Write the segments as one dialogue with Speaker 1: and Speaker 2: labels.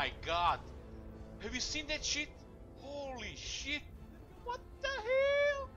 Speaker 1: my god! Have you seen that shit? Holy shit! What the hell?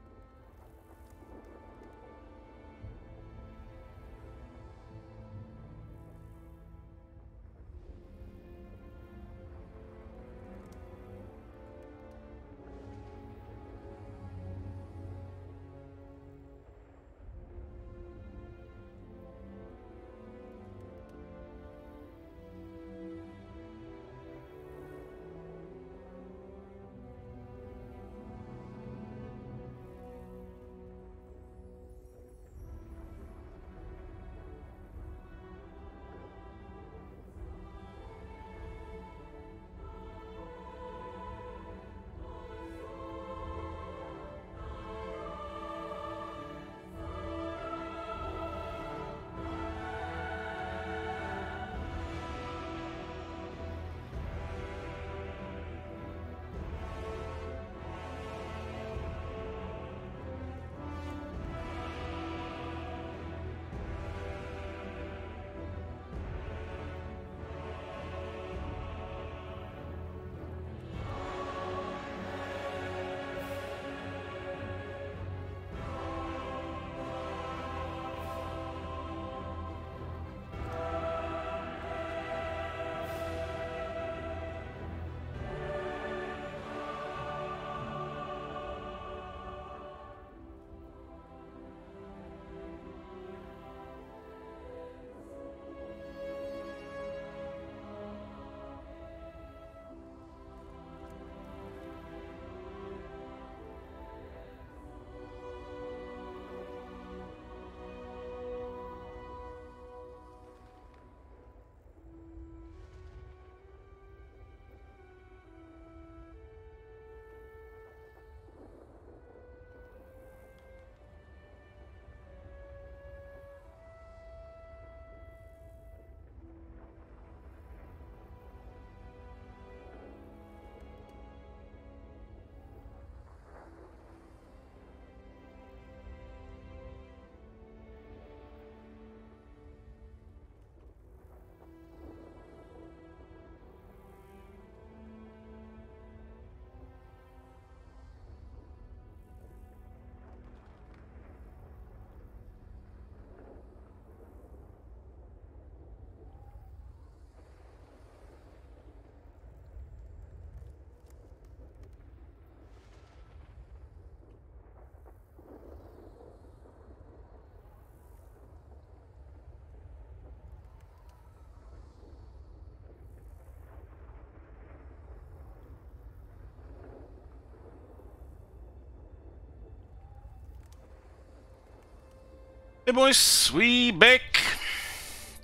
Speaker 2: Hey boys, we back.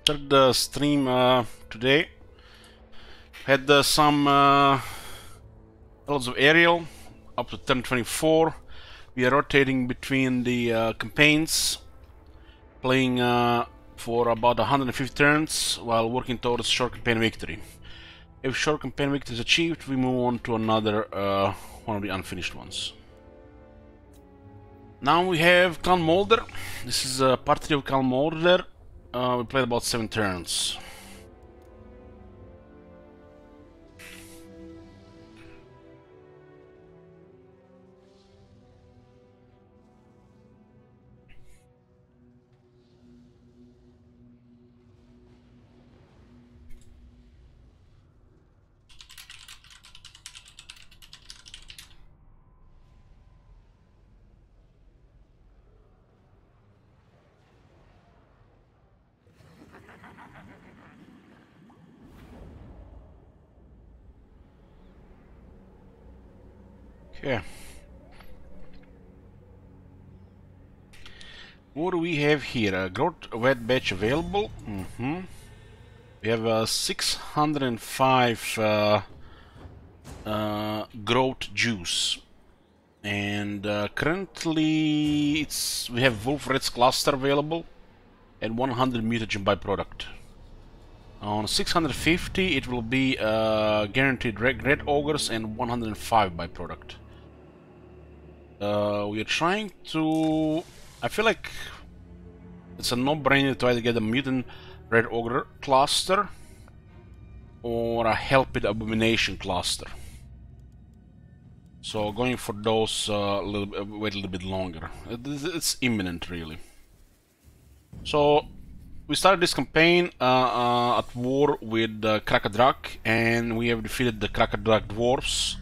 Speaker 2: Started the stream today. Had some lots of aerial up to turn 24. We are rotating between the campaigns, playing for about 150 turns while working towards short campaign victory. If short campaign victory is achieved, we move on to another one of the unfinished ones. Now we have Clan Moulder. This is a party of Clan Moulder. We played about 7 turns. Okay. What do we have here? A growth wet batch available. We have 605 growth juice, and currently we have Wolf Red's cluster available and 100 mutagen byproduct. On 650 it will be guaranteed red ogres and 105 byproduct. We are trying to... I feel like it's a no-brainer to try to get a mutant red ogre cluster. or a Help It Abomination cluster. So going for those wait a little bit longer. It's imminent, really. So we started this campaign at war with Krakadrak, and we have defeated the Krakadrak dwarves.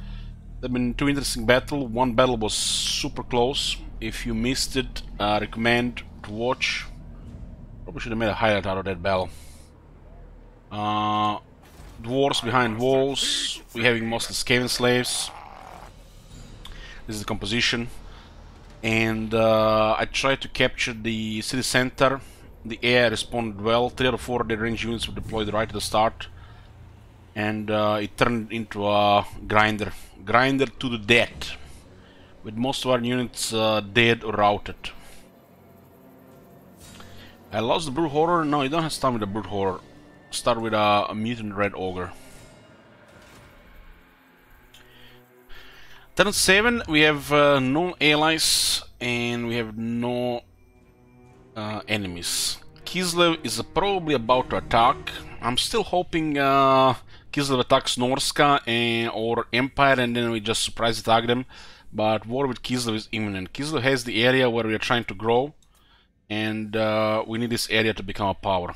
Speaker 2: There have been two interesting battles. One battle was super close. If you missed it, I recommend to watch. Probably should have made a highlight out of that battle. Dwarves behind walls. We're having mostly Skaven slaves. This is the composition. And I tried to capture the city center. The air responded well. 3 out of 4 of the range units were deployed right at the start. And it turned into a grinder to the death, with most of our units dead or routed. I lost the Brute Horror. No, you don't have to start with the Brute Horror. Start with a Mutant Red Ogre. Turn 7, we have no allies and we have no enemies. Kislev is probably about to attack. I'm still hoping Kislev attacks Norska or Empire, and then we just surprise attack them. But war with Kislev is imminent. Kislev has the area where we are trying to grow, and we need this area to become a power.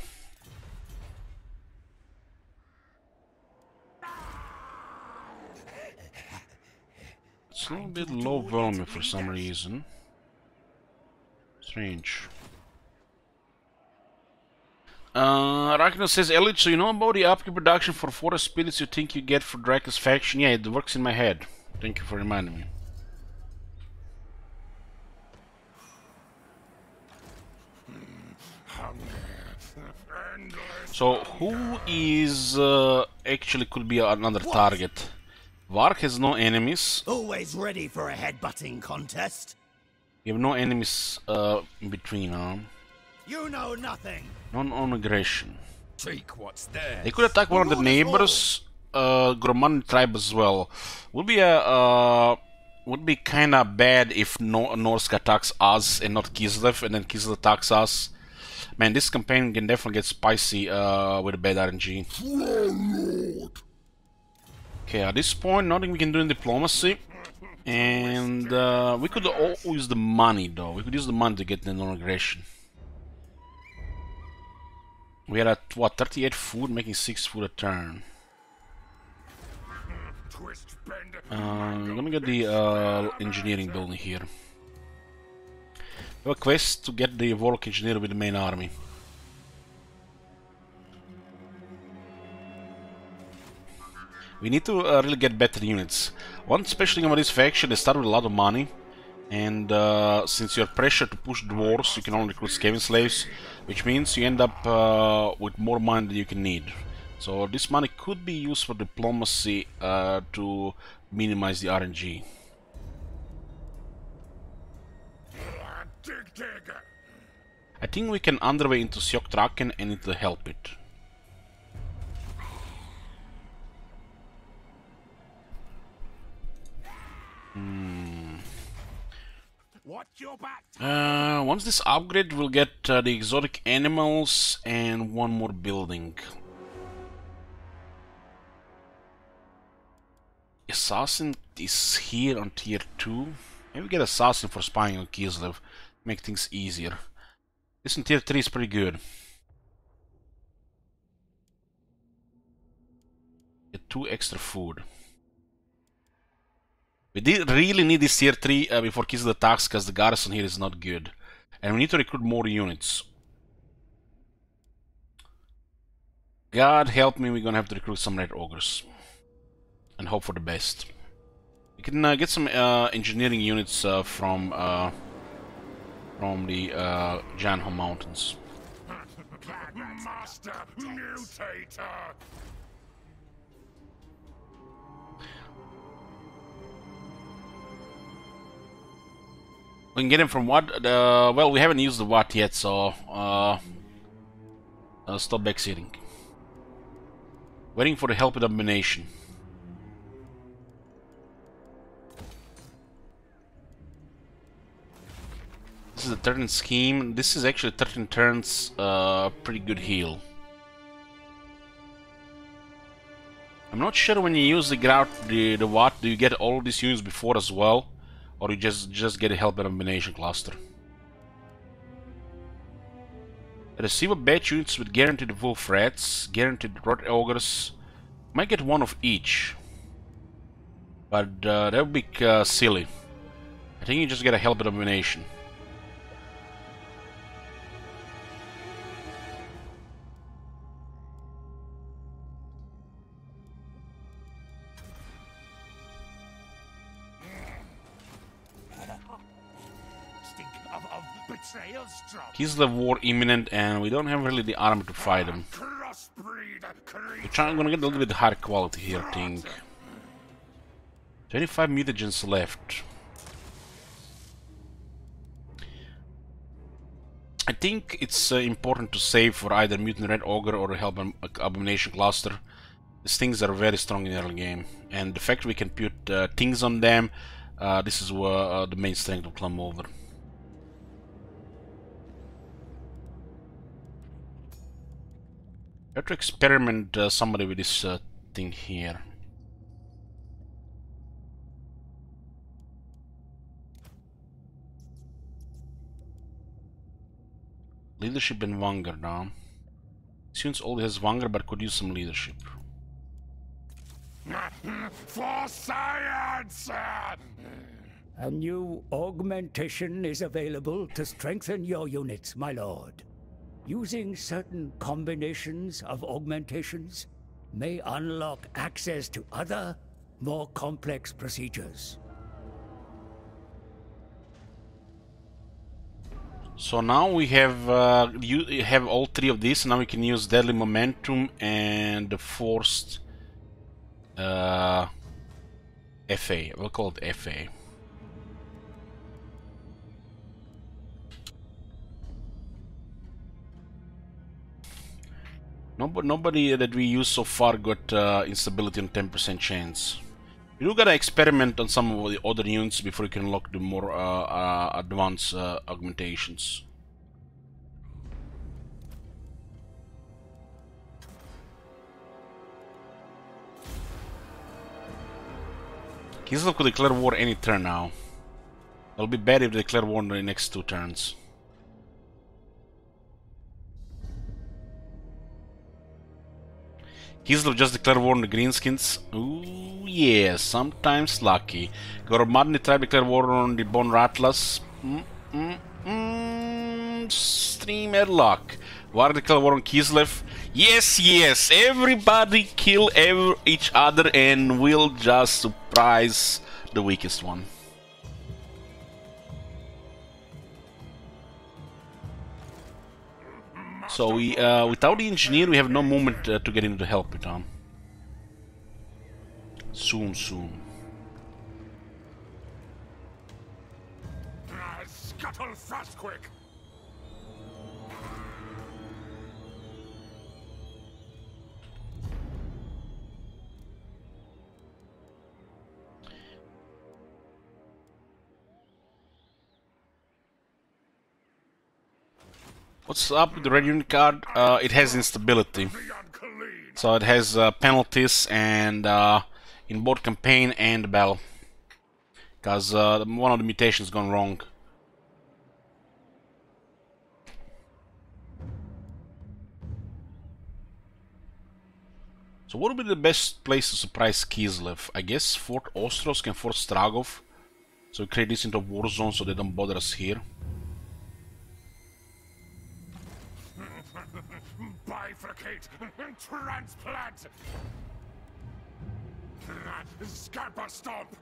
Speaker 2: It's a little bit low volume for some reason. Strange. Ragnar says, Elite, so you know about the upgrade production for forest spirits you think you get for Dracula's faction? Yeah, it works in my head. Thank you for reminding me. So, who is actually could be another target? Vark has no enemies.
Speaker 3: Always ready for a headbutting contest.
Speaker 2: We have no enemies in between, huh?
Speaker 3: You know nothing.
Speaker 2: Non-aggression.
Speaker 3: Take what's there.
Speaker 2: They could attack one of the neighbors, Gromani tribe as well. Would be kinda bad if Norsk attacks us and not Kislev, and then Kislev attacks us. Man, this campaign can definitely get spicy with a bad RNG. Okay, at this point, nothing we can do in diplomacy. And we could all use the money, though. We could use the money to get the non-aggression. We are at, what, 38 food, making 6 food a turn. I'm gonna get the engineering building here. We have a quest to get the Warlock Engineer with the main army. We need to really get better units. One special thing about this faction, they start with a lot of money. And since you're pressured to push dwarves, you can only recruit Skaven slaves, which means you end up with more money than you can need. So this money could be used for diplomacy to minimize the RNG. I think we can underway into Sjoktraken and into the Help It. Once this upgrade, we'll get the exotic animals and one more building. Assassin is here on tier 2. Maybe get Assassin for spying on Kislev. Make things easier. This in tier 3 is pretty good. Get 2 extra food. We did really need this tier 3 before Kislev attacks, because the garrison here is not good. And we need to recruit more units. God help me, we're gonna have to recruit some Red Ogres. And hope for the best. We can get some engineering units from the Janho Mountains.
Speaker 3: Master Mutator.
Speaker 2: We can get him from what? Well, we haven't used the what yet, so stop backseating. Waiting for the Help with Abomination. This is a 13 scheme. This is actually 13 turns, pretty good heal. I'm not sure when you use the what, do you get all these units before as well, or you just get a help and combination cluster. Receive a batch units with guaranteed wolf rats, guaranteed rot ogres. Might get one of each, but that would be silly. I think you just get a help and combination. Kislev war imminent, and we don't have really the armor to we're gonna get a little bit higher quality here, I think. 25 mutagens left. I think it's important to save for either Mutant Red Ogre or Help Abomination Cluster. These things are very strong in the early game, and the fact we can put things on them, this is the main strength of Clan Moulder. I have to experiment somebody with this thing here. Leadership and Vanguard now. Students only has Vanguard but could use some leadership.
Speaker 3: For science!
Speaker 4: A new augmentation is available to strengthen your units, my lord. Using certain combinations of augmentations may unlock access to other, more complex procedures.
Speaker 2: So now we have you have all three of these. Now we can use Deadly Momentum and the Forced FA. We'll call it FA. Nobody that we use so far got instability on 10% chance. You do gotta experiment on some of the other units before you can unlock the more advanced augmentations. Kislev could declare war any turn now. It'll be bad if they declare war in the next 2 turns. Kislev just declared war on the Greenskins. Ooh, yeah, sometimes lucky. Gormadni tried to declare war on the Bone Rattlers. Stream luck. War declare war on Kislev. Yes, yes, everybody kill each other and we'll just surprise the weakest one. So we, without the engineer, we have no movement to get into the help with him. Soon.
Speaker 3: Scuttle fast quick!
Speaker 2: What's up with the red unit card? It has instability. So it has penalties and in both campaign and battle. Because one of the mutations gone wrong. So what would be the best place to surprise Kislev? I guess Fort Ostros can force Stragov. So we create this into a war zone so they don't bother us here.
Speaker 3: Bifurcate! Transplant! Scamper stomp!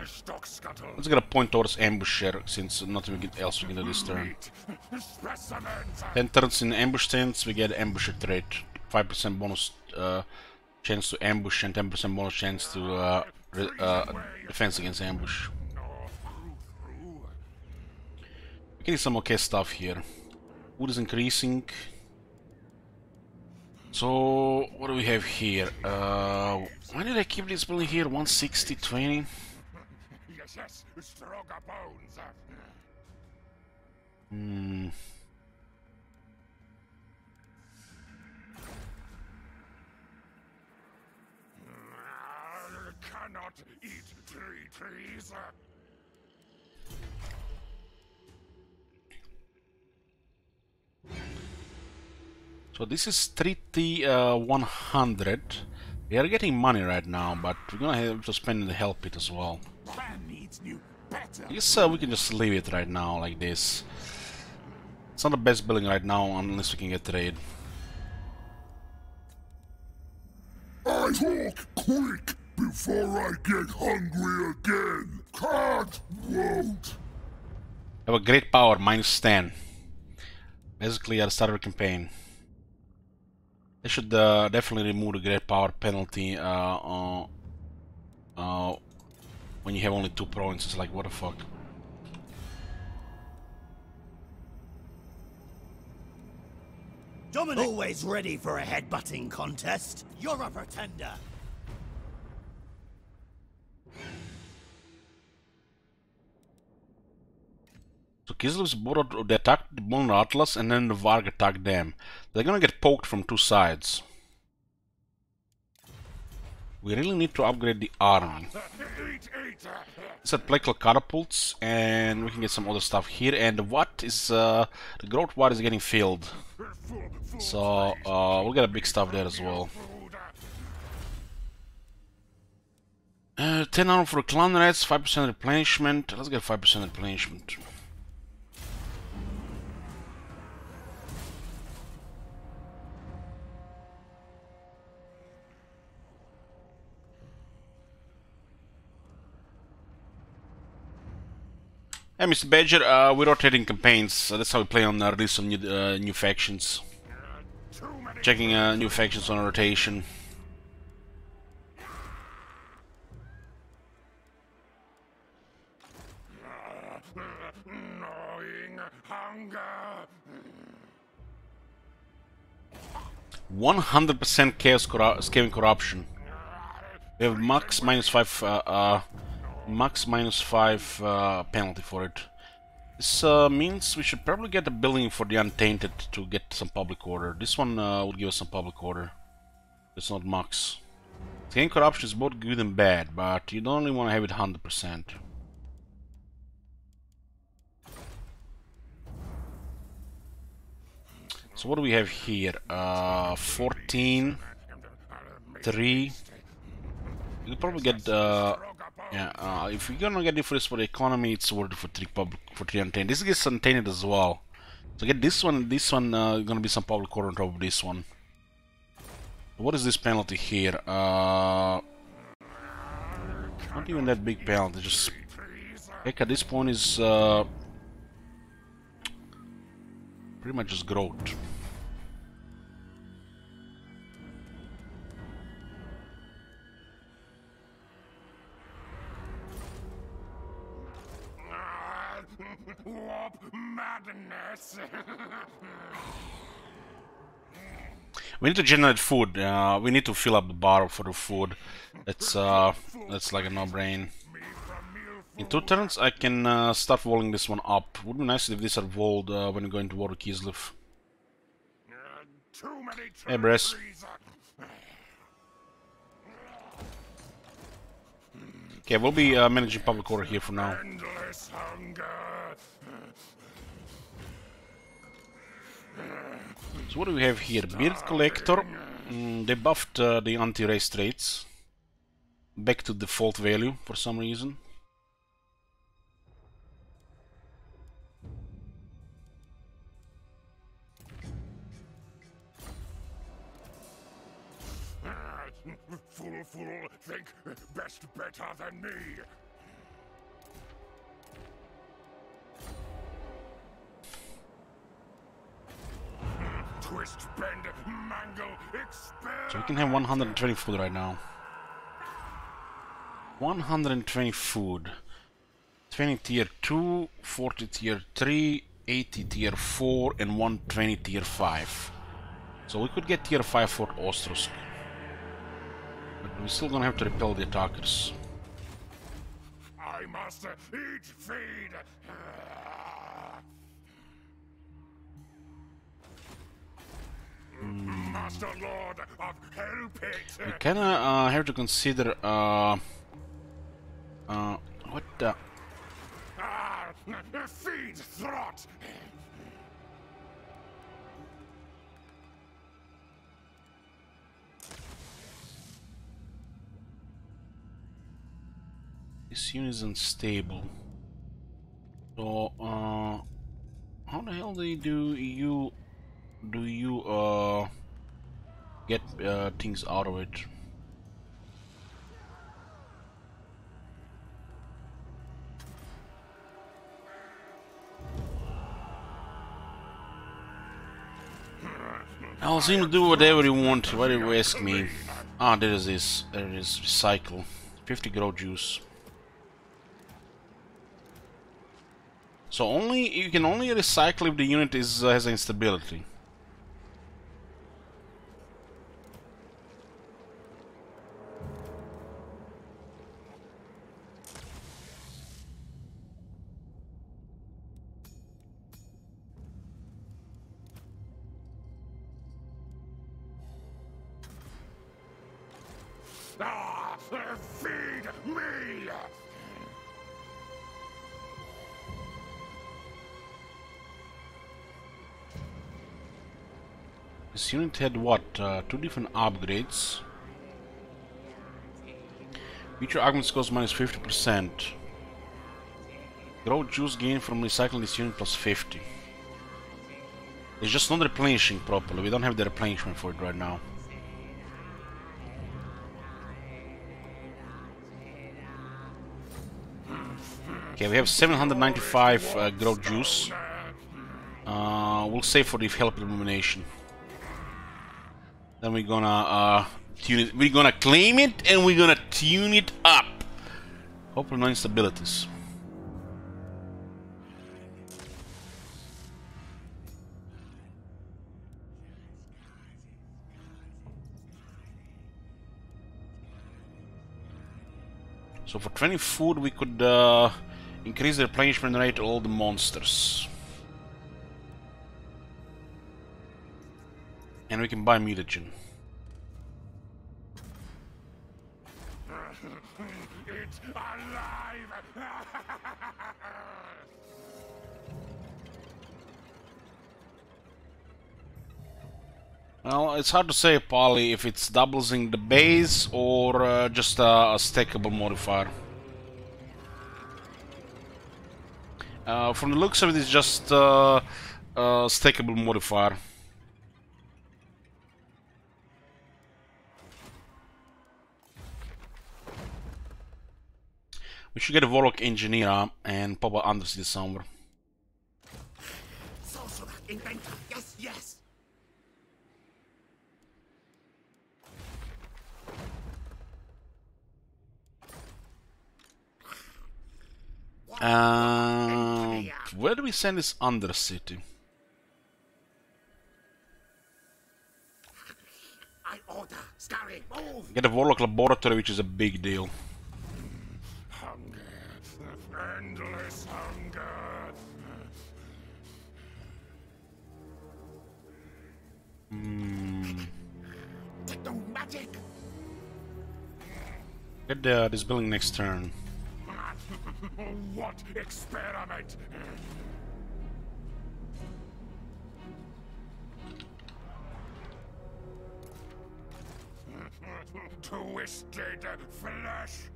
Speaker 3: Stock scuttle!
Speaker 2: Let's get a point towards ambusher since nothing else we can do this turn. 10 turns in ambush stance, we get ambusher trait. 5% bonus chance to ambush and 10% bonus chance to defense against ambush. We're getting some okay stuff here. Wood is increasing. So what do we have here? Why did I keep this building here? 160, 20?
Speaker 3: Yes, stronger bones. not eat tree trees.
Speaker 2: So this is treaty 100. We are getting money right now, but we're gonna have to spend the help it as well.
Speaker 3: Man needs new better.
Speaker 2: I guess we can just leave it right now like this. It's not the best building right now unless we can get trade.
Speaker 3: I talk quick before I get hungry again. Can't won't.
Speaker 2: Have a great power, -10. Basically at the start of the campaign. They should definitely remove the great power penalty when you have only 2 provinces. Like, what the fuck?
Speaker 5: Dominic! Always ready for a headbutting contest. You're a pretender.
Speaker 2: So Kislev's bordered, they attacked the Moulder Atlas and then the Varg attacked them. They're gonna get poked from 2 sides. We really need to upgrade the army. It's at Plecal catapults, and we can get some other stuff here. And the what is the growth what is getting filled, so we'll get a big stuff there as well. 10 armor for the clan rats, 5% replenishment. Let's get 5% replenishment. Hey, Mr. Badger, we're rotating campaigns, so that's how we play on release of new factions. Checking new factions on rotation.
Speaker 3: Gnawing hunger.
Speaker 2: 100% chaos scaling corruption. We have max -5 max -5 penalty for it. This means we should probably get a building for the Untainted to get some public order. This one will give us some public order. It's not max. Scaling corruption is both good and bad, but you don't only want to have it 100%. So what do we have here? 14, 3. You could probably get if you're gonna get it for this for the economy, it's worth it for 3 Untainted. This gets Untainted as well. So get this one and this one gonna be some public order on top of this one. What is this penalty here? Not even that big penalty, just heck at this point is pretty much just growth.
Speaker 3: Warp madness.
Speaker 2: We need to generate food. We need to fill up the bar for the food. That's like a no-brain. In 2 turns, I can start walling this one up. Would be nice if these are walled when we go into war with Kislev. Hey, Bress. Okay, we'll be managing public order here for now.
Speaker 3: Endless hunger.
Speaker 2: So what do we have here? Beard Collector. They buffed the anti-race traits back to default value for some reason.
Speaker 3: Fool, think best better than me. Twist, bend, mangle, expel.
Speaker 2: So we can have 120 food right now. 120 food. 20 tier 2, 40 tier 3, 80 tier 4, and 120 tier 5. So we could get tier 5 for Ostrosk. But we're still gonna have to repel the attackers.
Speaker 3: I must eat, feed. Master Lord of Hell Pit.
Speaker 2: We kinda have to consider the?
Speaker 3: Ah, feed throt!
Speaker 2: This unit is unstable. So, how the hell do you get things out of it? I'll seem to do whatever you want. Why do you ask me? Ah, there is this. There it is. Recycle. 50 grow juice. So you can only recycle if the unit has instability.
Speaker 3: Ah, feed me!
Speaker 2: This unit had what? 2 different upgrades. Future arguments cost minus 50%. Grow juice gain from recycling this unit plus 50. It's just not replenishing properly. We don't have the replenishment for it right now. Okay, we have 795 grow juice. We'll save for the help illumination. Then we're gonna tune it. We're gonna claim it and we're gonna tune it up. Hopefully no instabilities. So for 20 food we could increase the replenishment rate of all the monsters. And we can buy mutagen.
Speaker 3: It's alive!
Speaker 2: Well, it's hard to say, Polly, if it's doubling the base or just a stackable modifier. From the looks of it, it's just a stackable modifier. We should get a Warlock Engineer and pop an Undercity somewhere.
Speaker 5: Sorcerer, inventor, yes, yes.
Speaker 2: Where do we send this Undercity?
Speaker 5: I order, scurry, move.
Speaker 2: Get a Warlock Laboratory, which is a big deal.
Speaker 3: Hunger. Endless hunger.
Speaker 5: Techno magic.
Speaker 2: Get this building next turn.
Speaker 3: What experiment? Twisted flesh.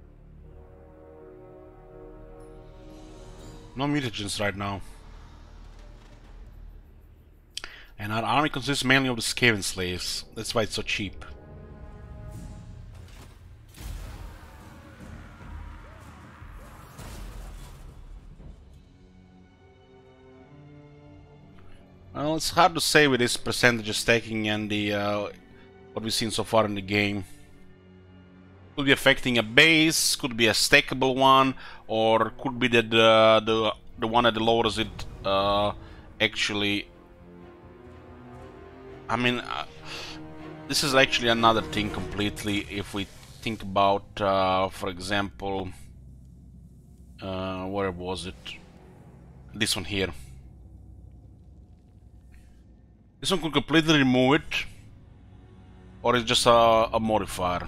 Speaker 2: No mutagens right now. And our army consists mainly of the Skaven slaves. That's why it's so cheap. Well, it's hard to say with this percentage stacking and the what we've seen so far in the game. Could be affecting a base, could be a stackable one, or could be that the one that lowers it actually. I mean, this is actually another thing completely. If we think about, for example, where was it? This one here. This one could completely remove it, or it's just a modifier.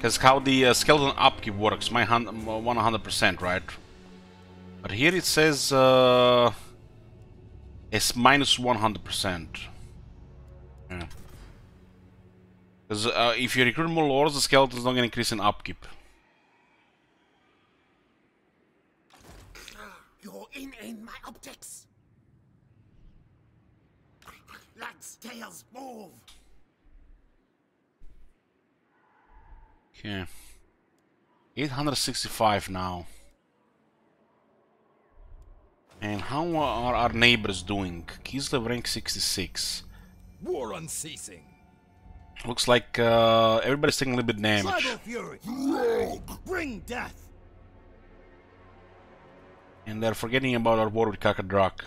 Speaker 2: That's how the skeleton upkeep works. My 100%, right? But here it says it's minus 100%. Yeah. Because if you recruit more lords, the skeleton's not going to increase in upkeep.
Speaker 5: You're in my optics. Legs, tails, move.
Speaker 2: Okay. 865 now. And how are our neighbors doing? Kislev rank 66.
Speaker 6: War unceasing.
Speaker 2: Looks like everybody's taking a little bit damage.
Speaker 5: Tribal fury. Rogue. Bring death.
Speaker 2: And they're forgetting about our war with Kakadrak.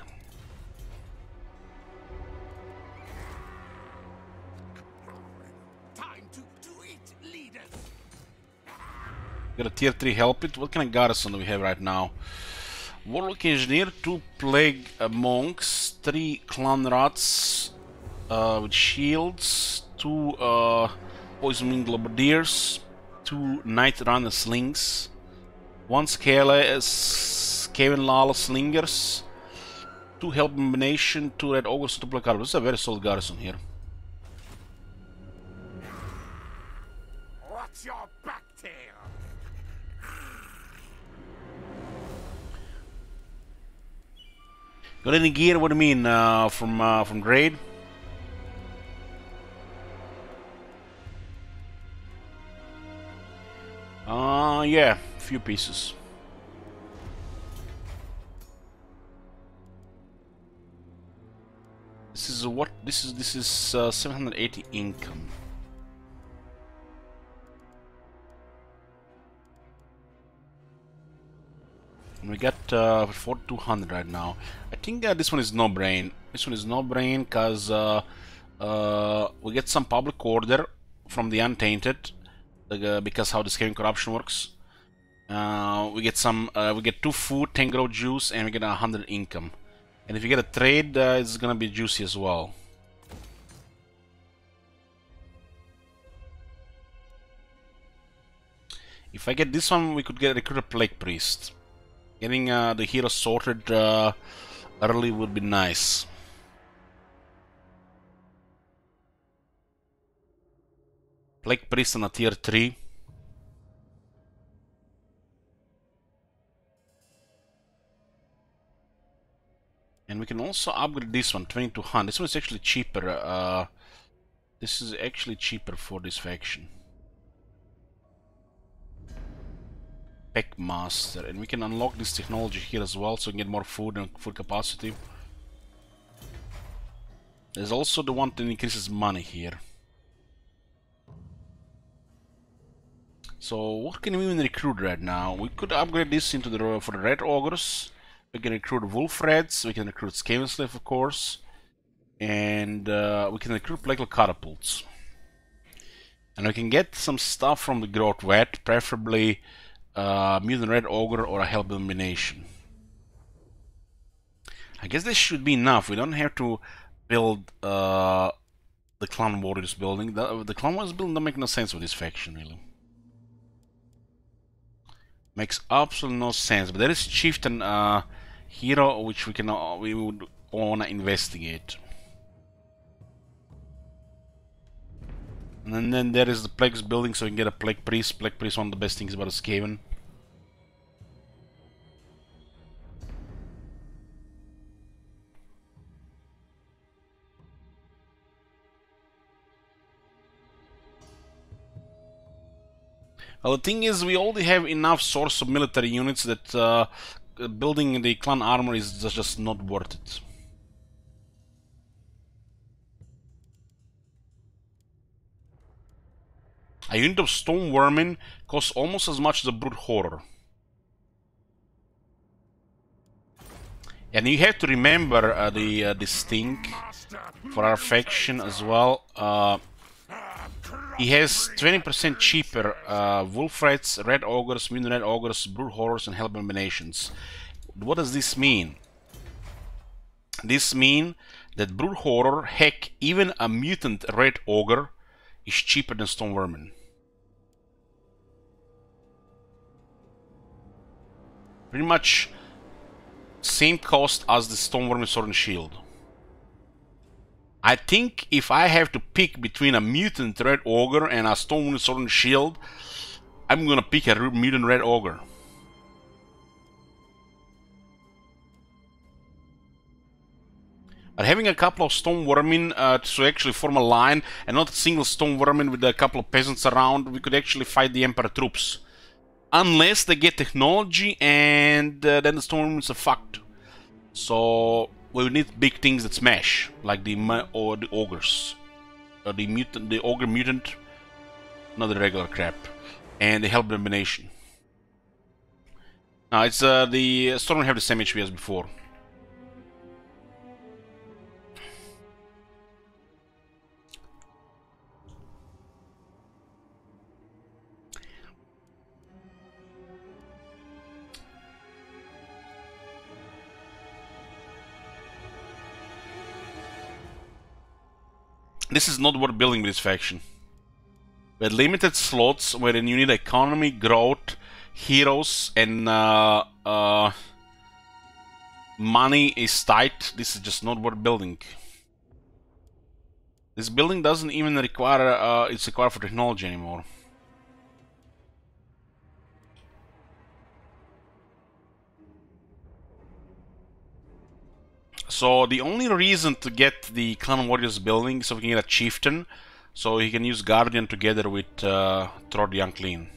Speaker 5: Time to eat, leaders.
Speaker 2: Got a tier 3 help it. What kind of garrison do we have right now? Warlock Engineer, 2 Plague Monks, 3 Clan Rats with shields, 2 Poison Winged Labardiers, 2 Night Runner Slings, 1 Skaven Lala Slingers, 2 Help Combination, 2 Red Ogres, 2 Black Arbors. This is a very solid garrison here.
Speaker 3: What's your back tail?
Speaker 2: Got any gear? What do you mean? From Raid? Yeah, a few pieces. This is what? This is 780 income. And we got 4200 right now. I think this one is no brain. This one is no brain because we get some public order from the Untainted because how the scaling corruption works. We get 2 food, 10 grow juice, and we get 100 income. And if you get a trade, it's gonna be juicy as well. If I get this one, we could recruit a Plague Priest. Getting the hero sorted early would be nice. Plague Priest on a tier 3. And we can also upgrade this one, 2200. This one is actually cheaper. This is actually cheaper for this faction. Master, and we can unlock this technology here as well, so we can get more food and food capacity. There's also the one that increases money here. So what can we even recruit right now? We could upgrade this into the for the Red Ogres. We can recruit Wolf Reds. We can recruit Skaven Slave, of course, and we can recruit Plague Catapults. And we can get some stuff from the Growth Vat, preferably Mutant Red Ogre or a Hell Domination. I guess this should be enough. We don't have to build the Clan Warriors building. The Clan Warriors building don't make no sense with this faction, really. Makes absolutely no sense. But there is Chieftain hero which we would wanna investigate. And then there is the Plagues building, so we can get a Plague Priest. Plague Priest, one of the best things about a Skaven. Well, the thing is, we already have enough source of military units that building the clan armor is just not worth it. A unit of Stone Vermin costs almost as much as a Brute Horror. And you have to remember this thing for our faction as well. He has 20% cheaper Wolf Rats, Red Ogres, Mutant Red Ogres, Brute Horrors, and Hell Abominations. What does this mean? This means that Brute Horror, heck, even a Mutant Red Ogre is cheaper than Stone Vermin. Pretty much same cost as the Stoneworm Sword and Shield. I think if I have to pick between a Mutant Red Ogre and a Stoneworm Sword and Shield, I'm gonna pick a Mutant Red Ogre. But having a couple of Stone Vermin to actually form a line, and not a single Stone Vermin with a couple of peasants around, we could actually fight the Emperor troops. Unless they get technology, and then the Stone Vermins are fucked. So we would need big things that smash, like the ogres, or the ogre mutant, not the regular crap, and the Hell Abomination. Now it's the Storm have the same HP as before. This is not worth building with this faction. We had limited slots wherein you need economy, growth, heroes, and money is tight. This is just not worth building. This building doesn't even require, it's required for technology anymore. So the only reason to get the Clan Warriors building is so we can get a Chieftain, so he can use Guardian together with Thor the Unclean.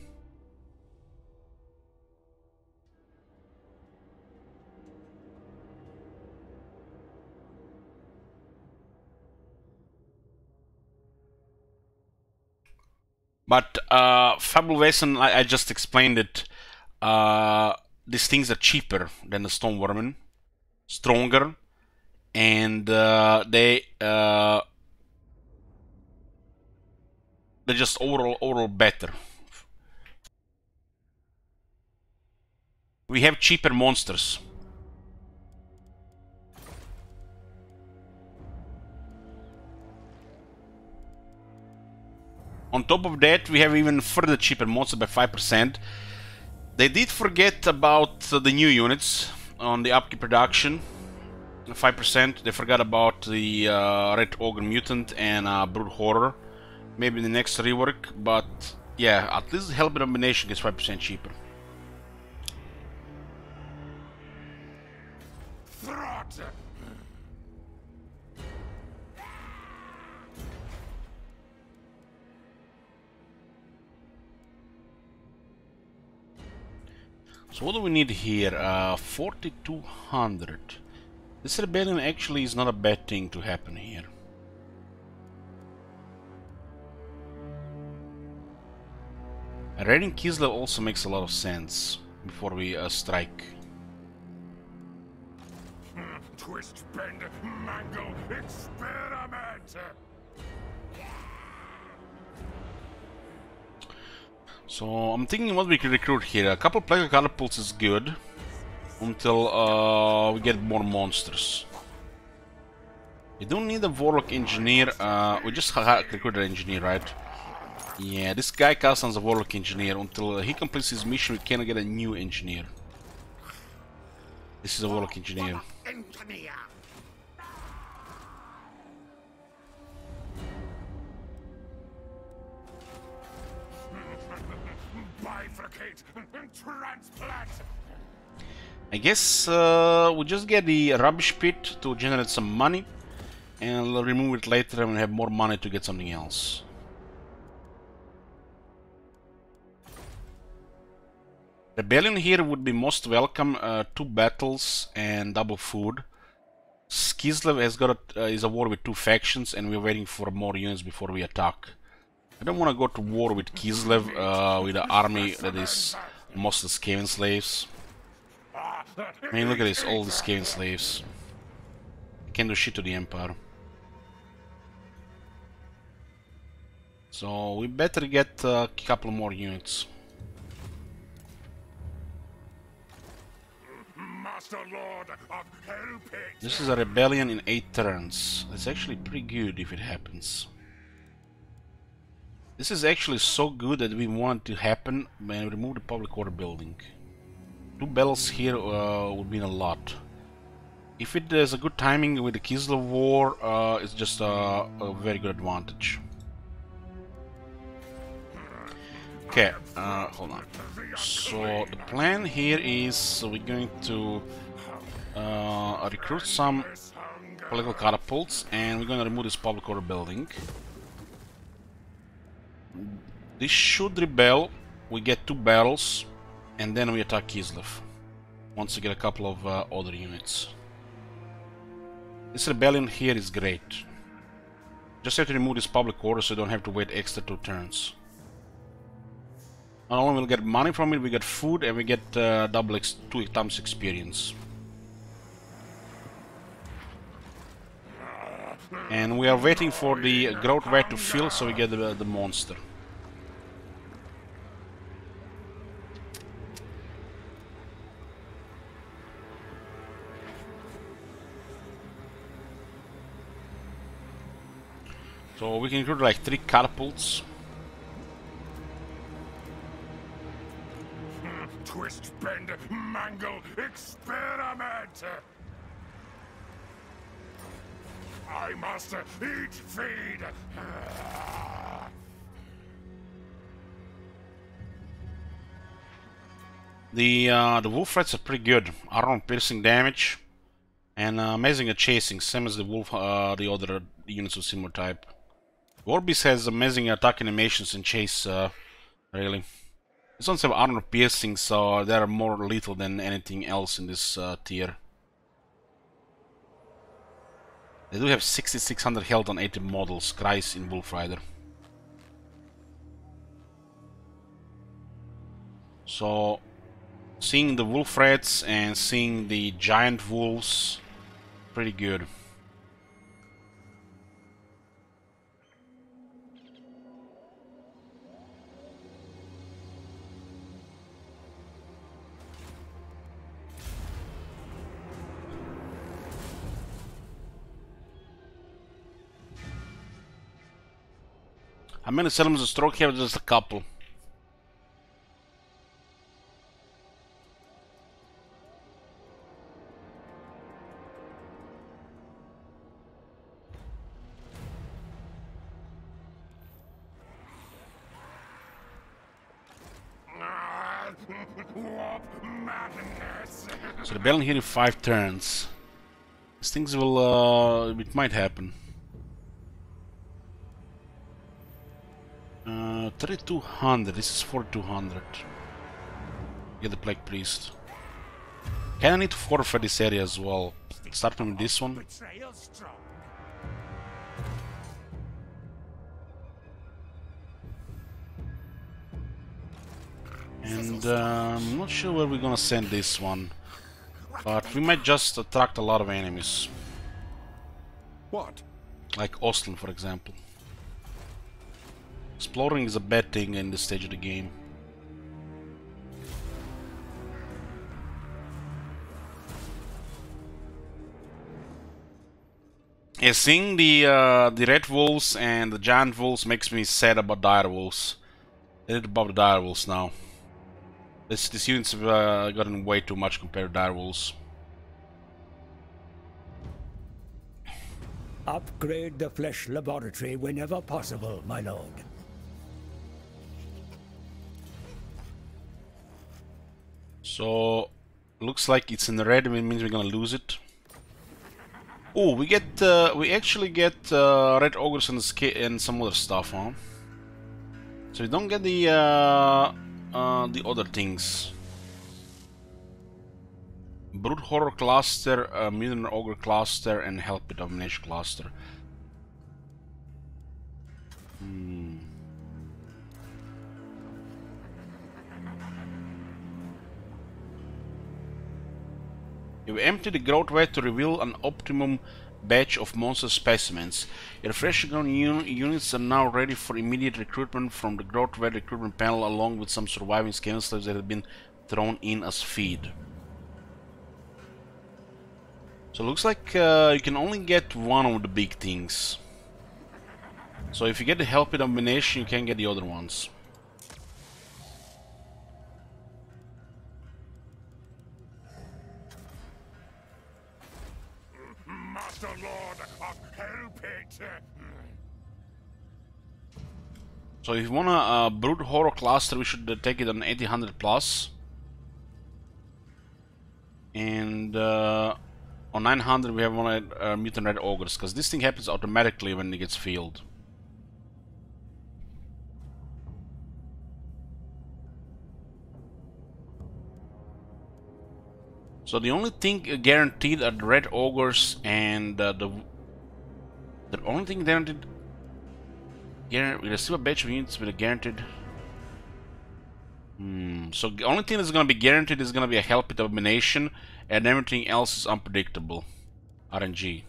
Speaker 2: But Fable Vesen, I just explained it. These things are cheaper than the Stone Vermin, stronger, and they're just overall better. We have cheaper monsters. On top of that, we have even further cheaper monsters by 5%. They did forget about the new units on the upkeep production. 5%. They forgot about the Red Ogre Mutant and Brood Horror. Maybe in the next rework, but yeah, at least Hell Abomination gets 5% cheaper.
Speaker 3: Throt!
Speaker 2: So what do we need here? 4200. This rebellion actually is not a bad thing to happen here. Raiding Kislev also makes a lot of sense before we strike.
Speaker 3: Twist, bend, mangle, experiment!
Speaker 2: So I'm thinking what we could recruit here. A couple Plague Catapults is good until we get more monsters. We don't need a Warlock Engineer. We just recruit an Engineer, right? Yeah, this guy casts as a Warlock Engineer. Until he completes his mission, we cannot get a new Engineer. This is a Warlock Engineer.
Speaker 3: Bifurcate and transplant!
Speaker 2: I guess we'll just get the Rubbish Pit to generate some money, and we'll remove it later and have more money to get something else. Rebellion here would be most welcome. 2 battles and double food. Kislev has got is a war with 2 factions, and we're waiting for more units before we attack. I don't want to go to war with Kislev with an army that is mostly Skaven slaves. I mean, look at this, all the Skaven slaves. Can't do shit to the Empire. So we better get a couple more units.
Speaker 3: Master Lord of Hellpit!
Speaker 2: This is a rebellion in 8 turns. It's actually pretty good if it happens. This is actually so good that we want it to happen when we remove the public order building. 2 battles here would mean a lot. If it is a good timing with the Kislev War, it's just a very good advantage. Okay, hold on. So the plan here is we're going to recruit some political catapults, and we're going to remove this public order building. This should rebel. We get 2 battles, and then we attack Kislev. Once we get a couple of other units. This rebellion here is great. Just have to remove this public order so you don't have to wait extra 2 turns. Not only will we get money from it, we get food and we get 2 times experience. And we are waiting for the growth rate to fill so we get the monster. So we can include like 3 catapults.
Speaker 3: Twist, bend, mangle, experiment! I must eat, feed!
Speaker 2: The wolf rats are pretty good. Armor piercing damage and amazing at chasing, same as the wolf, the other units of similar type. Warbeast has amazing attack animations and chase, really. These ones have armor piercing, so they are more lethal than anything else in this tier. They do have 6600 health on 80 models, Christ in Wolf Rider. So, seeing the wolf rats and seeing the giant wolves, pretty good. How many settlements of stroke here? Just a couple. So the battle here in 5 turns. These things will, it might happen. 3200, this is 4200. Get the Plague Priest. Kinda need to fortify this area as well. Starting with this one. And I'm not sure where we're gonna send this one. But we might just attract a lot of enemies.
Speaker 6: What?
Speaker 2: Like Ostland, for example. Exploring is a bad thing in this stage of the game. Yeah, seeing the red wolves and the giant wolves makes me sad about dire wolves. I did about the dire wolves now. These units have gotten way too much compared to dire wolves.
Speaker 4: Upgrade the flesh laboratory whenever possible, my lord.
Speaker 2: So, looks like it's in the red, it means we're gonna lose it. Oh, we actually get red ogres and some other stuff, huh? So we don't get the other things. Brute Horror Cluster, Mutant Ogre Cluster, and Hellpit Domination Cluster. You empty the growth vat to reveal an optimum batch of monster specimens. Your freshly grown units are now ready for immediate recruitment from the growth vat recruitment panel, along with some surviving scale slaves that have been thrown in as feed. So it looks like you can only get one of the big things. So if you get the Hellpit Domination, you can get the other ones.
Speaker 3: Master Lord of Hellpit.
Speaker 2: So if you want a brute horror cluster, we should take it on 1800 plus. And on 900 we have one mutant red ogres, because this thing happens automatically when it gets filled. So the only thing guaranteed are the red ogres, and the only thing guaranteed. We receive a batch of units with a guaranteed. So the only thing that's gonna be guaranteed is gonna be a Hellpit Abomination, and everything else is unpredictable. RNG.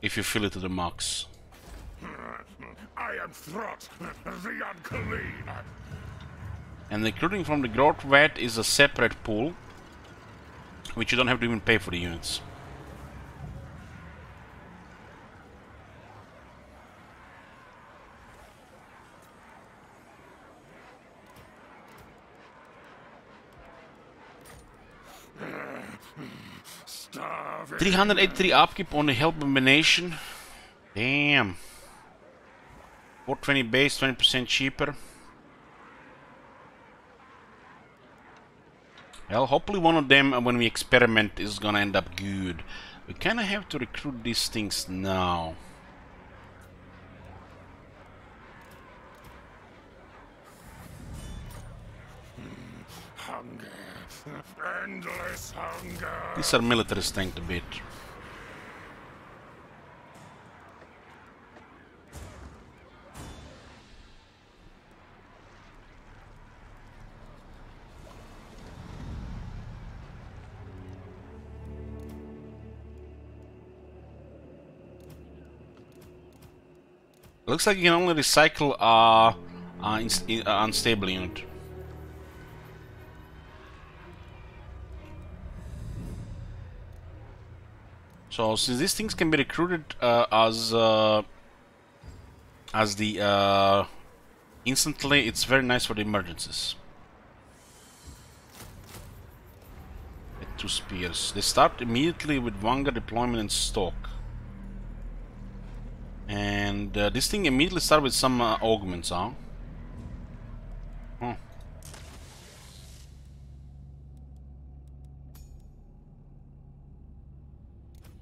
Speaker 2: If you fill it to the max.
Speaker 3: I am Throt, the Unclean.
Speaker 2: And recruiting from the Growth Vat is a separate pool, which you don't have to even pay for the units.
Speaker 3: Starving.
Speaker 2: 383 upkeep on the Help Abomination. Damn. 420 base, 20% cheaper. Well, hopefully one of them, when we experiment, is gonna end up good. We kinda have to recruit these things now.
Speaker 3: Hunger. Endless hunger.
Speaker 2: These are military tanked a bit. Looks like you can only recycle unstable unit. So since these things can be recruited as the instantly, it's very nice for the emergencies. Get 2 spears. They start immediately with Vanguard deployment and stock. And this thing immediately starts with some augments, huh? Huh.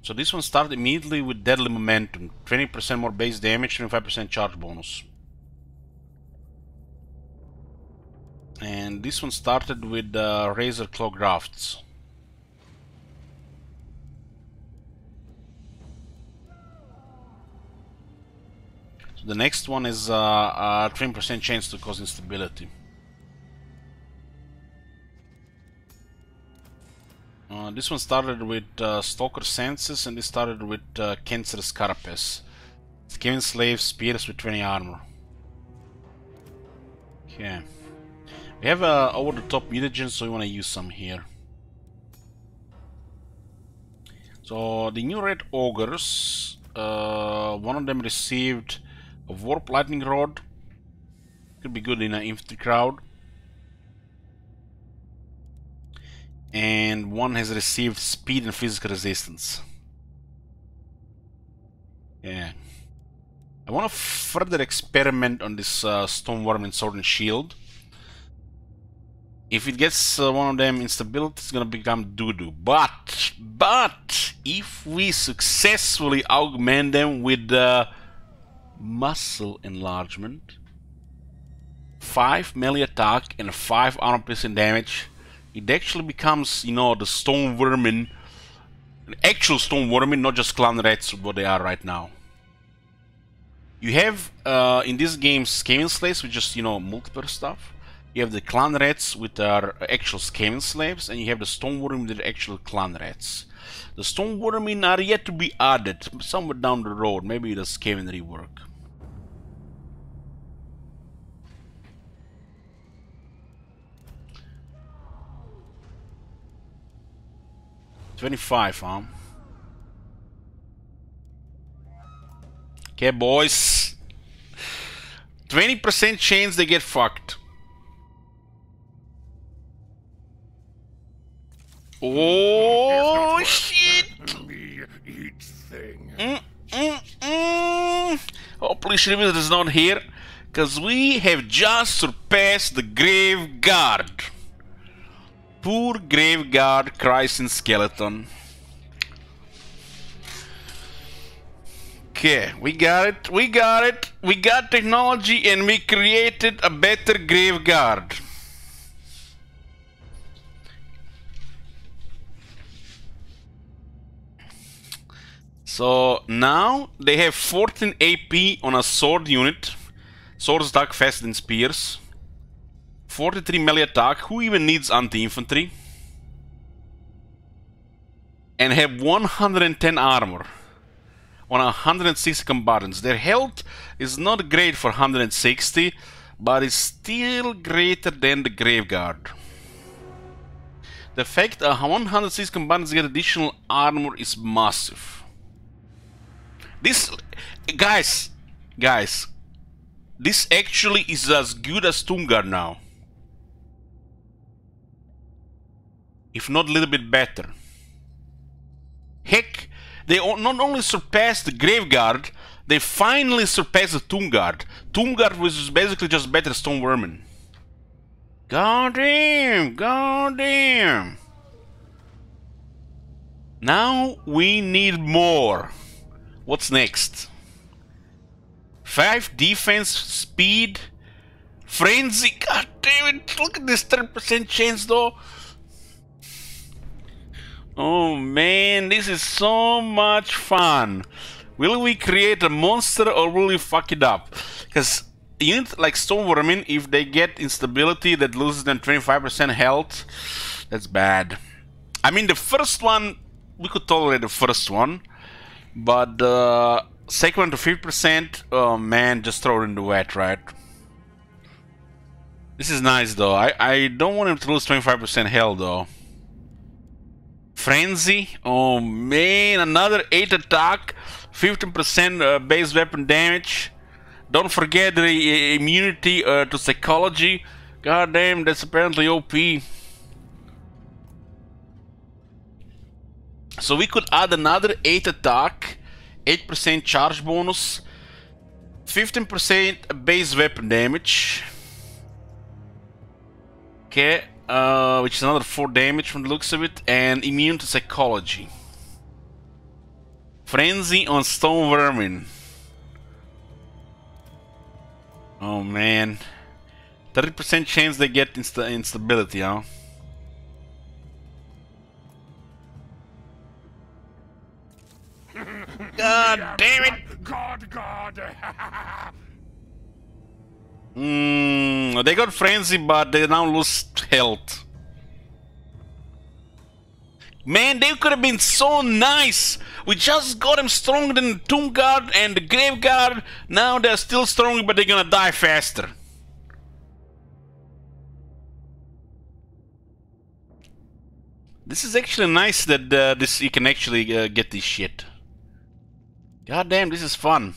Speaker 2: So this one started immediately with Deadly Momentum. 20% more base damage, 25% charge bonus. And this one started with Razor Claw Grafts. So the next one is a 20% chance to cause instability. This one started with Stalker Senses, and this started with Cancerous Carapace. Skaven Slave Spears with 20 armor. Okay. We have over the top mutagens, so we want to use some here. So the new red ogres, one of them received a Warp Lightning Rod. Could be good in an infantry crowd. And one has received speed and physical resistance. Yeah. I want to further experiment on this Stoneworm and Sword and Shield. If it gets one of them instability, it's gonna become doo-doo. But if we successfully augment them with muscle enlargement, 5 melee attack and 5 armor piercing damage, it actually becomes, you know, the stone vermin, actual stone vermin, not just clan rats, what they are right now. You have in this game Skaven slaves with just, you know, multiple stuff. You have the clan rats with their actual Skaven slaves, and you have the stone vermin with the actual clan rats. The stone vermin are yet to be added somewhere down the road, maybe the Skaven rework. $25, huh? Okay, boys. 20% chance they get fucked. Oh, shit!
Speaker 3: each thing.
Speaker 2: Hopefully Shrimp is not here, because we have just surpassed the Grave Guard. Poor Grave Guard cries in skeleton. Okay, we got it, we got it, we got technology and we created a better Grave Guard. So now they have 14 AP on a sword unit. Swords attack faster than spears. 43 melee attack. Who even needs anti-infantry? And have 110 armor on 160 combatants. Their health is not great for 160, but it's still greater than the Grave Guard. The fact that 160 combatants get additional armor is massive. This, guys, this actually is as good as Tomb Guard now, if not a little bit better. Heck, they not only surpassed the Grave Guard, they finally surpassed the Tomb Guard. Tomb Guard was basically just better Stone Vermin. Goddamn, goddamn. Now we need more. What's next? 5 defense, speed, frenzy. God damn it! Look at this 30% chance though. Oh man, this is so much fun. Will we create a monster or will we fuck it up? Because units like Stone Vermin, if they get instability that loses them 25% health, that's bad. I mean, the first one, we could tolerate the first one. But the second one to 50%, oh man, just throw it in the wet, right? This is nice though. I don't want him to lose 25% health though. Frenzy, oh man, another 8 attack, 15% base weapon damage. Don't forget the immunity to psychology. God damn, that's apparently OP. So we could add another 8 attack, 8% charge bonus, 15% base weapon damage. Okay, which is another 4 damage from the looks of it, and immune to psychology. Frenzy on Stone Vermin. Oh man. 30% chance they get instability, huh? God damn it!
Speaker 3: God.
Speaker 2: They got frenzy, but they now lose health. Man, they could have been so nice. We just got them stronger than the Tomb Guard and the Grave Guard. Now they're still strong, but they're gonna die faster. This is actually nice that you can actually get this shit. God damn, this is fun.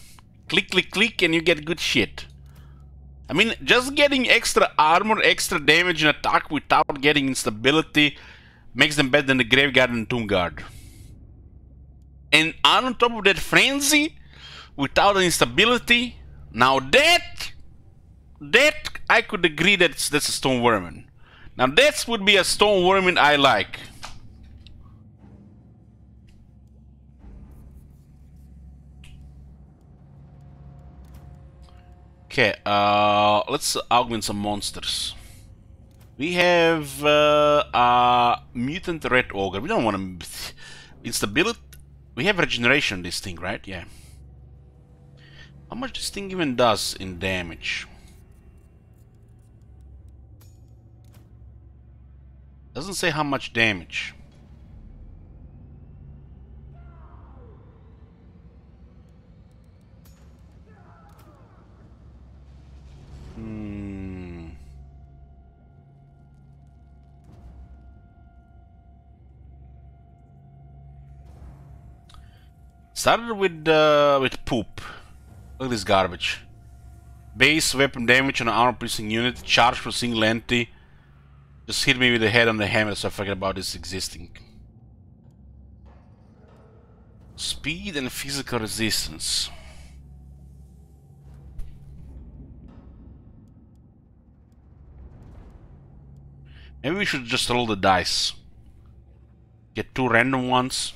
Speaker 2: Click, click, click, and you get good shit. I mean, just getting extra armor, extra damage and attack without getting instability makes them better than the Grave Guard and Tomb Guard. And on top of that, frenzy without instability. Now that I could agree that's a Stone Vermin. Now that would be a Stone Vermin I like. Okay, let's augment some monsters. We have a mutant red ogre. We don't want to instability. We have regeneration on this thing, right? Yeah. How much this thing even does in damage? Doesn't say how much damage. Started with poop. Look at this garbage. Base weapon damage on an armor piercing unit. Charge for single entity. Just hit me with the head on the hammer so I forget about this existing. Speed and physical resistance. Maybe we should just roll the dice. Get 2 random ones.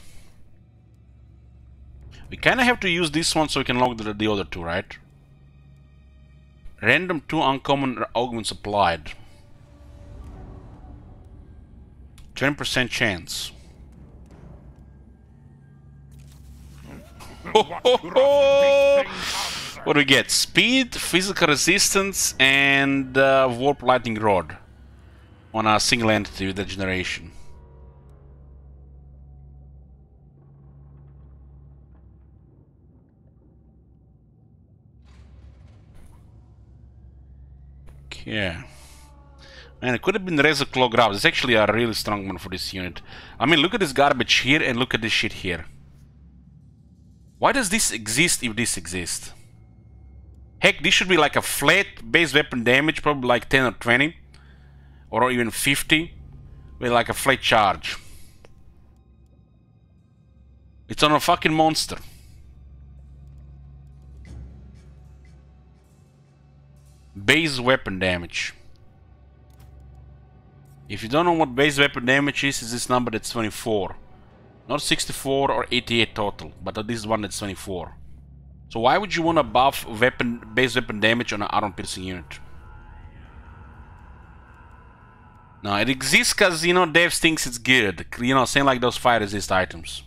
Speaker 2: We kinda have to use this one so we can log the other 2, right? Random 2 uncommon augments applied. 20% chance. What do we get? Speed, physical resistance, and warp lightning rod on a single entity with the generation. Okay. Man, it could have been Razor Claw Grab. It's actually a really strong one for this unit. I mean, look at this garbage here and look at this shit here. Why does this exist if this exists? Heck, this should be like a flat base weapon damage, probably like 10 or 20. Or even 50. With like a flat charge. It's on a fucking monster. Base weapon damage. If you don't know what base weapon damage is this number that's 24. Not 64 or 88 total, but this is one that's 24. So why would you want to buff base weapon damage on an armor piercing unit? No, it exists because, you know, devs thinks it's good. You know, same like those fire resist items.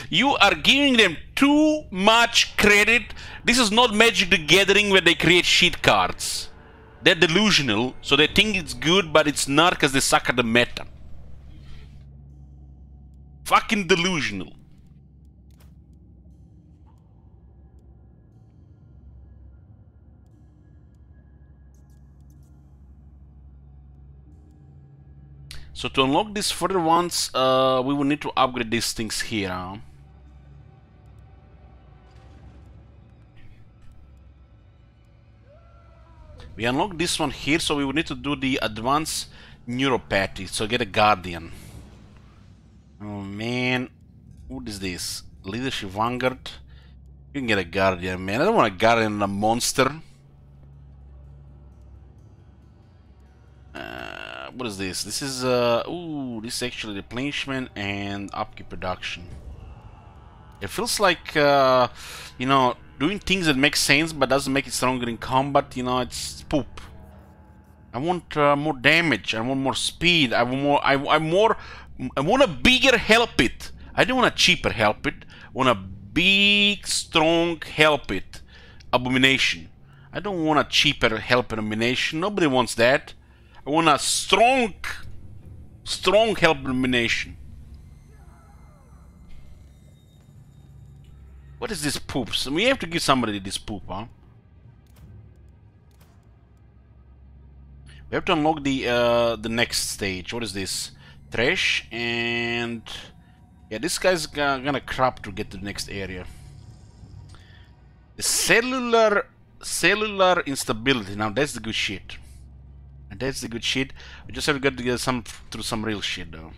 Speaker 2: You are giving them too much credit. This is not Magic the Gathering where they create shit cards. They're delusional, so they think it's good, but it's not because they suck at the meta. Fucking delusional. So to unlock these further ones, we will need to upgrade these things here. We unlock this one here, so we will need to do the advanced neuropathy, so get a guardian. Oh man, what is this? Leadership Vanguard? You can get a guardian, man. I don't want a guardian and a monster. What is this? This is ooh, this is actually replenishment and upkeep production. It feels like you know, doing things that make sense but doesn't make it stronger in combat. You know, it's poop. I want more damage. I want more speed. I want more. I want a bigger help it. I don't want a cheaper help it. I want a big, strong help it. Abomination. I don't want a cheaper help it abomination. Nobody wants that. I want a strong help elimination. What is this poop? So we have to give somebody this poop, huh? We have to unlock the next stage. What is this? Trash and yeah, this guy's gonna crap to get to the next area. The cellular instability. Now that's the good shit. And that's the good shit. We just have to get through some real shit though.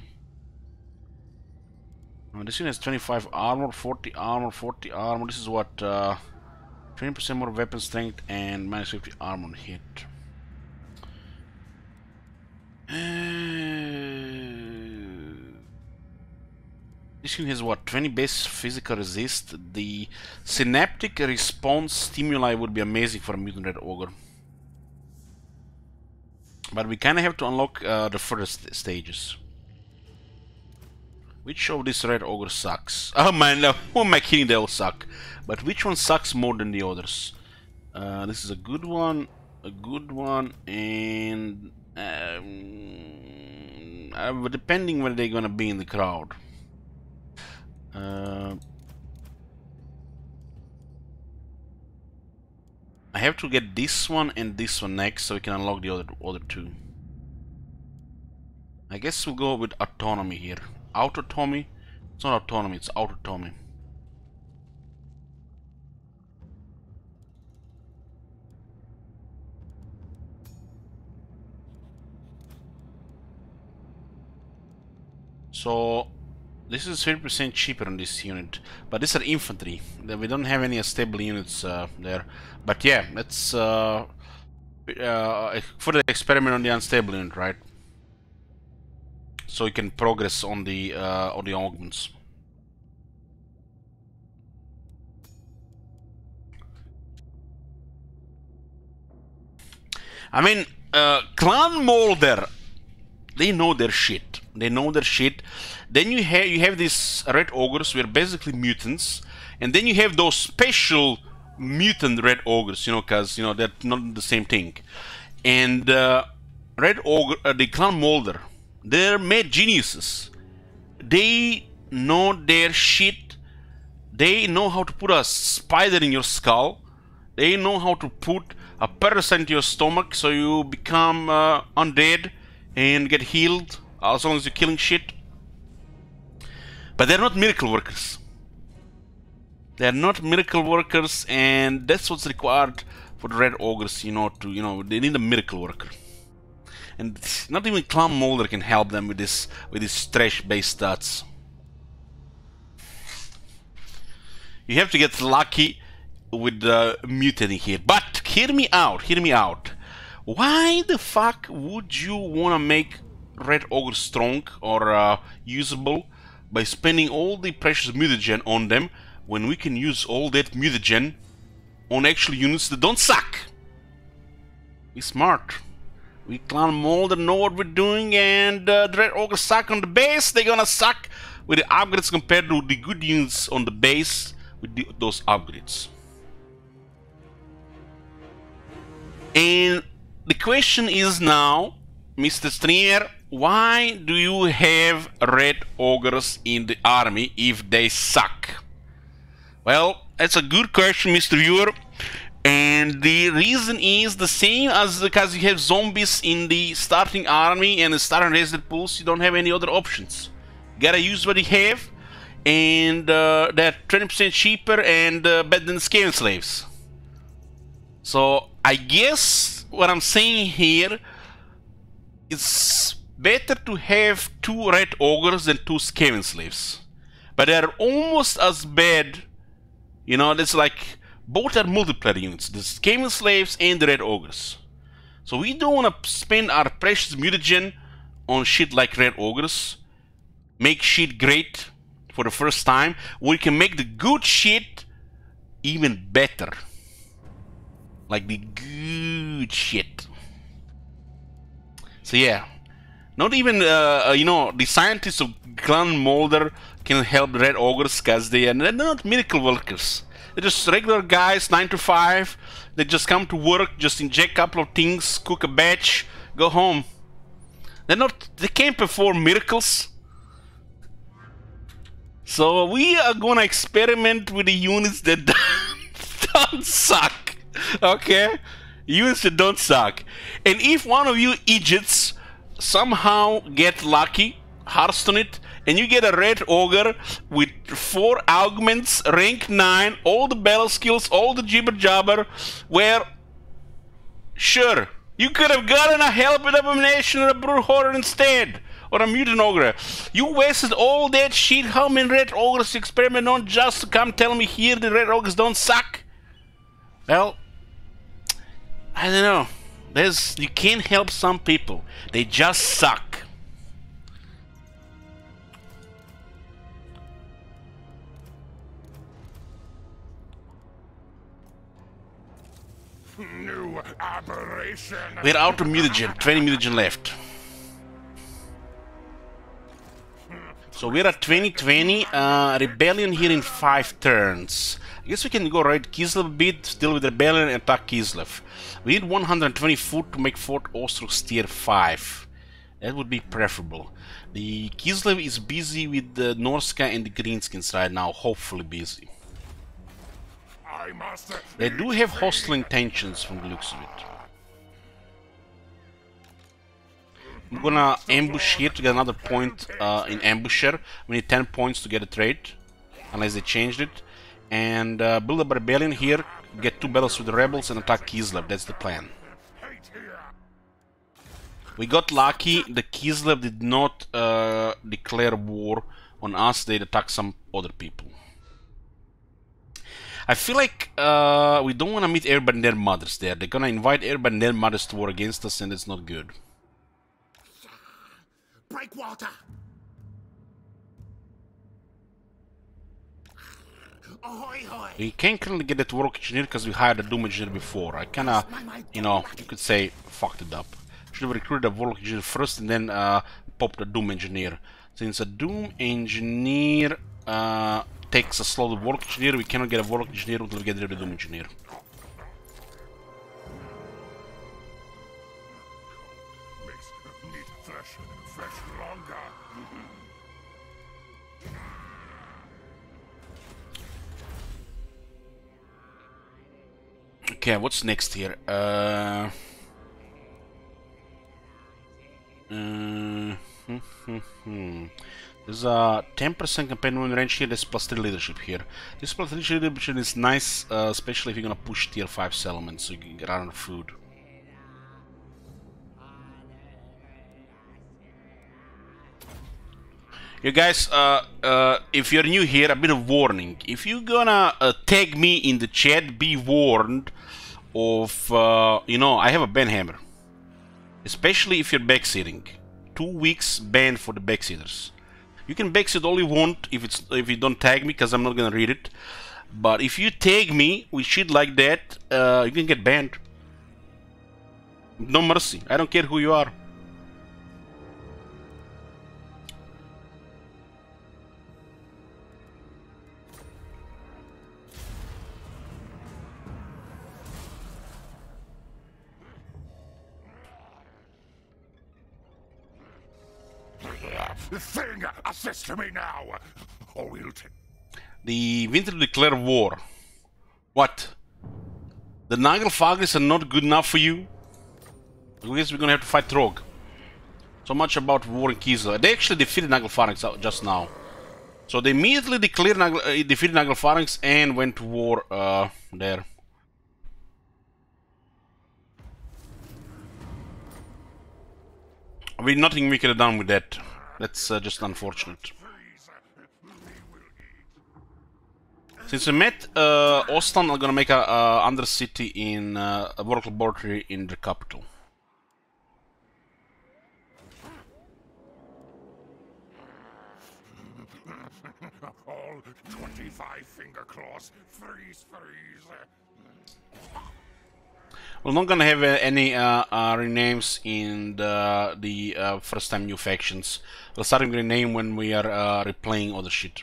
Speaker 2: Now, this unit has 25 armor, 40 armor, 40 armor. This is what 20% more weapon strength and minus 50 armor on hit. This unit has what? 20 base physical resist. The synaptic response stimuli would be amazing for a mutant red ogre. But we kind of have to unlock the first stages. Which of these red ogres sucks? Oh man, no, who am I kidding? They all suck. But which one sucks more than the others? This is a good one, and depending where they're gonna be in the crowd. I have to get this one and this one next so we can unlock the other two. I guess we'll go with autonomy here. Autonomy? It's not autonomy, it's autonomy. So This is 30% cheaper on this unit, but these are infantry. We don't have any stable units there. But yeah, let's for the experiment on the unstable unit, right? So you can progress on the augments. I mean, Clan Moulder, they know their shit. They know their shit. Then you have these red ogres who are basically mutants, and then you have those special mutant red ogres, you know, because you know they're not the same thing. And red ogre, the Clan Moulder, they're mad geniuses. They know their shit. They know how to put a spider in your skull. They know how to put a parasite into your stomach so you become undead and get healed as long as you're killing shit. But they're not miracle workers. They're not miracle workers, and that's what's required for the red ogres, you know, they need a miracle worker. And not even Clan Moulder can help them with this trash-based stats. You have to get lucky with mutating here. But hear me out, hear me out. Why the fuck would you want to make red ogre strong or usable by spending all the precious mutagen on them when we can use all that mutagen on actual units that don't suck? Be smart. We Clan Moulder know what we're doing, and the red ogres suck on the base. They're gonna suck with the upgrades compared to the good units on the base with those upgrades. And the question is now, Mr. Streamer, why do you have red ogres in the army if they suck? Well, that's a good question, Mr. Viewer. And the reason is the same as because you have zombies in the starting army and the starting resident pools, you don't have any other options. You gotta use what you have, and they're 20% cheaper and better than Skaven slaves. So I guess what I'm saying here, it's better to have 2 red ogres than 2 Skaven slaves. But they're almost as bad, you know, it's like both are multiplayer units, the Skaven slaves and the red ogres. So we don't want to spend our precious mutagen on shit like red ogres. Make shit great for the first time. We can make the good shit even better. Like the good shit. So yeah, not even you know, the scientists of Clan Moulder can help the red ogres because they're not miracle workers. They're just regular guys, 9 to 5. They just come to work, just inject a couple of things, cook a batch, go home. They can't perform miracles. So we are gonna experiment with the units that don't suck. Okay? Units that don't suck. And if one of you idiots somehow get lucky, Hearthstone it, and you get a red ogre with 4 augments, rank 9, all the battle skills, all the jibber jabber, where, sure, you could have gotten a Hellbent Abomination or a Brute Horror instead, or a Mutant Ogre. You wasted all that shit. How many red ogres you experiment on just to come tell me here the red ogres don't suck? Well, I don't know. You can't help some people. They just suck.
Speaker 3: New aberration.
Speaker 2: We're out of mutagen, 20 mutagen left. So we're at 2020, rebellion here in 5 turns. I guess we can go raid Kislev a bit, deal with rebellion and attack Kislev. We need 120 food to make Fort Ostrog tier 5. That would be preferable. The Kislev is busy with the Norska and the Greenskins right now, hopefully busy. They do have hostile intentions from the looks of it. I'm gonna ambush here to get another point in ambusher. We need 10 points to get a trade, unless they changed it. And build a rebellion here, get 2 battles with the rebels and attack Kislev. That's the plan. We got lucky. The Kislev did not declare war on us, they'd attack some other people. I feel like we don't want to meet everybody and their mothers there. They're gonna invite everybody and their mothers to war against us, and it's not good.
Speaker 3: Breakwater! Ahoy, hoy!
Speaker 2: We can't currently get that Warlock Engineer because we hired a Doom Engineer before. I kinda, you know, you could say, fucked it up. Should have recruited a Warlock Engineer first and then popped a Doom Engineer. Since a Doom Engineer takes a slot of Warlock Engineer, we cannot get a Warlock Engineer until we get rid of the Doom Engineer.
Speaker 3: Makes meat fresh longer.
Speaker 2: Okay, what's next here? There's a 10% companion range here. There's plus 3 leadership here. This plus 3 leadership is nice, especially if you're gonna push tier 5 settlements, so you can get out of food. You guys, if you're new here, a bit of warning. If you're gonna tag me in the chat, be warned of, you know, I have a ban hammer. Especially if you're backseating. 2 weeks ban for the backseaters. You can backseat all you want if you don't tag me, because I'm not gonna read it. But if you tag me with shit like that, you can get banned. No mercy. I don't care who you are.
Speaker 3: Thing, assist me now, or we'll
Speaker 2: The winter declare war. What? The Nagelfagers are not good enough for you? I guess we're gonna have to fight Trog. So much about war in Kislev. They actually defeated Nagelpharynx just now. So they immediately defeated Nagelpharynx and went to war there. Nothing we could have done with that. That's just unfortunate. Since we met Ostan, I'm gonna make a undercity in a work laboratory in the capital.
Speaker 3: all 25 finger claws, freeze.
Speaker 2: We're not gonna have any renames in the first time new factions. We'll start with rename when we are replaying other shit.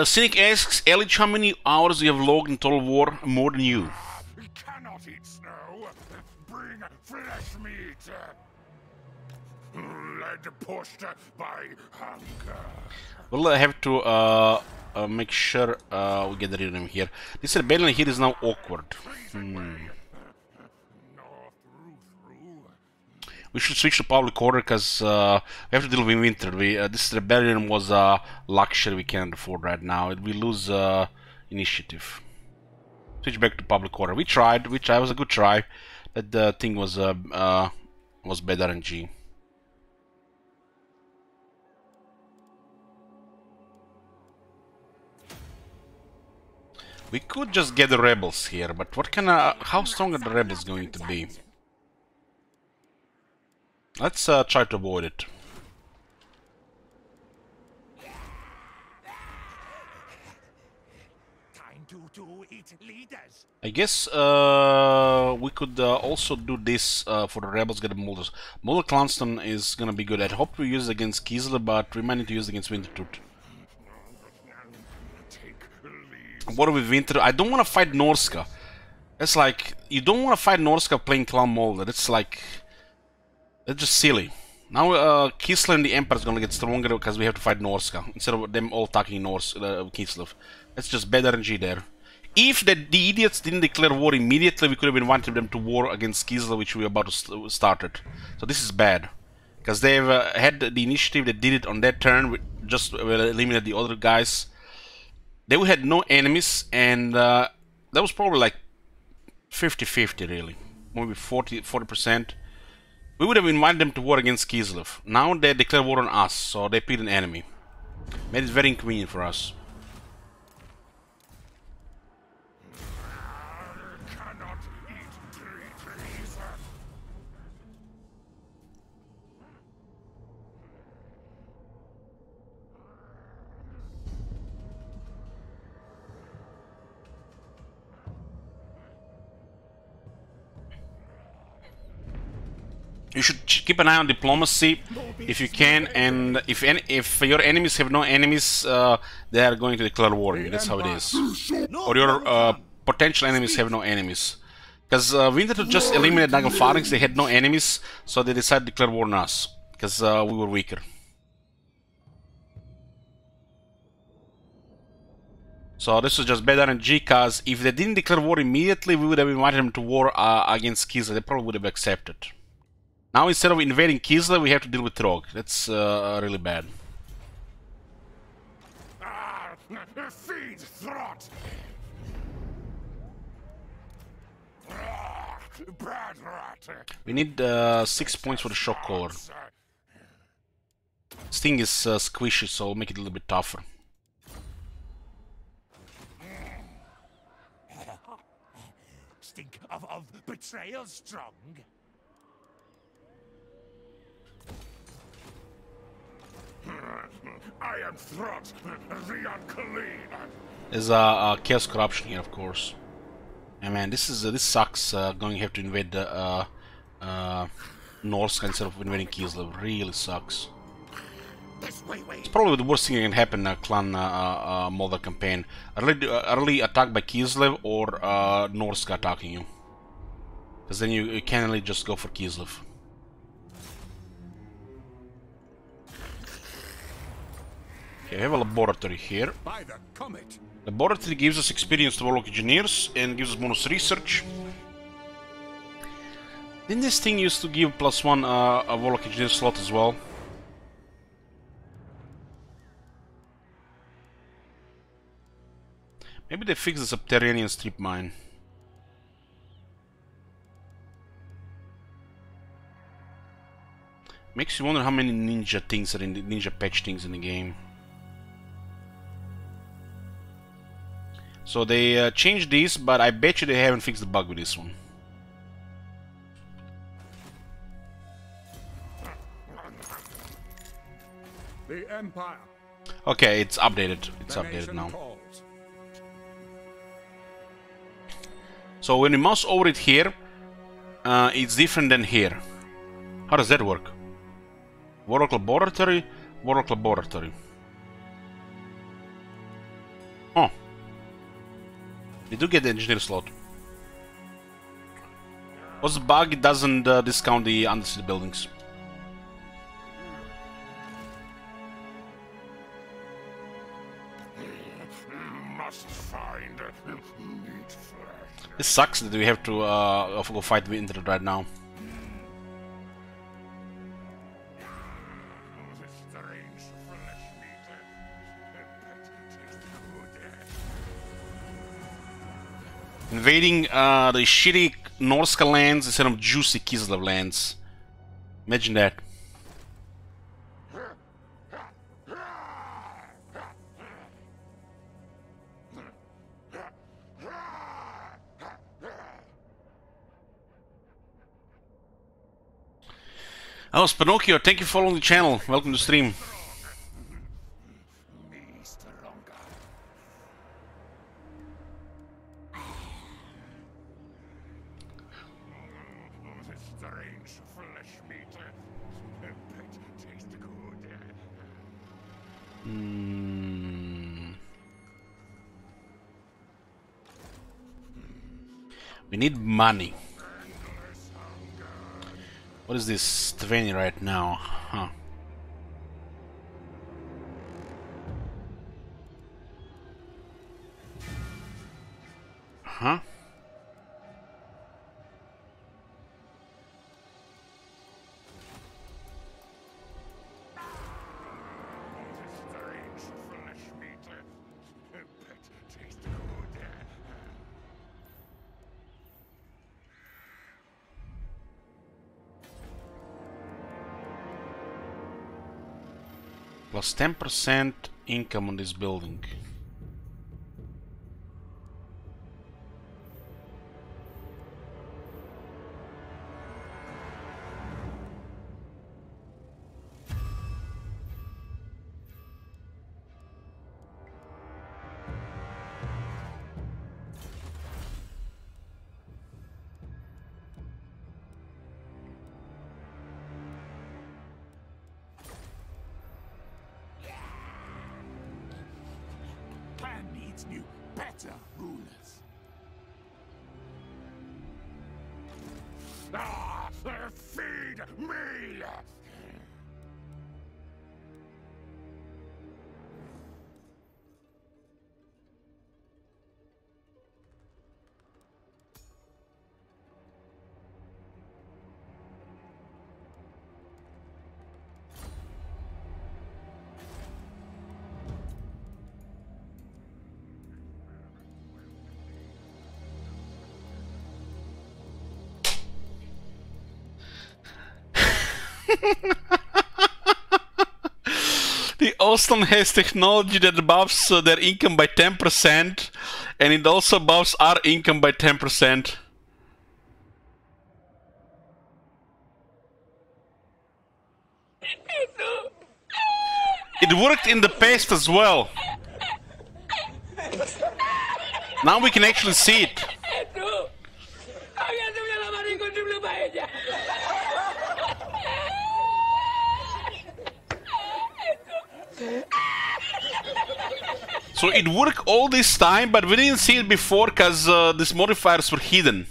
Speaker 2: Cynic asks, Elich, how many hours you have logged in Total War? More than you.
Speaker 3: We cannot eat snow. Bring flesh meat. Led pushed by hunger.
Speaker 2: We'll have to make sure we get rid of him here. This rebellion here is now awkward. We should switch to public order because we have to deal with winter. This rebellion was a luxury we can't afford right now. We lose initiative. Switch back to public order. We tried. It was a good try. That thing was bad RNG. We could just get the rebels here, but what kind of? How strong are the rebels going to be? Let's try to avoid it. I guess we could also do this for the rebels get the Moulder. Moulder Clanston is gonna be good. I hope we use it against Kislev, but we might need to use it against Wintertooth. What with Winter? I don't want to fight Norska. It's like you don't want to fight Norska playing Clan Moulder. It's like that's just silly. Now Kislev and the Empire is gonna get stronger because we have to fight Norska instead of them all attacking Kislev. That's just bad RNG there. If the idiots didn't declare war immediately, we could have invited them to war against Kislev, which we were about to start it. So this is bad because they've had the initiative. They did it on that turn. We just eliminated the other guys. They had no enemies, and that was probably like 50-50 really. Maybe 40%. We would have invited them to war against Kislev. Now they declare war on us, so they picked an enemy. Made it very inconvenient for us.
Speaker 3: Cannot eat trees.
Speaker 2: You should keep an eye on diplomacy if you can, and if your enemies have no enemies, they are going to declare war on you. That's how it is. Or your potential enemies have no enemies. Because Winter just eliminated Nagal Pharynx, they had no enemies, so they decided to declare war on us. Because we were weaker. So this was just bad RNG, because if they didn't declare war immediately, we would have invited them to war against Kislev. They probably would have accepted. Now instead of invading Kislev, we have to deal with Trog. That's really bad.
Speaker 3: Feed Throt! Bad rat!
Speaker 2: We need 6 points for the shock collar. Sting is squishy, so make it a little bit tougher.
Speaker 5: Stink of betrayal strong.
Speaker 3: I am Throt, the unclean.
Speaker 2: There's a chaos corruption here, of course. And man, this sucks. Going to have to invade the Norsk instead of invading Kislev. Really sucks. It's probably the worst thing that can happen in a clan Moulder campaign. Early attack by Kislev or Norsk attacking you. Because then you can't really just go for Kislev. Okay, we have a laboratory here.
Speaker 6: By the comet.
Speaker 2: Laboratory gives us experience to Warlock Engineers and gives us bonus research. Didn't this thing used to give +1 a Warlock Engineer slot as well? Maybe they fixed the subterranean strip mine. Makes you wonder how many ninja things are in the ninja patch things in the game. So they changed this, but I bet you they haven't fixed the bug with this one.
Speaker 6: The Empire.
Speaker 2: Okay, it's updated. It's
Speaker 6: The
Speaker 2: updated
Speaker 6: nation
Speaker 2: now.
Speaker 6: calls.
Speaker 2: So when you mouse over it here, it's different than here. How does that work? Warlock Laboratory, Warlock Laboratory. Oh. They do get the engineer slot. What's the bug? It doesn't discount the undercity buildings.
Speaker 3: Must find meat flesh.
Speaker 2: This sucks that we have to go fight Winter right now.
Speaker 3: Strange flesh meat. Tastes good.
Speaker 2: Invading the shitty Norska lands instead of juicy Kislev lands. Imagine that. Oh, Spinocchio, thank you for following the channel. Welcome to stream.
Speaker 3: Me stronger. Strange flesh meat. Tastes good.
Speaker 2: We need money. What is this 20 right now? Huh. Huh?
Speaker 3: Strange flesh meat. Tastes good.
Speaker 2: Plus 10% income on this building.
Speaker 3: Pan needs new, better rulers. Ah, feed me!
Speaker 2: The Austin has technology that buffs their income by 10%, and it also buffs our income by 10%. It worked in the past as well. Now we can actually see it. So it worked all this time, but we didn't see it before because these modifiers were hidden.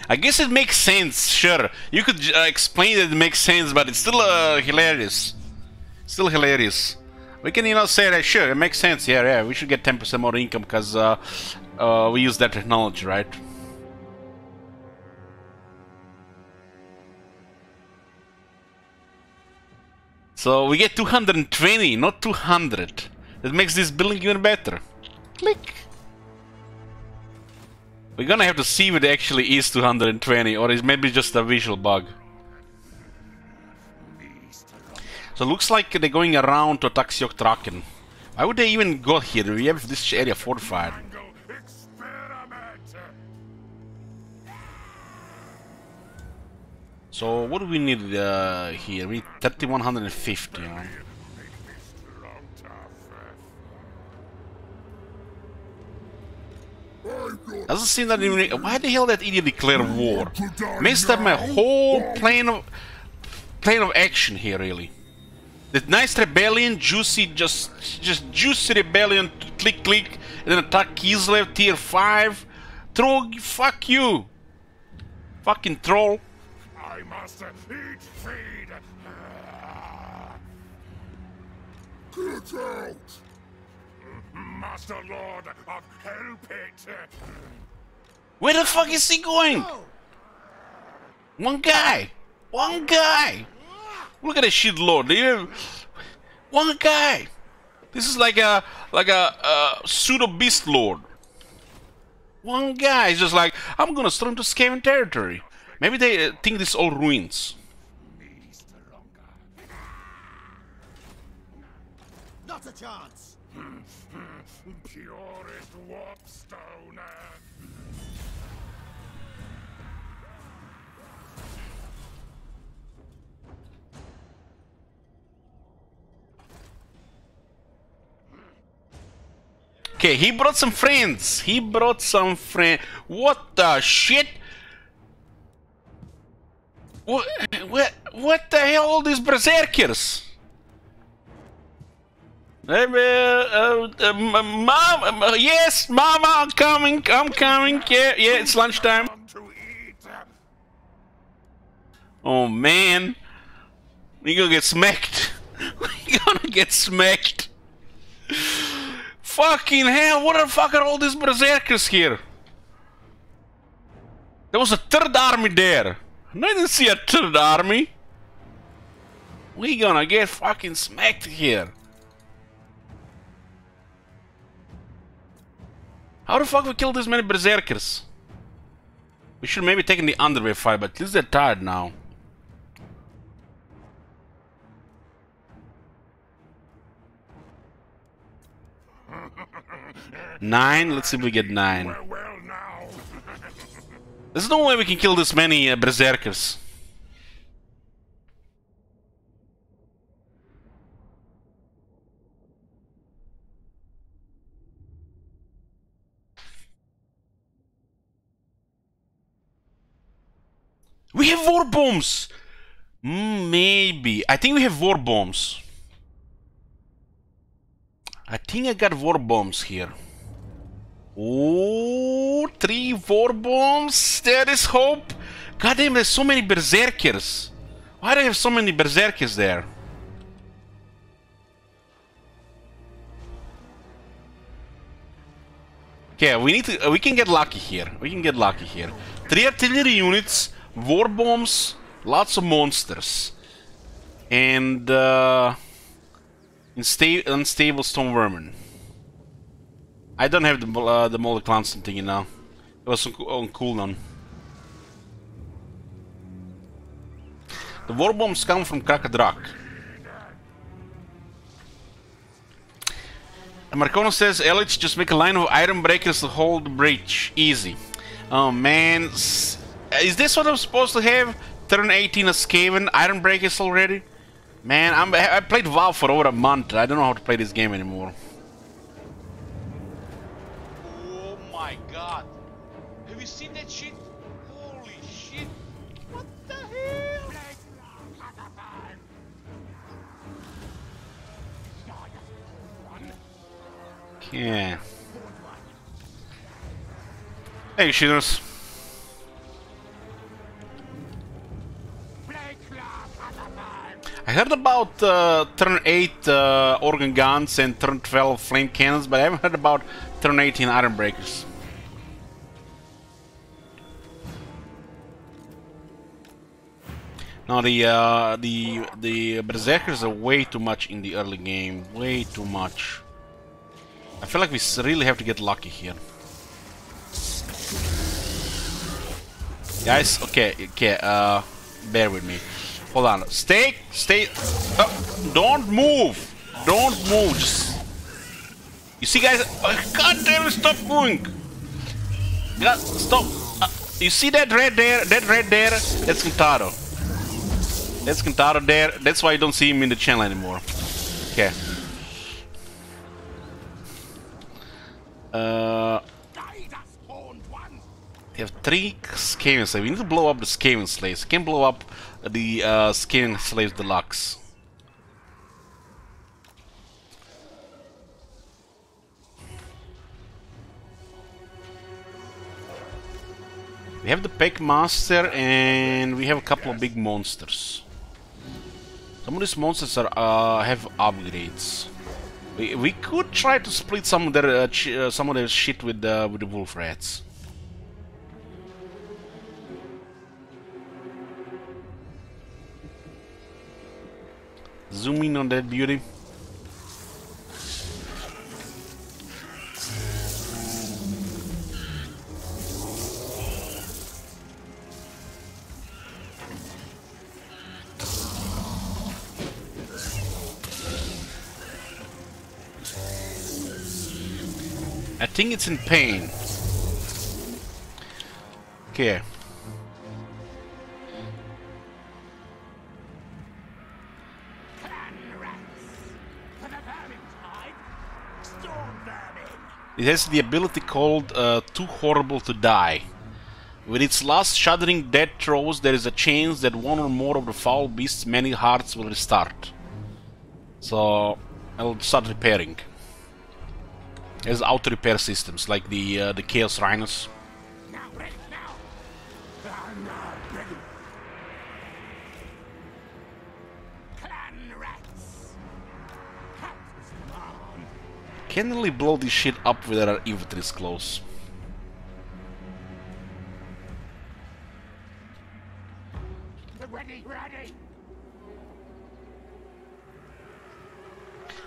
Speaker 2: I guess it makes sense, sure. You could explain that it makes sense, but it's still hilarious. Still hilarious. We can, you know, say that, sure, it makes sense, yeah, we should get 10% more income because we use that technology, right? So we get 220, not 200. That makes this building even better. Click. We're gonna have to see if it actually is 220 or is maybe just a visual bug. So it looks like they're going around to Taxiok Traken. Why would they even go here? We have this area fortified. So what do we need here? We need 3150. Doesn't seem that even. Why the hell that idiot declare war? Messed up my whole plan of action here, really. That nice rebellion, juicy, just juicy rebellion. Click, click, and then attack Kislev tier 5. Troll, fuck you, fucking troll.
Speaker 3: I must eat feed. Get out, Master Lord of Hellpit.
Speaker 2: Where the fuck is he going? One guy. One guy. Look at the shit lord. One guy. This is like a pseudo beast lord. One guy is just like, I'm gonna storm to Skaven territory. Maybe they think this all ruins.
Speaker 5: Not a chance.
Speaker 3: Purest warpstone.
Speaker 2: Okay, he brought some friends. He brought some friends. What the shit? What the hell, all these berserkers? Mom, yes, Mama, I'm coming. Yeah, it's lunchtime. Oh man, we gonna get smacked. We gonna get smacked. Fucking hell, what the fuck are all these berserkers here? There was a third army there. I didn't see a third army. We gonna get fucking smacked here. How the fuck we killed this many berserkers? We should maybe take in the underway fight, but at least they're tired now. 9. Let's see if we get 9.
Speaker 3: Well now.
Speaker 2: There's no way we can kill this many berserkers. We have war bombs! Maybe. I think we have war bombs. I think I got war bombs here. Oh, 3 war bombs. There is hope. God damn, there's so many berserkers. Why do I have so many berserkers there? Okay, we can get lucky here. We can get lucky here. 3 artillery units, war bombs, lots of monsters, and unstable stone vermin. I don't have the Moulder constant thing now. It was on cooldown. The war bombs come from Krakadrak. And Marcono says, Elite, just make a line of iron breakers to hold the breach. Easy. Oh man. Is this what I'm supposed to have? Turn 18 as Skaven, iron breakers already? Man, I played WoW for over a month. I don't know how to play this game anymore.
Speaker 1: Oh my god. Have you seen that shit? Holy shit. What the hell?
Speaker 2: Yeah. Hey, shooters. I heard about turn 8 organ guns and turn 12 flame cannons, but I haven't heard about turn 18 iron breakers. Now the berserkers are way too much in the early game, way too much. I feel like we really have to get lucky here. Guys, okay, bear with me. Hold on, stay, don't move, just, you see guys, god damn it, stop moving, god, stop, you see that red there, that's Kentaro there, that's why you don't see him in the channel anymore. Okay. We have 3 Skaven slaves. We need to blow up the Skaven slaves. We can blow up the Skaven slaves deluxe. We have the Peck Master and we have a couple of big monsters. Some of these monsters are have upgrades. We could try to split some of their shit with the wolf rats. Zoom in on that beauty. I think it's in pain. Okay. It has the ability called Too Horrible to Die. With its last shuddering death throes, there is a chance that one or more of the foul beast's many hearts will restart. So I'll start repairing. There's auto repair systems like the Chaos Rhinos. Can't really blow this shit up without our infantry is close.
Speaker 3: Ready.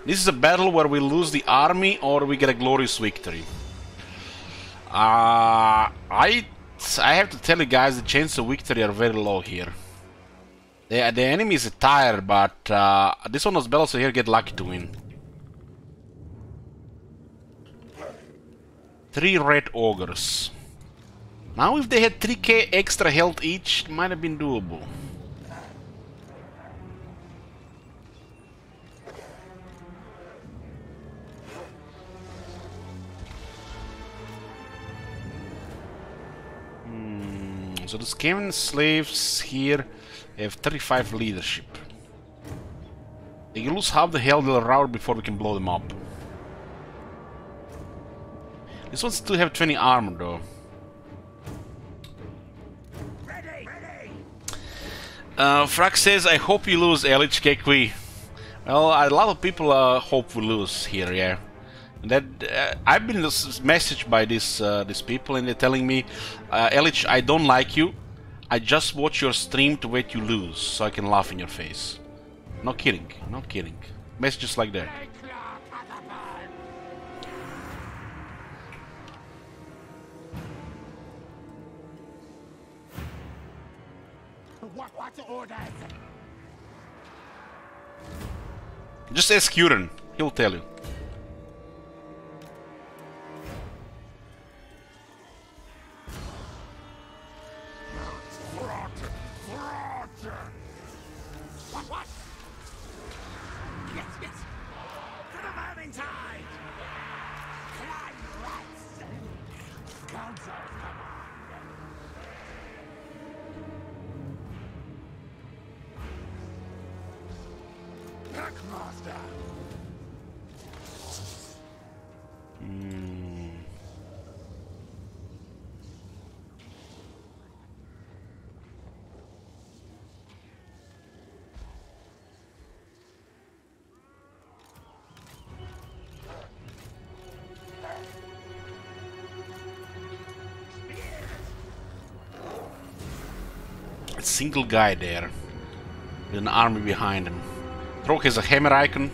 Speaker 2: This is a battle where we lose the army or we get a glorious victory. I I have to tell you guys, the chances of victory are very low here. The enemy is tired, but this one was better, so here get lucky to win. 3 red ogres. Now if they had 3k extra health each, it might have been doable. So the Skaven slaves here have 35 leadership. They lose half the health they'll rout before we can blow them up. This one still have 20 armor though. Frack says, I hope you lose, Elich Kekwi. Well, a lot of people hope we lose here, yeah. And that I've been messaged by these people, and they're telling me, Elich, I don't like you. I just watch your stream to wait you lose, so I can laugh in your face. No kidding, no kidding. Messages like that.
Speaker 3: What's orders?
Speaker 2: Just ask Kuren, he'll tell you.
Speaker 3: What? Yes. To the vermin tide! Climb rats! Council command! Packmaster!
Speaker 2: A single guy there with an army behind him. Trog has a hammer icon.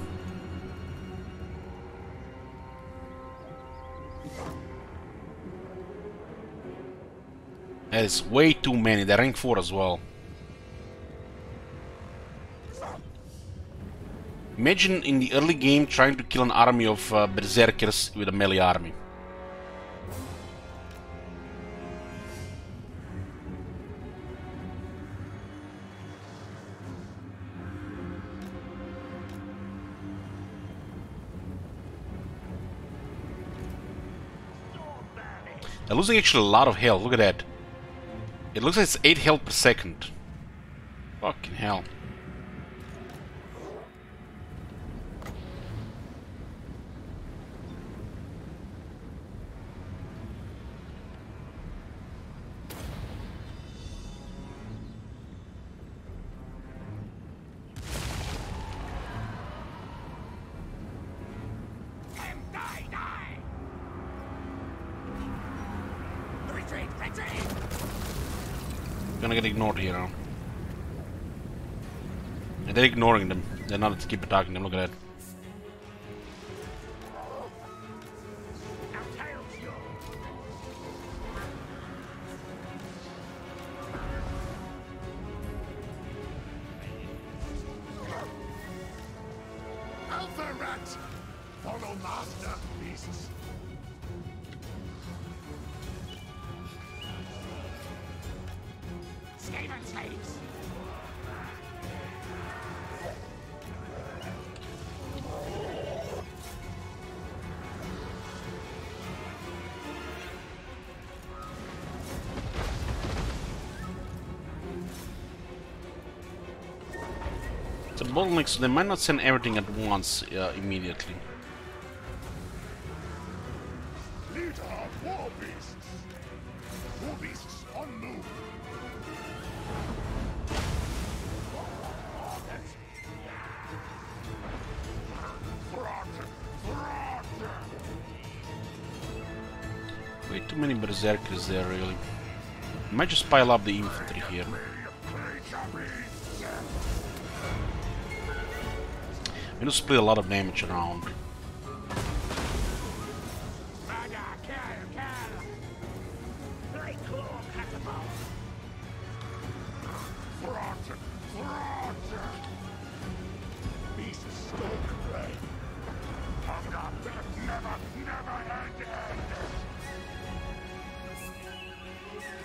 Speaker 2: That is way too many. They're rank 4 as well. Imagine in the early game trying to kill an army of berserkers with a melee army. They're losing actually a lot of health, look at that. It looks like it's 8 health per second. Fucking hell. Gonna get ignored here now. And they're ignoring them. They're not to keep attacking them, look at that.
Speaker 3: Alpha rat! Follow master, beasts! Skaven slaves!
Speaker 2: It's a bottleneck, so they might not send everything at once immediately.
Speaker 3: Leader of war beasts! War beasts on move!
Speaker 2: Way too many berserkers there, really. Might just pile up the infantry here. We need to split a lot of damage around.
Speaker 3: Beasts stalk prey. Hunger never, never ended.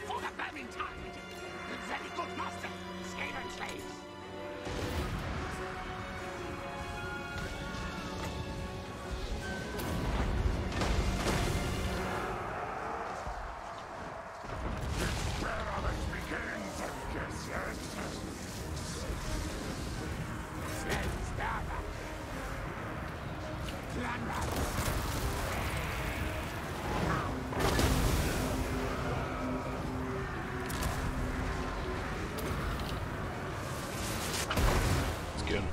Speaker 5: For the vermin tide! Very good, master! Skaven slaves!
Speaker 3: Experiment begins, Odysseus.
Speaker 5: Slaves gather! Clanrats!
Speaker 2: It's good.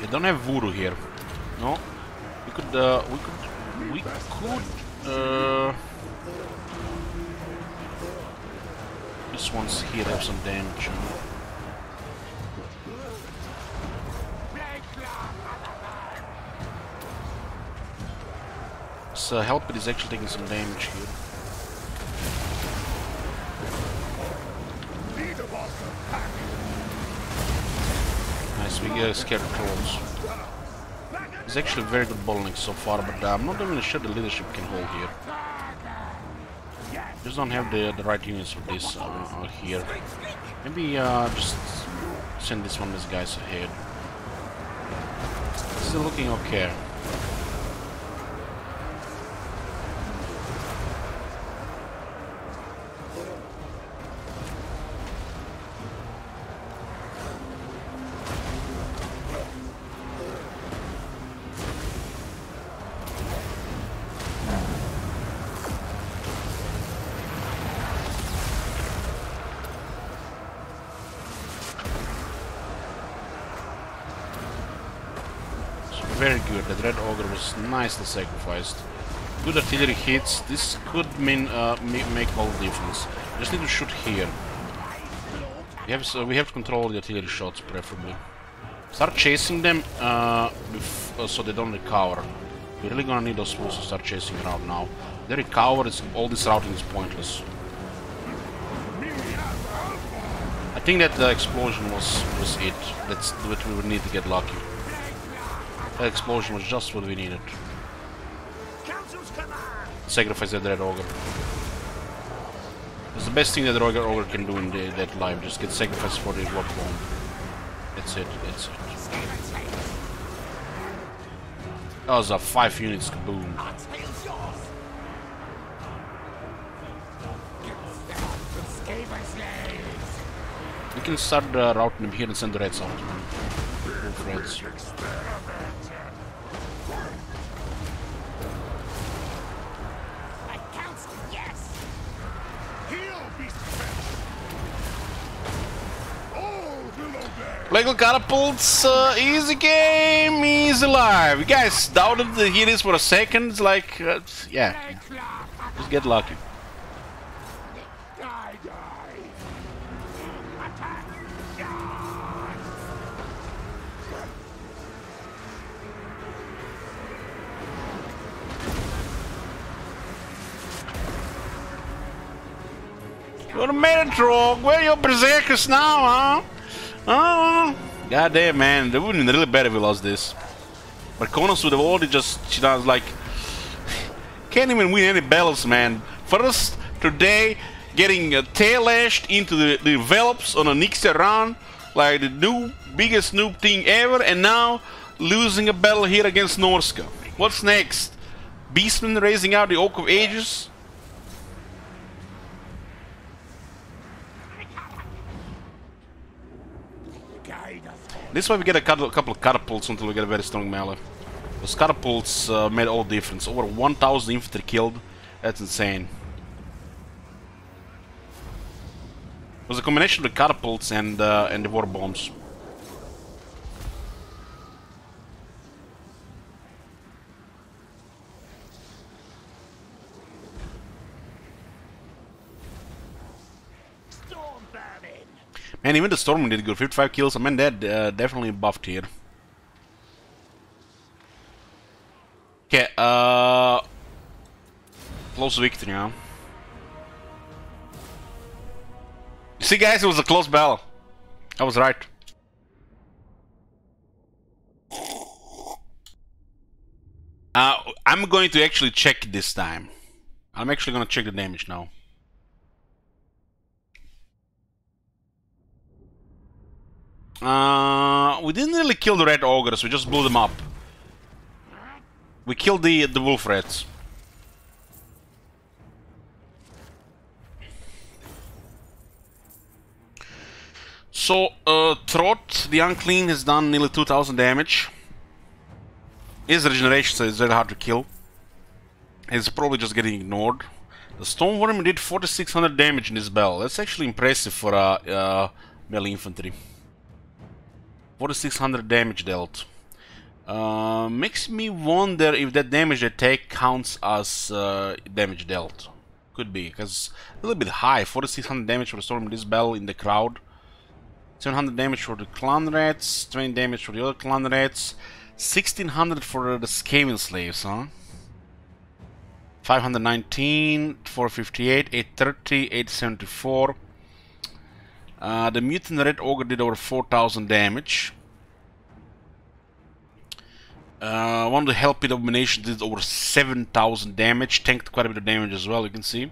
Speaker 2: They don't have voodoo here. No. We could this one's here have some damage. So help it is actually taking some damage here. Nice, we get scared trolls. It's actually very good bottleneck so far, but I'm not even sure the leadership can hold here. Just don't have the right units for this here. Maybe just send these guys ahead. Still looking okay. Very good. That red ogre was nicely sacrificed. Good artillery hits. This could mean make all the difference. Just need to shoot here. We have to control the artillery shots preferably. Start chasing them so they don't recover. We're really gonna need those fools to start chasing around now. They recover. All this routing is pointless. I think that the explosion was it. That's what we would need to get lucky. That explosion was just what we needed. Sacrifice that red ogre. It's the best thing that the ogre can do in that life. Just get sacrificed for the warp bomb. That's it. That's it. That was a 5 units kaboom. We can start routing them here and send the reds out. Move reds. Legal catapults, easy game, easy life. You guys doubted the healers for a second, it's like, yeah, just get lucky. You're the Metatron, where are your berserkers now, huh? Oh, goddamn, man, it would have been really bad if we lost this. But Konos would have already just, you know, like, can't even win any battles, man. First, today, getting tail lashed into the develops on a Nixia run, like the biggest noob thing ever, and now losing a battle here against Norska. What's next? Beastmen raising out the Oak of Ages? This way we get a couple of catapults until we get a very strong melee. Those catapults made all the difference. Over 1,000 infantry killed. That's insane. It was a combination of the catapults and the war bombs. Man, even the Storm did good. 55 kills. I mean, that definitely buffed here. Okay, close victory, huh? You see, guys, it was a close battle. I was right. I'm going to actually check this time. I'm actually going to check the damage now. We didn't really kill the red ogres, we just blew them up. We killed the wolf rats. So, Trot, the Unclean, has done nearly 2000 damage. His regeneration, so it's very hard to kill. He's probably just getting ignored. The Stoneworm did 4600 damage in this battle. That's actually impressive for melee infantry. 4600 damage dealt. Makes me wonder if that damage they take counts as damage dealt. Could be, because a little bit high. 4600 damage for the Storm in this battle in the crowd. 700 damage for the clan rats, 20 damage for the other clan rats, 1600 for the Skaven slaves, huh? 519, 458, 830, 874. The mutant red ogre did over 4000 damage. One of the help with abomination did over 7000 damage, tanked quite a bit of damage as well. You can see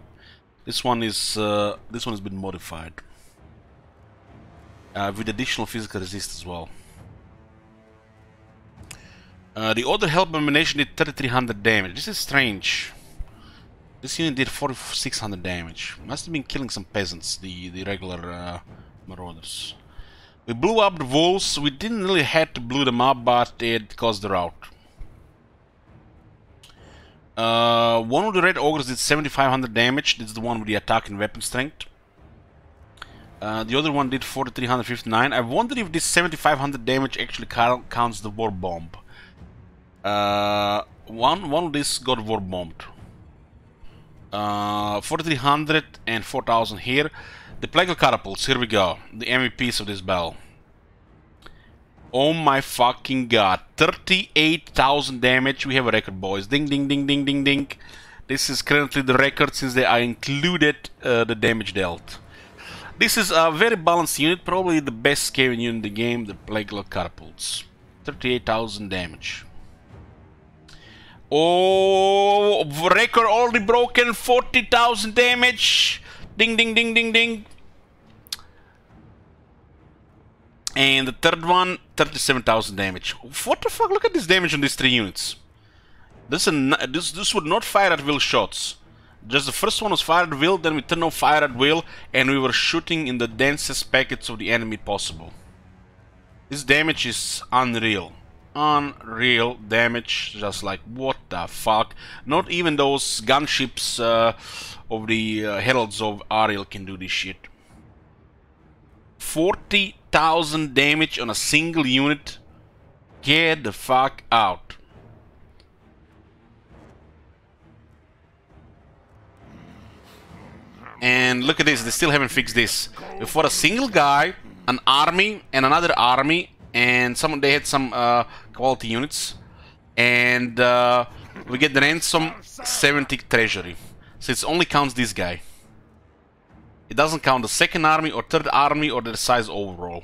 Speaker 2: this one has been modified with additional physical resist as well. The other help abomination did 3300 damage. This is strange. This unit did 4600 damage. Must have been killing some peasants, the regular marauders. We blew up the wolves. We didn't really have to blow them up, but it caused the rout. One of the red ogres did 7500 damage. This is the one with the attack and weapon strength. The other one did 4359. I wonder if this 7500 damage actually counts the war bomb. One of these got war bombed. 4300 and 4000 here. The Plagal Catapults, here we go. The MVPs of this battle. Oh my fucking god. 38,000 damage. We have a record, boys. Ding, ding, ding, ding, ding, ding. This is currently the record since they are included the damage dealt. This is a very balanced unit. Probably the best Skaven unit in the game. The Plagal Catapults. 38,000 damage. Oh, record already broken. 40,000 damage. Ding, ding, ding, ding, ding. And the third one, 37,000 damage. What the fuck? Look at this damage on these three units. This would not fire at will shots. Just the first one was fired at will, then we turned on fire at will, and we were shooting in the densest packets of the enemy possible. This damage is unreal. Unreal damage, just like what the fuck. Not even those gunships of the Heralds of Ariel can do this shit. 40,000 damage on a single unit. Get the fuck out. And look at this, they still haven't fixed this. We fought a single guy, an army, and another army, and they had some quality units, and we get the ransom 70 treasury. So it only counts this guy. It doesn't count the second army or third army or their size overall.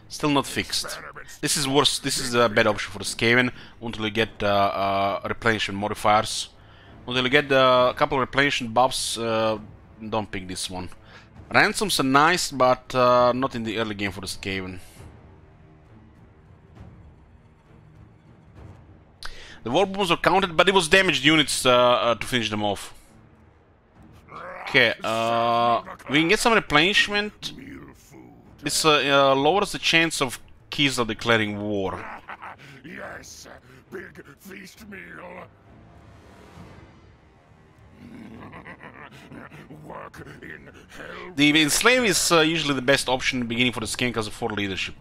Speaker 2: Still not fixed. This is worse. This is a bad option for the Skaven until you get replenishment modifiers. Until you get a couple of replenishment buffs, don't pick this one. Ransoms are nice, but not in the early game for the Skaven. The war bombs were counted, but it was damaged units to finish them off. Okay, we can get some replenishment. This lowers the chance of Kislev declaring war.
Speaker 3: Yes, big feast meal. Work in hell.
Speaker 2: The enslave is usually the best option in the beginning for the Skaven because of 4 leadership.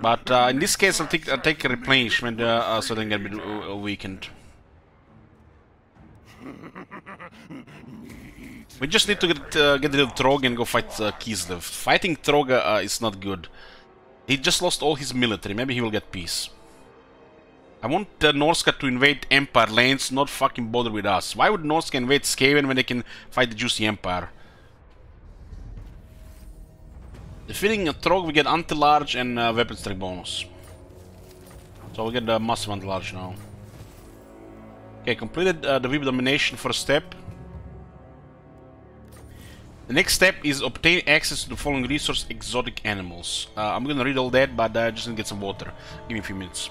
Speaker 2: But in this case, I'll take a replenishment so they can get a bit weakened. We just need to get rid of Trog and go fight Kislev. Fighting Trog is not good. He just lost all his military. Maybe he will get peace. I want Norsca to invade Empire lanes, not fucking bother with us. Why would Norsca invade Skaven when they can fight the Juicy Empire? Defeating a Trog, we get anti-large and weapon strike bonus. So we get the massive anti-large now. Okay, completed the Weeb domination first step. The next step is obtain access to the following resource: exotic animals. I'm gonna read all that, but I just gonna get some water. Give me a few minutes.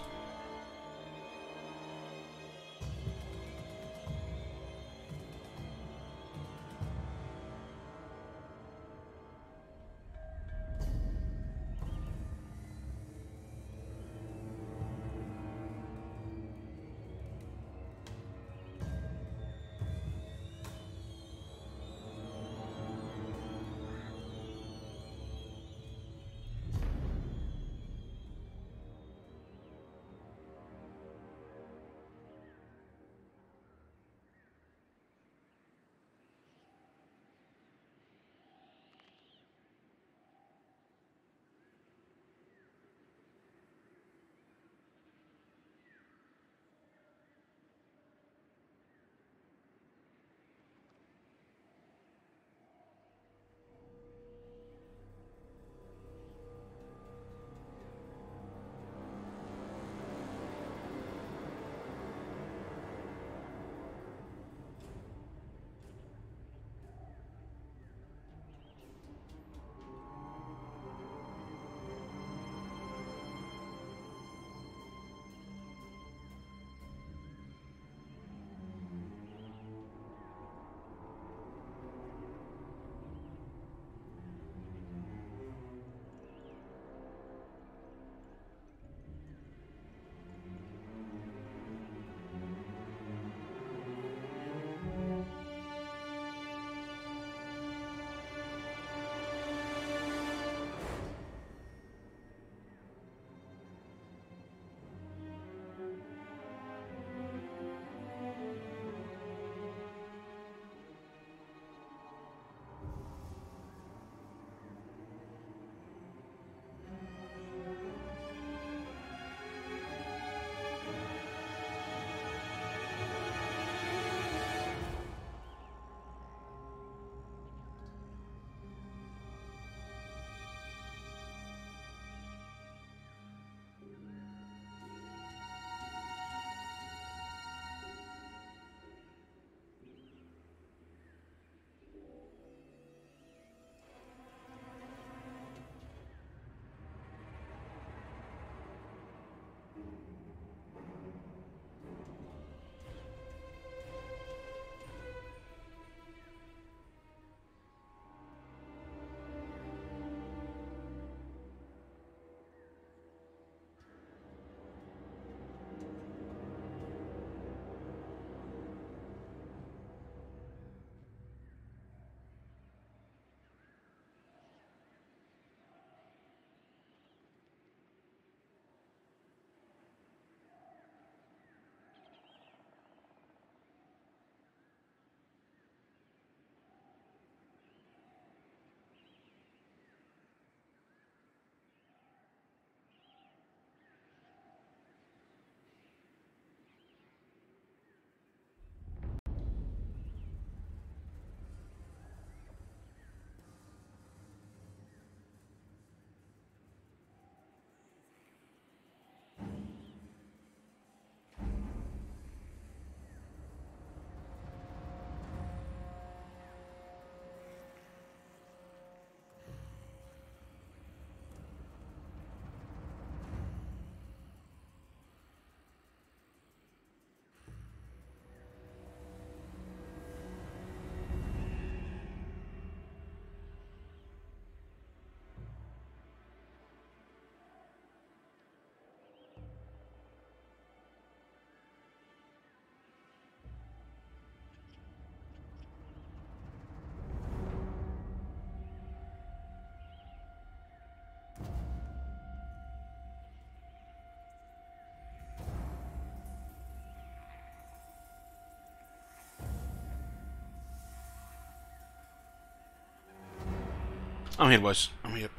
Speaker 2: I'm here, boys. I'm here.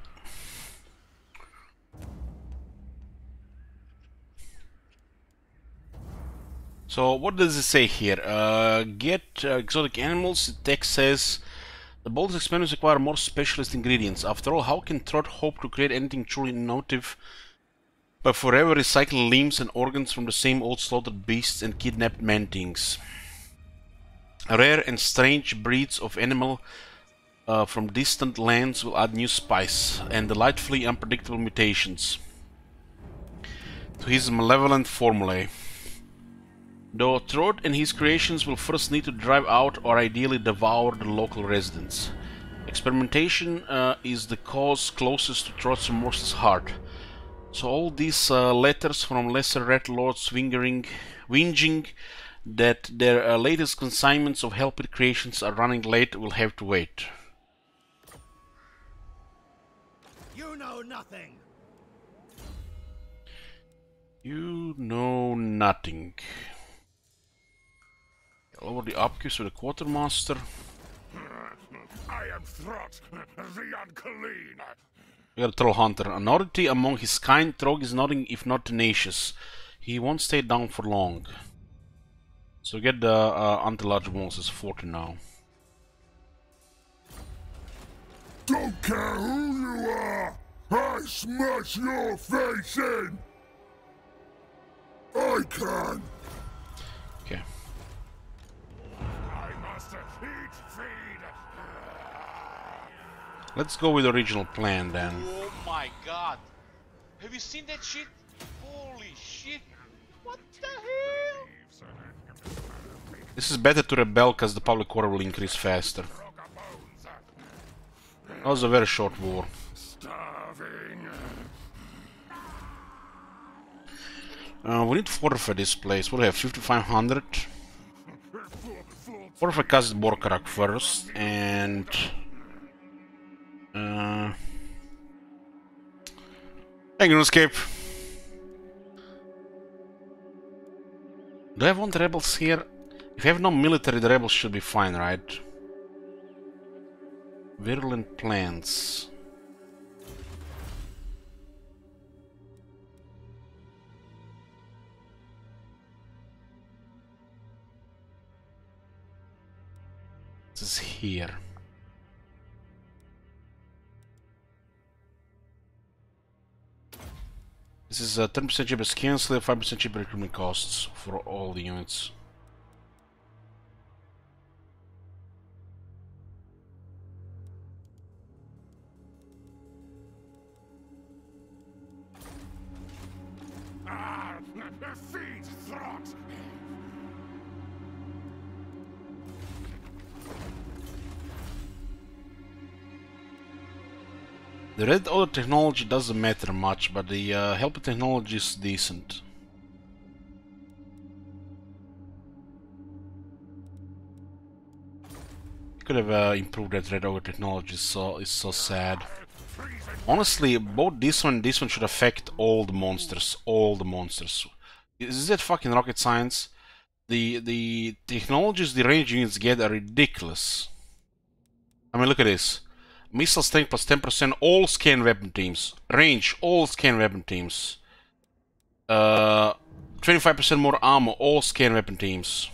Speaker 2: So what does it say here? Get exotic animals. The text says the boldest experiments require more specialist ingredients. After all, how can Trot hope to create anything truly innovative by forever recycling limbs and organs from the same old slaughtered beasts and kidnapped man-things? Rare and strange breeds of animal from distant lands will add new spice and delightfully unpredictable mutations to his malevolent formulae. Though Trot and his creations will first need to drive out or ideally devour the local residents. Experimentation is the cause closest to Trot's remorseless heart. So all these letters from lesser red lords whinging that their latest consignments of helped creations are running late will have to wait.
Speaker 5: You know nothing.
Speaker 2: You know nothing. Over the upkeep with the quartermaster.
Speaker 3: I am Throt, the unclean.
Speaker 2: We got a troll hunter. An oddity among his kind, Trog is nothing if not tenacious. He won't stay down for long. So get the anti-large monsters 40 now.
Speaker 3: Don't care who you are! I smash your face in! I can!
Speaker 2: Okay.
Speaker 3: I must eat, feed!
Speaker 2: Let's go with the original plan then.
Speaker 1: Oh my god. Have you seen that shit? Holy shit. What the hell?
Speaker 2: This is better to rebel because the public order will increase faster. That was a very short war.
Speaker 3: Starving.
Speaker 2: We need to fortify this place. What do we have? 5,500? Fortify Kazit Borkarak first, and... Penguin escape. Do I want rebels here? If I have no military, the rebels should be fine, right? Virulent plants. This is here. This is 10% cheaper skin slave, 5% cheaper recruitment costs for all the units.
Speaker 3: Feed Throt!
Speaker 2: The red order technology doesn't matter much, but the helper technology is decent. Could have improved that red order technology, so it's so sad. Honestly, both this one and this one should affect all the monsters. All the monsters. Is that fucking rocket science? The technologies the range units get are ridiculous. I mean, look at this. Missile strength plus 10%, all scan weapon teams. Range, all scan weapon teams. 25% more armor, all scan weapon teams.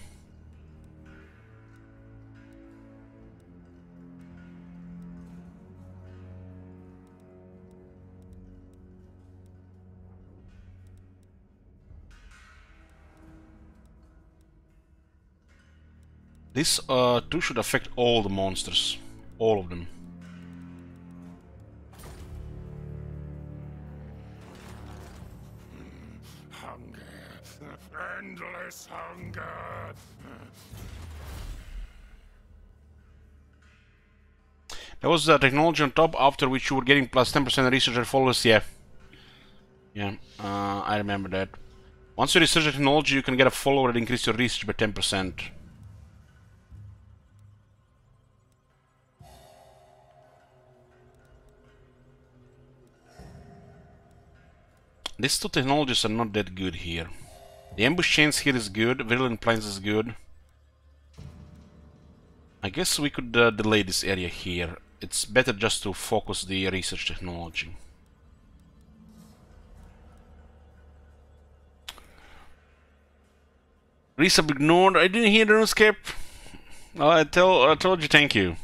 Speaker 2: This too should affect all the monsters. All of them.
Speaker 3: Hunger. Endless hunger.
Speaker 2: That was the technology on top, after which you were getting plus 10% researcher followers, yeah. Yeah, I remember that. Once you research a technology, you can get a follower that increases your research by 10%. These two technologies are not that good here. The ambush chains here is good, virulent plains is good. I guess we could delay this area here. It's better just to focus the research technology. Resub ignored. I didn't hear the RuneScape. I told you thank you.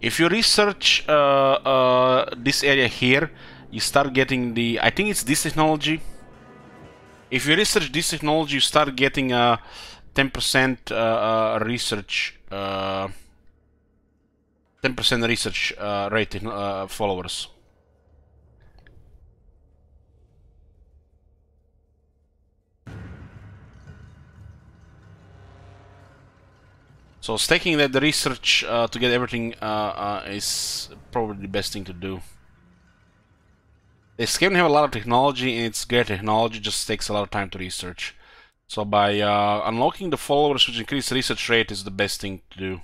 Speaker 2: If you research this area here, you start getting the, I think it's this technology. If you research this technology, you start getting a 10% research, 10% research rate in followers. So staking that the research to get everything is probably the best thing to do. This game have a lot of technology, and it's great technology, just takes a lot of time to research. So by unlocking the followers, which increase research rate, is the best thing to do.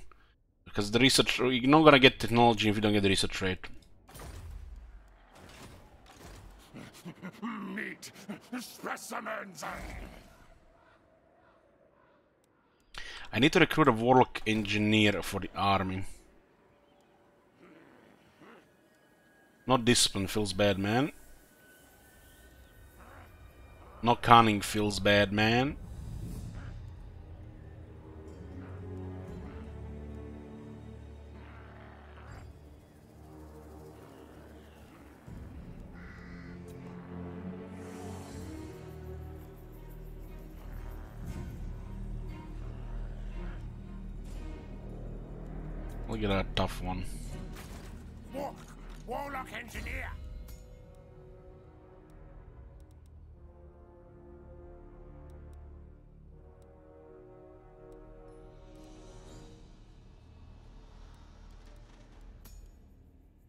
Speaker 2: Because the research, you're not gonna get technology if you don't get the research rate.
Speaker 3: Meet specimens.
Speaker 2: I need to recruit a warlock engineer for the army. Not discipline feels bad, man. Not cunning feels bad, man. Look at that tough one.
Speaker 3: Warlock engineer.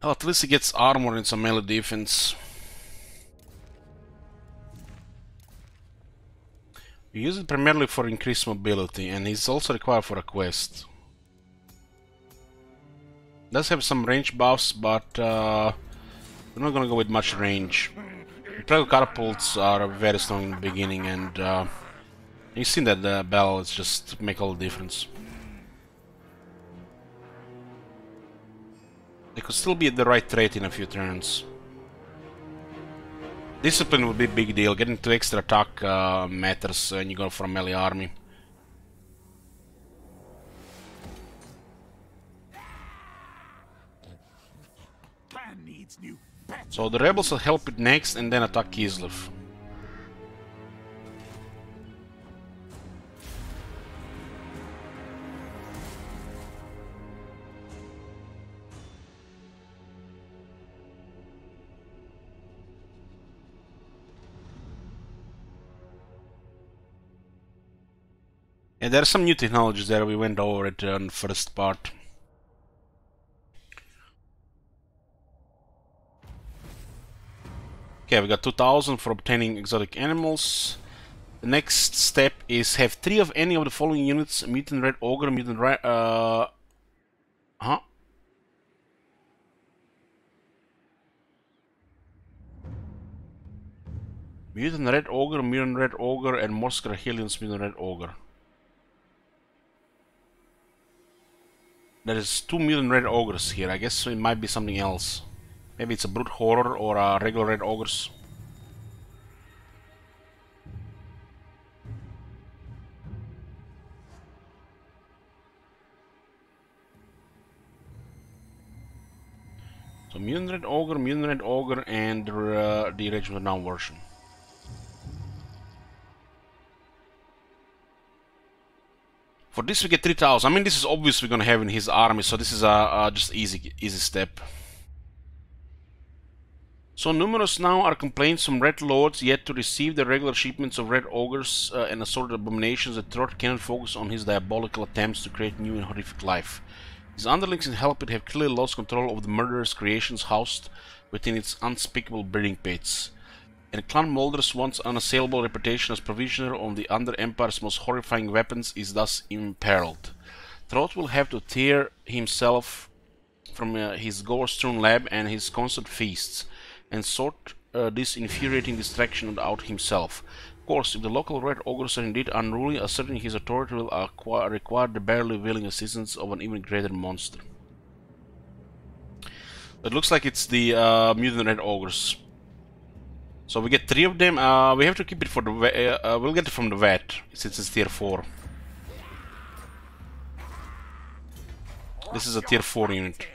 Speaker 2: Well, at least he gets armor and some melee defense. We use it primarily for increased mobility, and he's also required for a quest. Does have some range buffs, but we're not gonna go with much range. Plague catapults are very strong in the beginning, and you've seen that the battles just make all the difference. They could still be at the right trait in a few turns. Discipline would be a big deal. Getting 2 extra attack matters when you go for a melee army. So the rebels will help it next and then attack Kislev. And there are some new technologies there, we went over it on the first part. Okay, we got 2000 for obtaining exotic animals. The next step is have 3 of any of the following units: mutant red ogre, mutant red mutant red ogre, and Morskar Helions mutant red ogre. There is 2 mutant red ogres here. I guess it might be something else. Maybe it's a brute horror or a regular red ogres. So mutant red ogre, and the Regiment Now version. For this we get 3000. I mean, this is obvious we're gonna have in his army, so this is a just easy step. So numerous now are complaints from red lords yet to receive the regular shipments of red ogres and assorted abominations that Trott cannot focus on his diabolical attempts to create new and horrific life. His underlings in Helpit have clearly lost control of the murderous creations housed within its unspeakable breeding pits. And Clan Moulder's once unassailable reputation as provisioner of the Under Empire's most horrifying weapons is thus imperiled. Trott will have to tear himself from his gore-strewn lab and his constant feasts, and sort this infuriating distraction out himself. Of course, if the local red ogres are indeed unruly, asserting his authority will require the barely willing assistance of an even greater monster. It looks like it's the mutant red ogres. So we get 3 of them. We have to keep it for the we'll get it from the vet since it's tier 4. This is a tier 4 unit.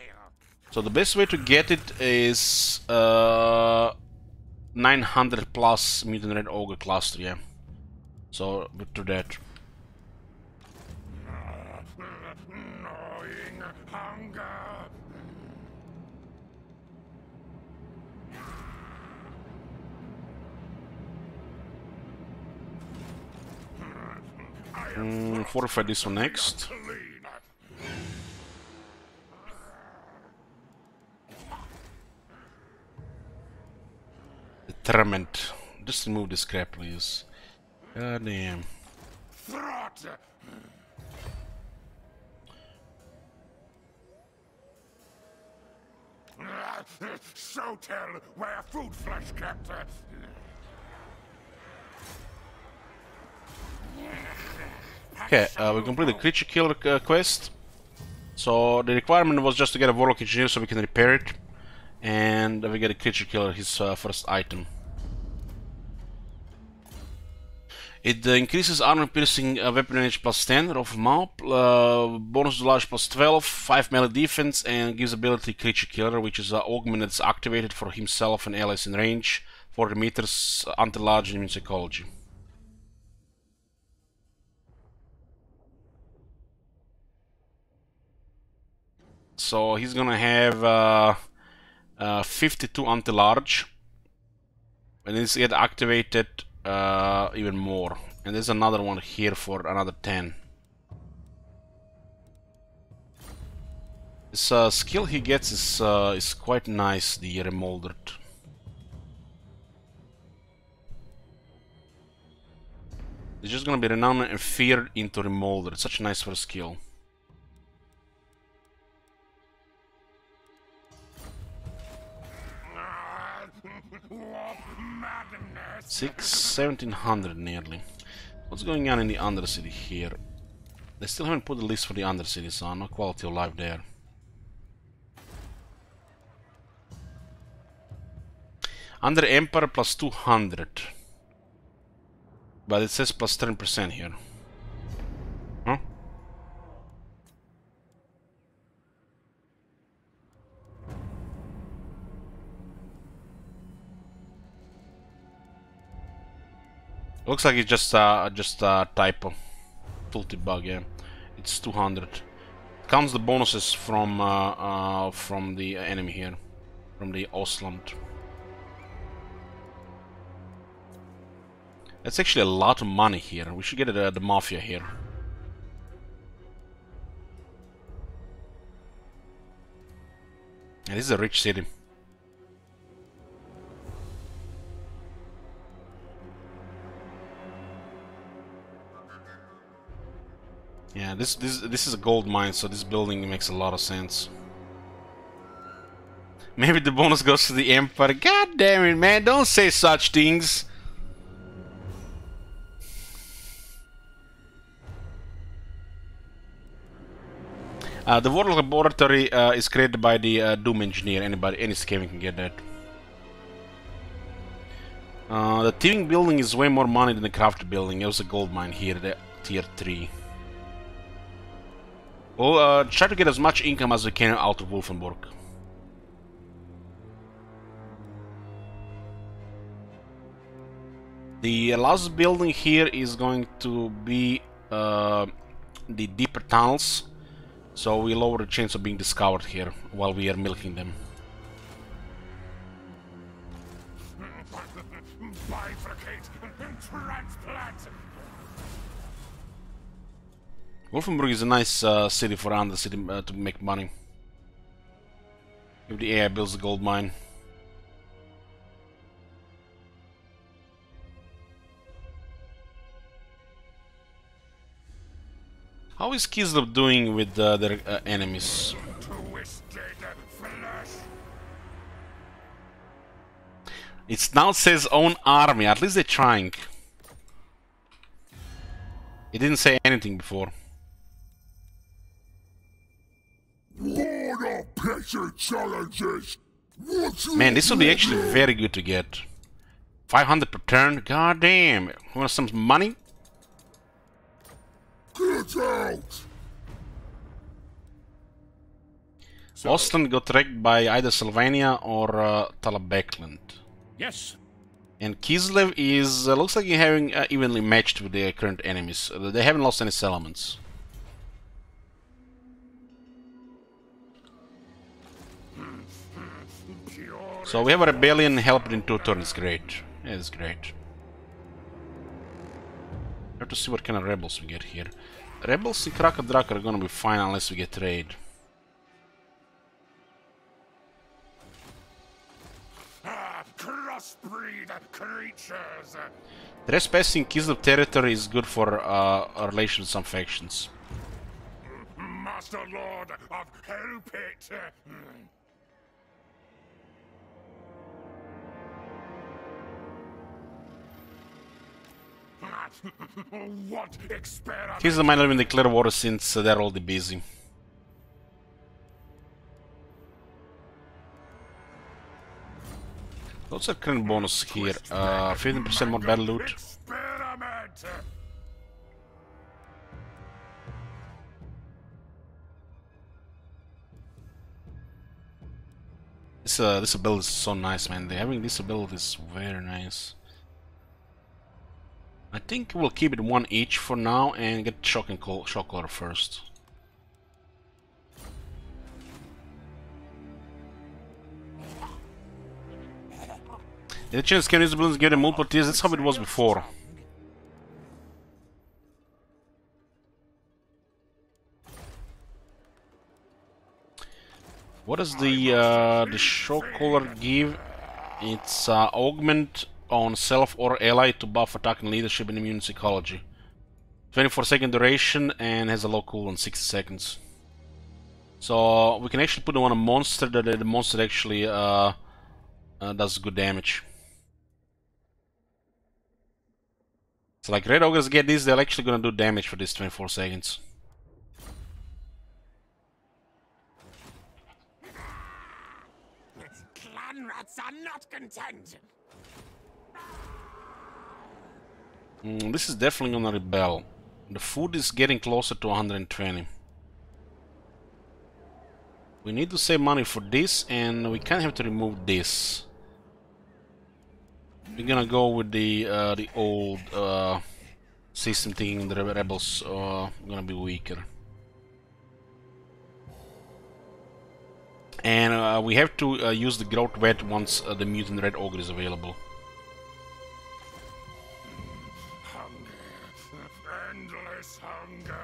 Speaker 2: So the best way to get it is 900 plus mutant red ogre cluster, yeah. So we'll do that.
Speaker 3: Gnawing hunger.
Speaker 2: Fortify this one next. Determined. Just remove this crap, please. God damn.
Speaker 3: Throt. So tell where food flesh kept.
Speaker 2: Okay, we completed the creature killer quest. So the requirement was just to get a warlock engineer so we can repair it. And we get a creature killer, his first item. It increases armor piercing weapon range plus 10, rough mouth, bonus to large plus 12, 5 melee defense, and gives ability creature killer, which is augment that's activated for himself and allies in range, 40 meters, anti-large immune psychology. So he's gonna have 52 anti-large, and it's get activated even more. And there's another one here for another 10. This skill he gets is quite nice, the Moulder. It's just gonna be renowned and feared into Moulder. It's such a nice first skill. 1700 nearly. What's going on in the Undercity here? They still haven't put the list for the Undercity, so no quality of life there. Under Emperor plus 200. But it says plus 10% here. Huh? Looks like it's just a typo. Tilted bug, yeah. It's 200. Counts the bonuses from the enemy here, from the Osland. That's actually a lot of money here. We should get the Mafia here. And this is a rich city. Yeah, this is a gold mine, so this building makes a lot of sense. Maybe the bonus goes to the Empire. God damn it, man! Don't say such things. The Warlock Laboratory is created by the Doom Engineer. Any scamming can get that. The thieving building is way more money than the crafted building. It was a gold mine here, the tier 3. We'll try to get as much income as we can out of Wolfenburg. The last building here is going to be the deeper tunnels, so we lower the chance of being discovered here while we are milking them.
Speaker 3: Bifurcate and transplant.
Speaker 2: Wolfenburg is a nice city for Undercity to make money. If the AI builds a gold mine. How is Kislev doing with their enemies? It now says own army, at least they're trying. It didn't say anything before.
Speaker 3: What a pressure challenges. What's your
Speaker 2: Man, this would be actually
Speaker 3: problem?
Speaker 2: very good to get. 500 per turn. God damn. Want some money?
Speaker 3: Get out!
Speaker 2: Austin got wrecked by either Sylvania or Talabekland.
Speaker 6: Yes.
Speaker 2: And Kislev is looks like you're having evenly matched with their current enemies. They haven't lost any settlements. So we have a rebellion helped in 2 turns. Great. Yeah, it's great. Have to see what kind of rebels we get here. Rebels in Krakadrak are gonna be fine unless we get raid.
Speaker 3: Crossbreed creatures.
Speaker 2: Trespassing Kislev territory is good for relations with some factions.
Speaker 3: Master Lord of Hellpit. What experiment?
Speaker 2: Kislev might not even declare war since they're already busy. What's our current bonus here? 15% more battle loot.
Speaker 3: Experiment.
Speaker 2: This ability is so nice, man. Having this ability is very nice. I think we'll keep it 1 each for now and get shock collar first. The chance can use the balloons get a multiple tiers. That's how it was before. What does the shock collar give? It's augment on self or ally to buff attack and leadership and immune psychology. 24-second duration and has a low cooldown 60 seconds. So we can actually put it on a monster that the monster actually does good damage. So like red ogres get this, they're actually gonna do damage for this 24 seconds.
Speaker 5: Clan rats are not content.
Speaker 2: This is definitely gonna rebel. The food is getting closer to 120. We need to save money for this, and we kind of have to remove this. We're gonna go with the old system, thinking the rebels are gonna be weaker. And we have to use the growth wet once the mutant red ogre is available.
Speaker 3: Endless hunger.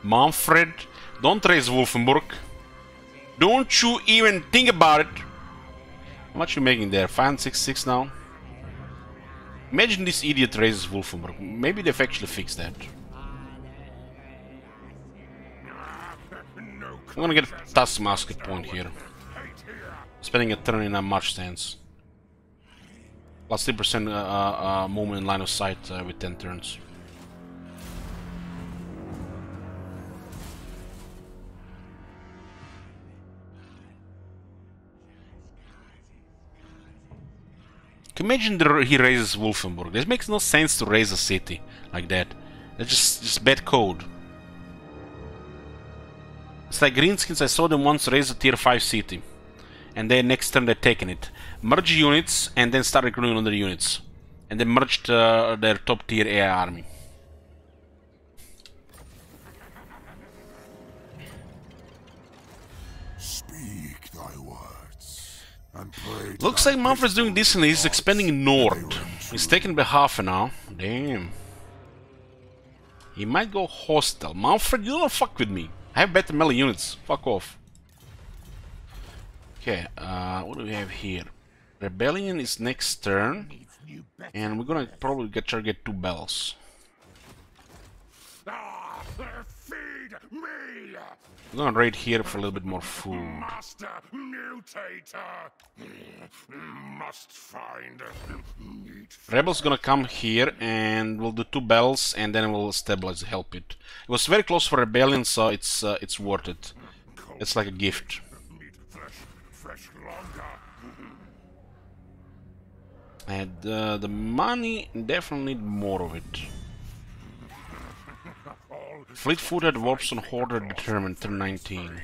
Speaker 2: Manfred, don't raise Wolfenburg. Don't you even think about it. How much are you making there? 566 now? Imagine this idiot raises Wolfenburg. Maybe they've actually fixed that. I'm gonna get a Taskmaster point here. Spending a turn in a march stance. Plus 3% movement in line of sight with 10 turns. Imagine he raises Wolfenburg. This makes no sense to raise a city like that. That's just bad code. It's like Greenskins, I saw them once raise a tier 5 city. And then next turn they're taking it. Merge units and then start recruiting other units. And then merged their top tier AI army.
Speaker 3: Speak thy words and pray.
Speaker 2: Looks like Manfred's doing decently. He's expanding north. He's taking by half now. Damn. He might go hostile. Manfred, you don't fuck with me. I have better melee units. Fuck off. Okay, what do we have here? Rebellion is next turn. And we're gonna probably try to get 2 bells.
Speaker 3: Ah, feed me.
Speaker 2: I'm gonna raid here for a little bit more food.
Speaker 3: Master Mutator! Must find... Need...
Speaker 2: Rebels gonna come here and we'll do 2 bells and then we'll stabilize the hell pit. It was very close for rebellion, so it's worth it. It's like a gift.
Speaker 3: Meat fresh longer.
Speaker 2: And the money, definitely need more of it. Fleet-footed warps on Hoarder determined, turn 19.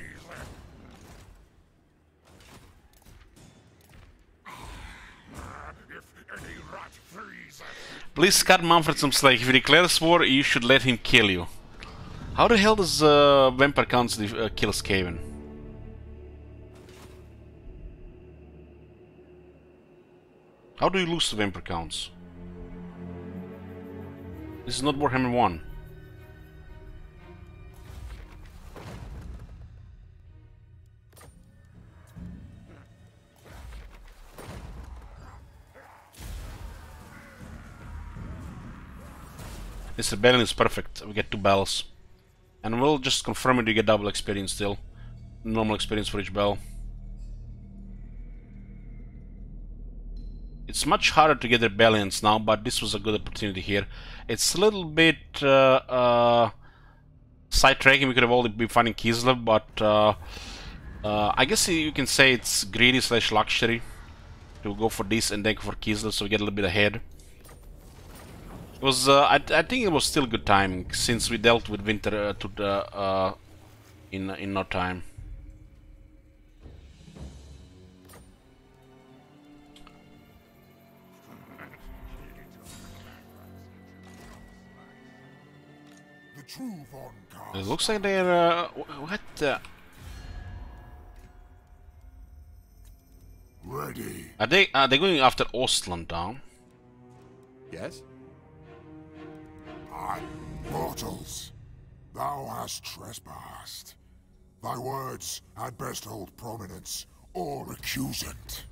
Speaker 2: Please Scott Manfredson's like, if he declares war, you should let him kill you. How the hell does Vampire Counts kill Skaven? How do you lose the Vampire Counts? This is not Warhammer 1. This rebellion is perfect. We get 2 bells. And we'll just confirm it, you get double experience still. Normal experience for each bell. It's much harder to get rebellions now, but this was a good opportunity here. It's a little bit sidetracking. We could have only been finding Kislev, but I guess you can say it's greedy / luxury to go for this and then go for Kislev, so we get a little bit ahead. It was, I think it was still good timing, since we dealt with winter in no time.
Speaker 3: The true Von
Speaker 2: It looks like they're what the...
Speaker 3: ready.
Speaker 2: Are they going after Ostland down?
Speaker 6: Yes?
Speaker 3: Mortals, thou hast trespassed. Thy words had best hold prominence or accusant.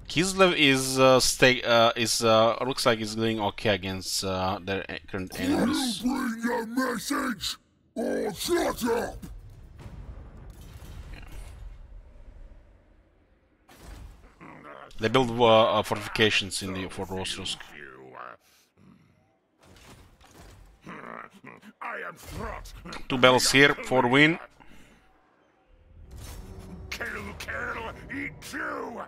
Speaker 2: Kislev is looks like he's doing okay against their current enemies.
Speaker 3: You bring your message or shut up.
Speaker 2: They build fortifications in the Fort Rosrusk.
Speaker 3: I am Throt.
Speaker 2: 2 bells here for win.
Speaker 3: Kill, eat you.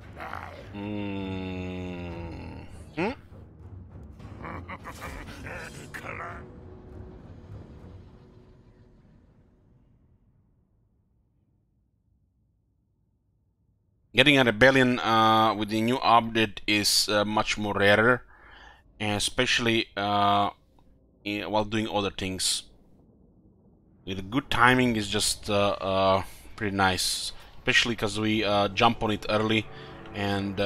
Speaker 2: Getting a rebellion with the new update is much more rarer, and especially while doing other things. With good timing is just pretty nice, especially because we jump on it early and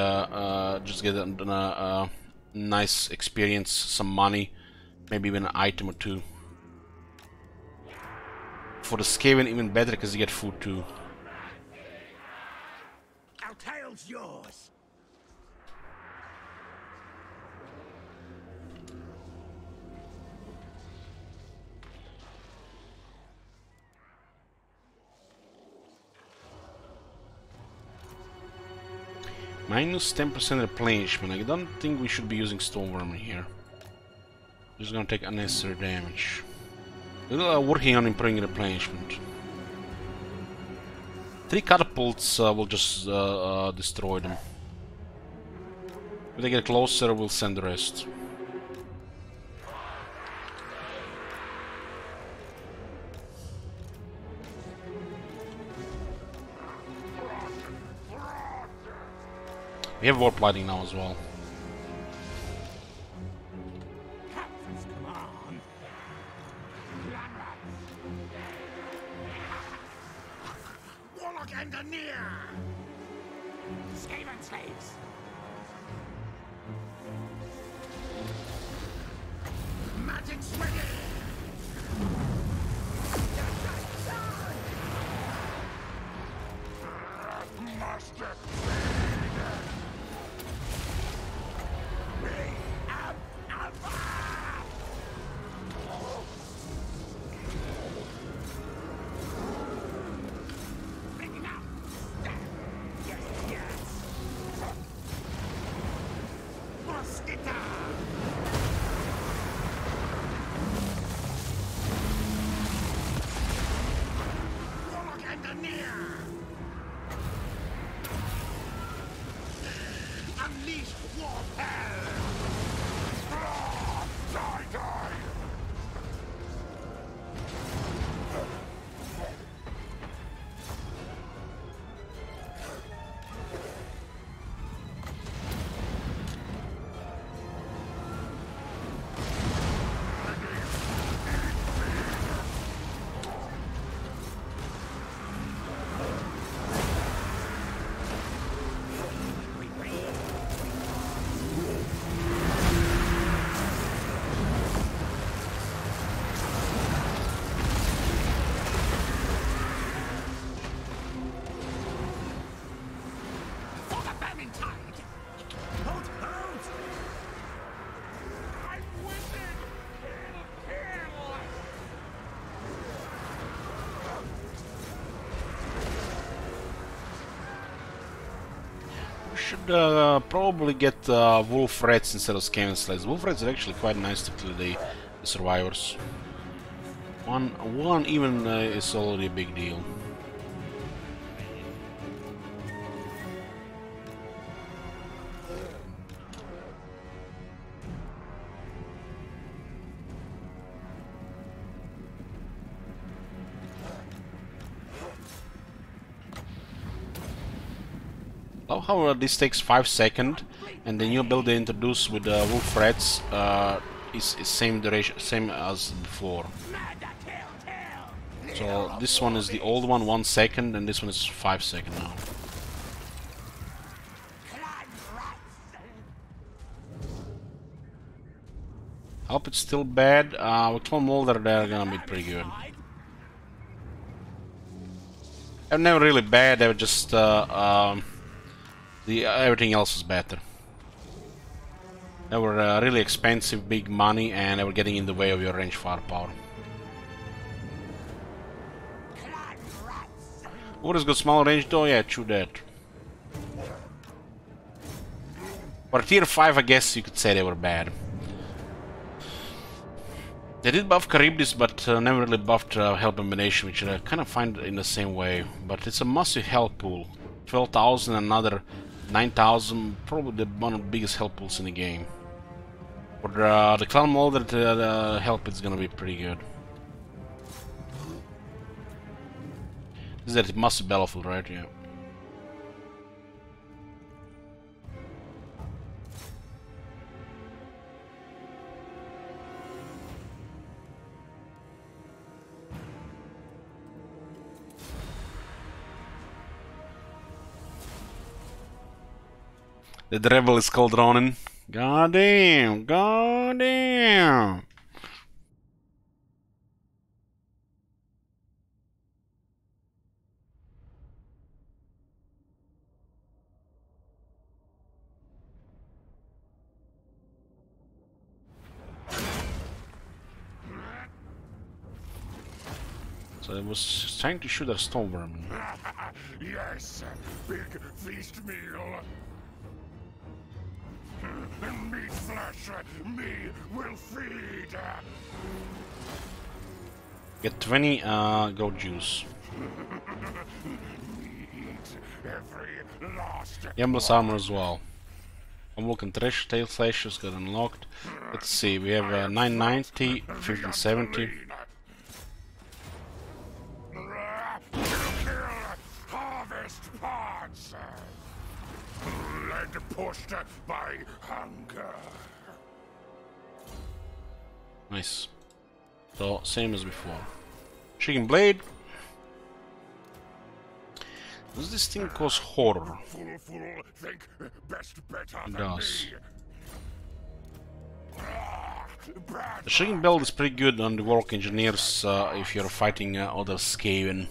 Speaker 2: just get a nice experience, some money, maybe even an item or 2. For the Skaven even better because you get food too.
Speaker 5: Our tale's yours.
Speaker 2: Minus 10% replenishment. I don't think we should be using Stoneworm here. Just gonna take unnecessary damage. We're working on improving replenishment. 3 catapults will just destroy them. If they get closer, we'll send the rest. We have warp lighting now as well.
Speaker 5: Captain's command. Warlock Engineer. Skaven slaves. Magic's ready.
Speaker 3: Master.
Speaker 2: Should probably get wolf rats instead of Skaven slaves. Wolf rats are actually quite nice to kill the survivors. One even is already a big deal. Love how this takes 5 seconds, and the new build they introduced with wolf rats is same duration, same as before. So this one is the old one, 1 second, and this one is 5 seconds now. Hope it's still bad. With Moulder, they're gonna be pretty good. They're never really bad. They were just everything else was better. They were really expensive, big money, and they were getting in the way of your range firepower. What has got small range though? Yeah, true that. For tier 5, I guess you could say they were bad. They did buff Charybdis, but never really buffed health combination, which I kind of find in the same way. But it's a massive health pool. 12,000, another 9,000, probably one of the biggest health pools in the game. For the clan Moulder, the health is gonna be pretty good. This is that massive battlefield, right? Yeah. The rebel is called Ronin. Goddamn, goddamn. So I was trying to shoot a stoneworm.
Speaker 3: Yes, big feast meal. Meat flesh, me will feed.
Speaker 2: Get 20 goat juice.
Speaker 3: Every last
Speaker 2: Yembless armor as well. Unwelcome Trash, Tail Slashes got unlocked. Let's see, we have 990, 1570.
Speaker 3: harvest pods. Led pushed by hunger.
Speaker 2: Nice. So, same as before. Chicken Blade. Does this thing cause horror?
Speaker 3: Think best better
Speaker 2: It
Speaker 3: than
Speaker 2: does.
Speaker 3: me.
Speaker 2: The Chicken build is pretty good on the Warlock Engineers if you're fighting other Skaven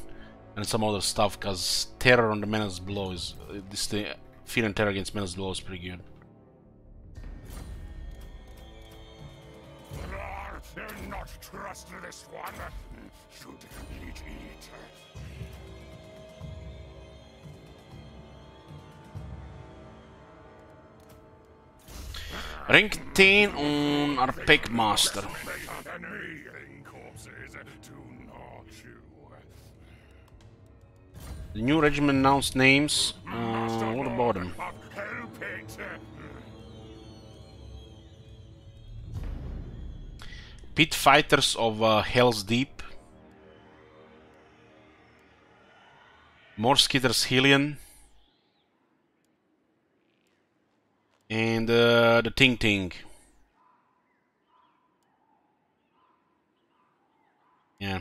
Speaker 2: and some other stuff, because Terror on the Menace Blow is... the Fear and Terror against Menace Blow is pretty good.
Speaker 3: Not trust this one. Should eat.
Speaker 2: Rank 10 on our Packmaster. The new regiment announced names. What about them? Pit Fighters of Hell's Deep. Morse Skitters Hillian. And the Ting Ting. Yeah.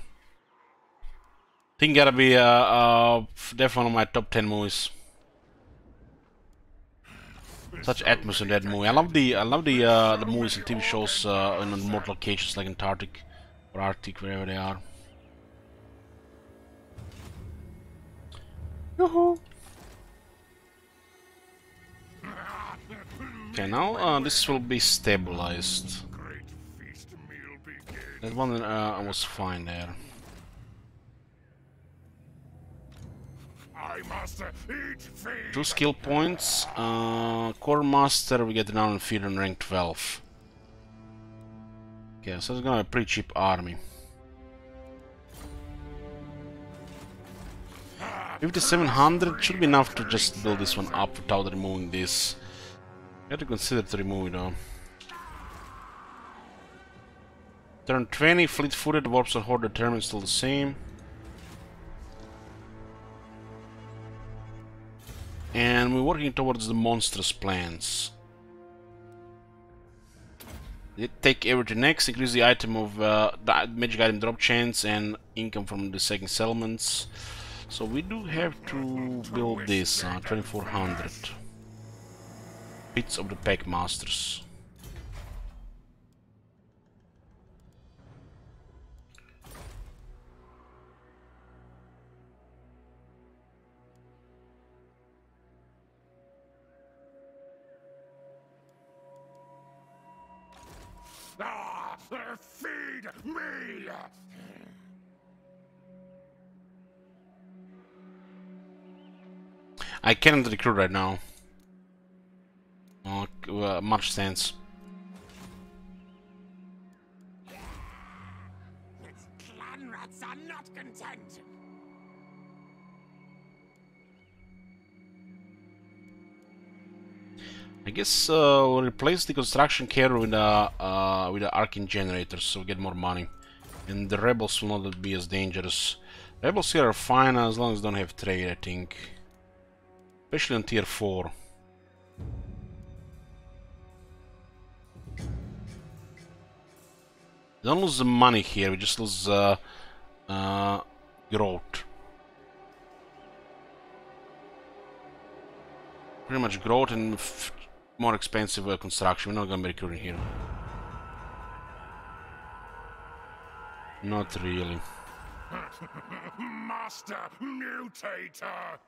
Speaker 2: Ting gotta be definitely one of my top 10 movies. Such atmosphere in that movie. I love the movies and TV shows in remote locations like Antarctic or Arctic, wherever they are. Yoo-hoo. Okay, now this will be stabilized. That one was fine there.
Speaker 3: I Master. Eat, feed.
Speaker 2: 2 skill points. Core Master, we get renown and fear on rank 12. Okay, so it's gonna be a pretty cheap army. 5700 should be enough to just build this one up without removing this. You have to consider to remove it though. Turn 20, fleet-footed, warps and horde determined, still the same. And we're working towards the monstrous plans. Take everything next, increase the item of the magic item drop chance and income from the second settlements. So we do have to build this 2400 bits of the Pack Masters.
Speaker 3: Ah, feed me.
Speaker 2: I cannot recruit right now. Much sense.
Speaker 5: Its clan rats are not content.
Speaker 2: I guess we'll replace the construction carrier with the arcane generators, so we get more money, and the rebels will not be as dangerous. Rebels here are fine as long as they don't have trade, I think, especially on tier 4. We don't lose the money here, we just lose growth. Pretty much growth and more expensive construction. We're not gonna be recruiting here. Not really.
Speaker 3: Master Mutator.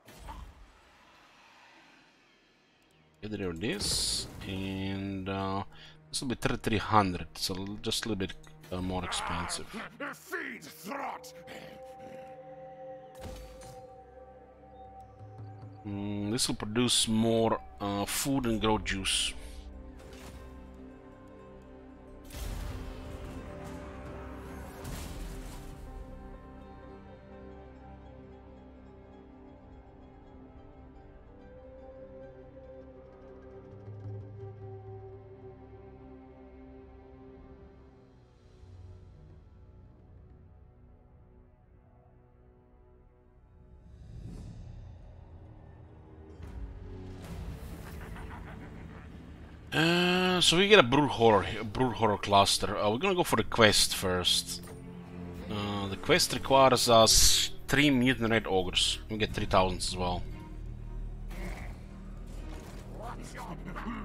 Speaker 2: Get rid of this, and this will be 3300, so just a little bit more expensive.
Speaker 3: Feed Throt.
Speaker 2: This will produce more food and growth juice. So we get a brood horror cluster. We're gonna go for the quest first. The quest requires us 3 mutant red ogres. We get 3000 as well.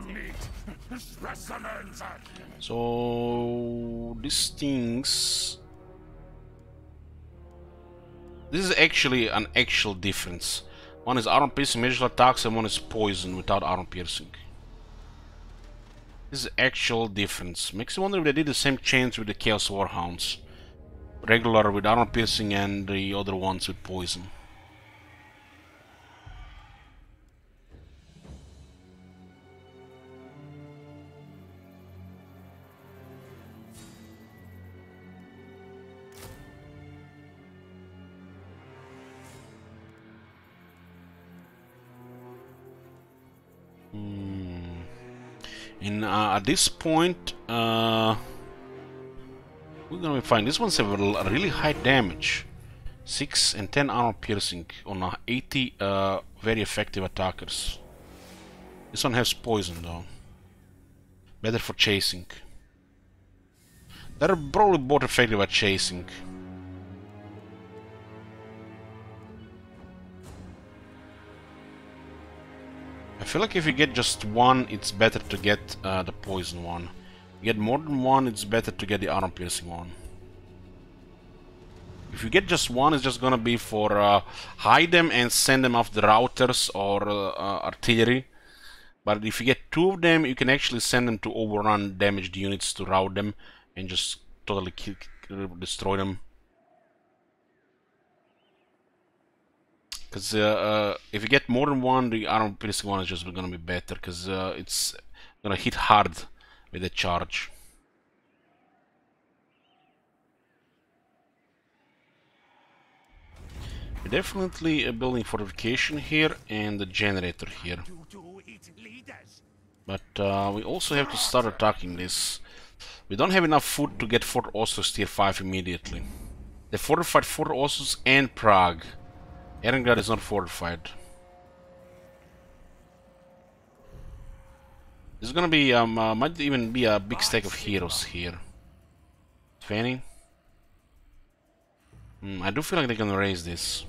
Speaker 3: Meat specimens.
Speaker 2: So these things. This is actually an actual difference. One is armor piercing magical attacks, and one is poison without armor piercing. This is actual difference. Makes me wonder if they did the same change with the Chaos Warhounds. Regular with armor piercing and the other ones with poison. And at this point, we're gonna be fine. These ones have a really high damage, 6 and 10 armor piercing on 80 very effective attackers. This one has poison though, better for chasing. They're probably both effective at chasing. I feel like if you get just one, it's better to get the poison one. If you get more than one, it's better to get the armor piercing one. If you get just one, it's just gonna be for hide them and send them off the routers or artillery. But if you get 2 of them, you can actually send them to overrun damaged units to rout them and just totally destroy them. Because if you get more than one, the armor piercing one is just gonna be better, because it's gonna hit hard with the charge. We're definitely building fortification here and the generator here. But we also have to start attacking this. We don't have enough food to get Fort Ossos tier 5 immediately. They fortified Fort Ossos and Prague. Erengrad is not fortified. There's gonna be, might even be a big stack of heroes here. Fanny? I do feel like they're gonna raise this.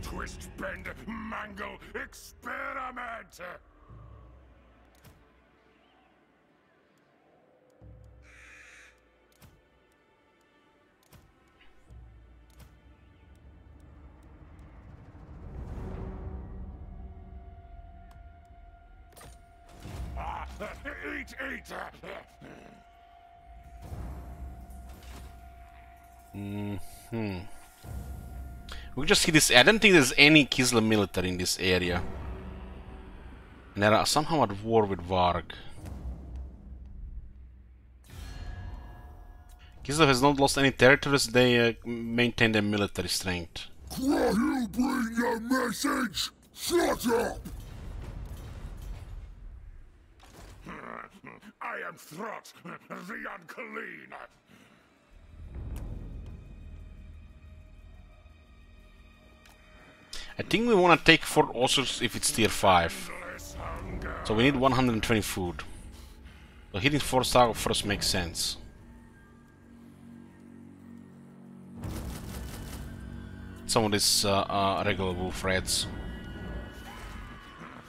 Speaker 3: Twist, bend, mangle, experiment! Eat!
Speaker 2: We just see this. I don't think there's any Kislev military in this area. And they are somehow at war with Varg. Kislev has not lost any territories, they maintain their military strength.
Speaker 3: You bring your message! Shut up! I am Throt, the unclean.
Speaker 2: I think we want to take Fort Ossos if it's tier 5. So we need 120 food. So hitting 4 star first makes sense. Some of this regular wolf rats.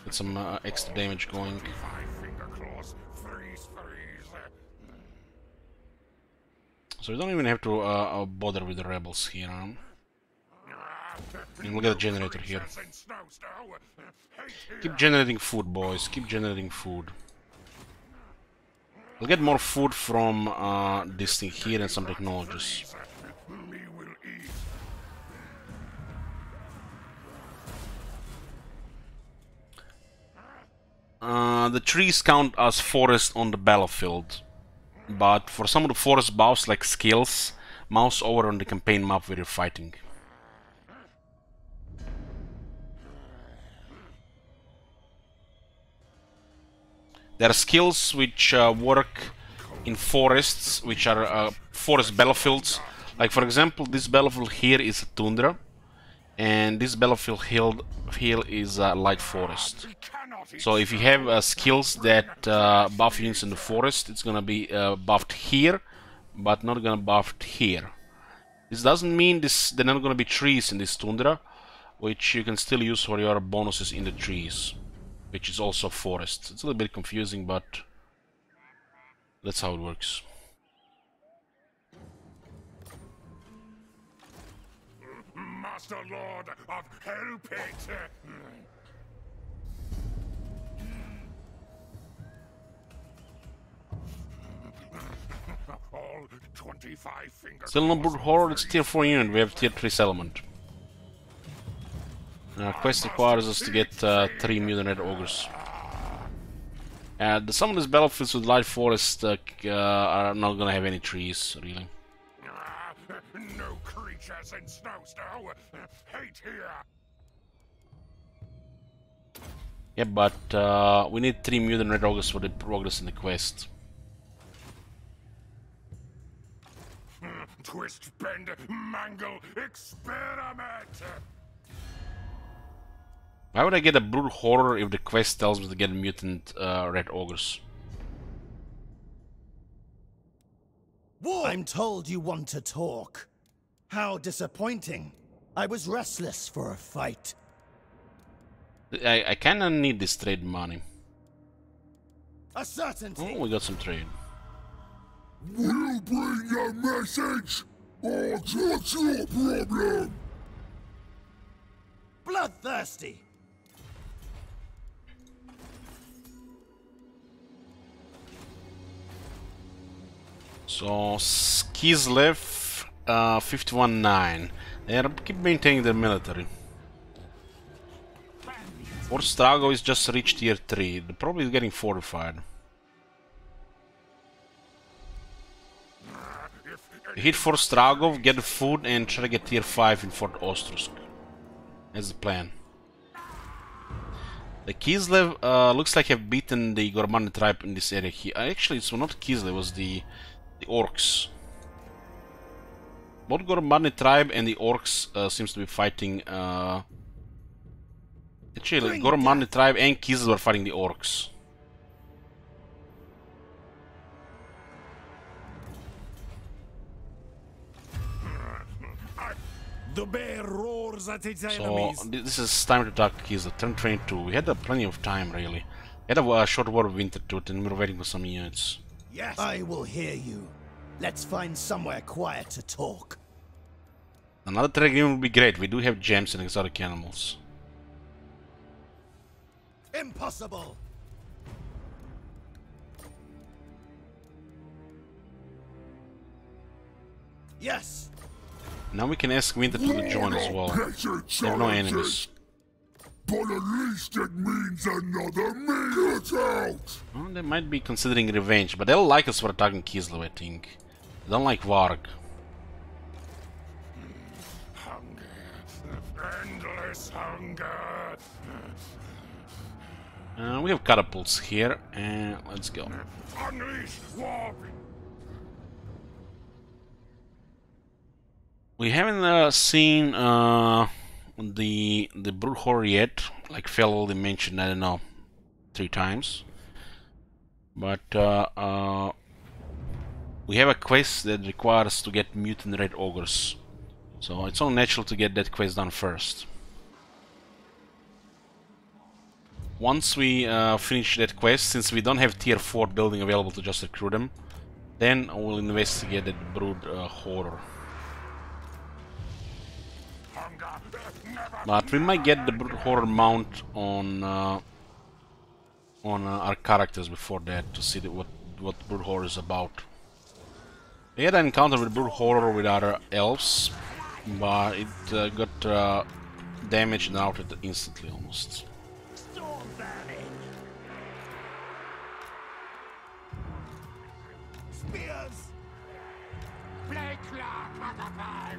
Speaker 2: Get some extra damage going. So we don't even have to bother with the rebels here. And look at the generator here. Keep generating food, boys. Keep generating food. We'll get more food from this thing here and some technologies. The trees count as forest on the battlefield. But for some of the forest buffs like skills, mouse over on the campaign map where you're fighting. There are skills which work in forests, which are forest battlefields. Like for example, this battlefield here is a tundra, and this battlefield here is a light forest. So if you have skills that buff units in the forest, it's gonna be buffed here, but not gonna buffed here. This doesn't mean they're not gonna be trees in this tundra, which you can still use for your bonuses in the trees, which is also forest. It's a little bit confusing, but that's how it works.
Speaker 3: Master Lord of Hellpit! All 25 fingers.
Speaker 2: Still no brute horror, it's tier 4 unit, we have tier 3 settlement. Quest requires us to get 3 mutant red ogres. Some of these battlefields with light forest are not gonna have any trees, really.
Speaker 3: No creatures in Snowsnow! Hate here!
Speaker 2: Yeah, but we need 3 mutant red ogres for the progress in the quest.
Speaker 3: Twist, bend, mangle, experiment!
Speaker 2: Why would I get a brute horror if the quest tells me to get mutant red ogres?
Speaker 7: I'm told you want to talk. How disappointing. I was restless for a fight.
Speaker 2: I kinda need this trade money.
Speaker 7: A certainty.
Speaker 2: Oh, we got some trade.
Speaker 3: Will you bring your message? Or what's your problem?
Speaker 7: Bloodthirsty.
Speaker 2: So Kislev 51-9. They keep maintaining their military. Fort Strago is just reached tier 3. They're probably getting fortified. Hit Fort Strago, get the food, and try to get tier 5 in Fort Ostrusk. That's the plan. The Kislev looks like have beaten the Gormani tribe in this area here. Actually, it's not Kislev, it was the Orcs. Both Gormani tribe and the Orcs seems to be fighting. Actually, Gormani tribe and Kislev are fighting the Orcs.
Speaker 3: The bear roars at its
Speaker 2: So
Speaker 3: enemies.
Speaker 2: this is time to attack Kislev. Turn train 2. We had plenty of time, really. We had a short war of winter to it, and we were waiting for some units.
Speaker 7: Yes. I will hear you. Let's find somewhere quiet to talk.
Speaker 2: Another trade agreement would be great. We do have gems and exotic animals.
Speaker 7: Impossible! Yes!
Speaker 2: Now we can ask Winter to join as well. They have no enemies.
Speaker 3: But at least it means another meal. Get out!
Speaker 2: Well, they might be considering revenge, but they'll like us for attacking Kislev, I think. They don't like Varg.
Speaker 3: Hunger. Endless hunger.
Speaker 2: We have catapults here, and let's go.
Speaker 3: Unleash war.
Speaker 2: We haven't seen the Brood Horror yet, like Phil already mentioned, I don't know, 3 times. But we have a quest that requires to get mutant red ogres, so it's only natural to get that quest done first. Once we finish that quest, since we don't have tier 4 building available to just recruit them, then we'll investigate that Brood Horror. But we might get the Brood Horror mount on our characters before that to see what Brood Horror is about. We had an encounter with Brood Horror with our elves, but it got damaged and routed instantly almost.
Speaker 5: Spears! Play clock, motherfucker!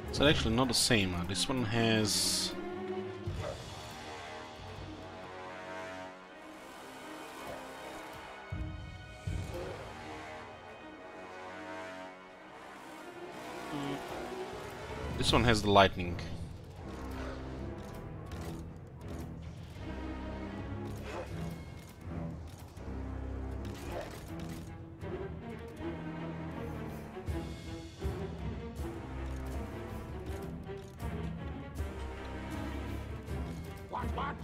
Speaker 2: It's actually not the same. This one has... This one has the lightning.
Speaker 5: What?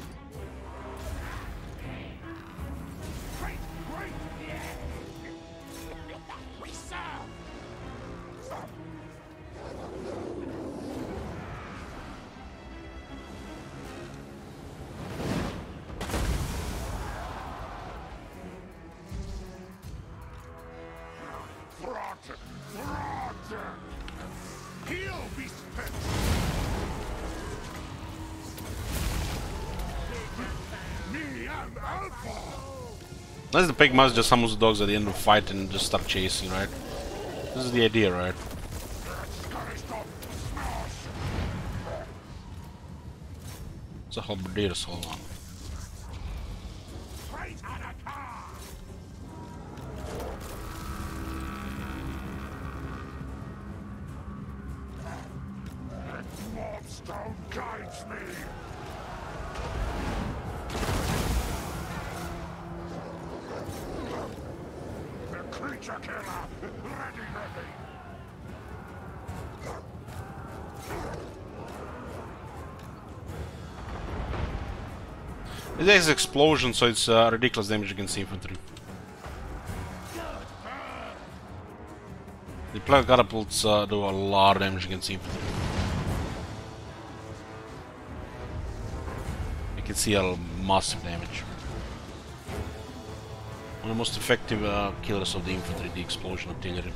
Speaker 5: Great! Yeah! We serve!
Speaker 3: He'll be spent. Me and Alpha.
Speaker 2: Unless the Pigmas just summons the dogs at the end of the fight and just start chasing, right? This is the idea, right? It's a halberdier, so hold on.
Speaker 3: Mobstone guides me. The creature killer, ready.
Speaker 2: It has explosion, so it's ridiculous damage against infantry. The plague catapults do a lot of damage against infantry. You can see a massive damage. One of the most effective killers of the infantry, the explosion artillery.